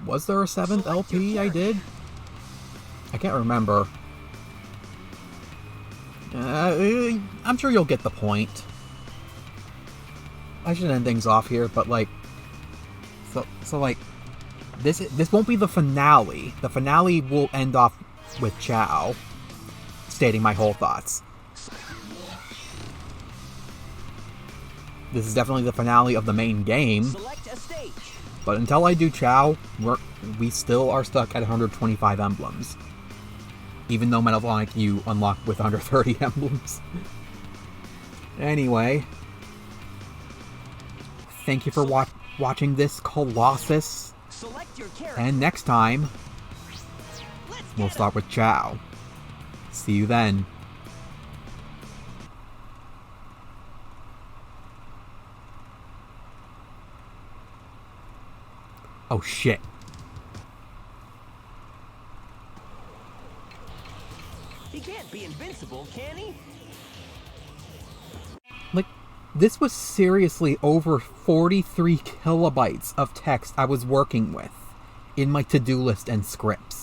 Was there a 7th LP I did? I can't remember. I'm sure you'll get the point. I should end things off here, but like... So like... This won't be the finale. The finale will end off with Chao stating my whole thoughts. This is definitely the finale of the main game. Select a stage. But until I do Chao, we still are stuck at 125 emblems. Even though Metal Sonic you unlock with 130 emblems. Anyway. Thank you for watching this Colossus. Select your character. And next time, we'll start with Chao. See you then. Oh shit. He can't be invincible, can he? Like, this was seriously over 43 kilobytes of text I was working with in my to-do list and scripts.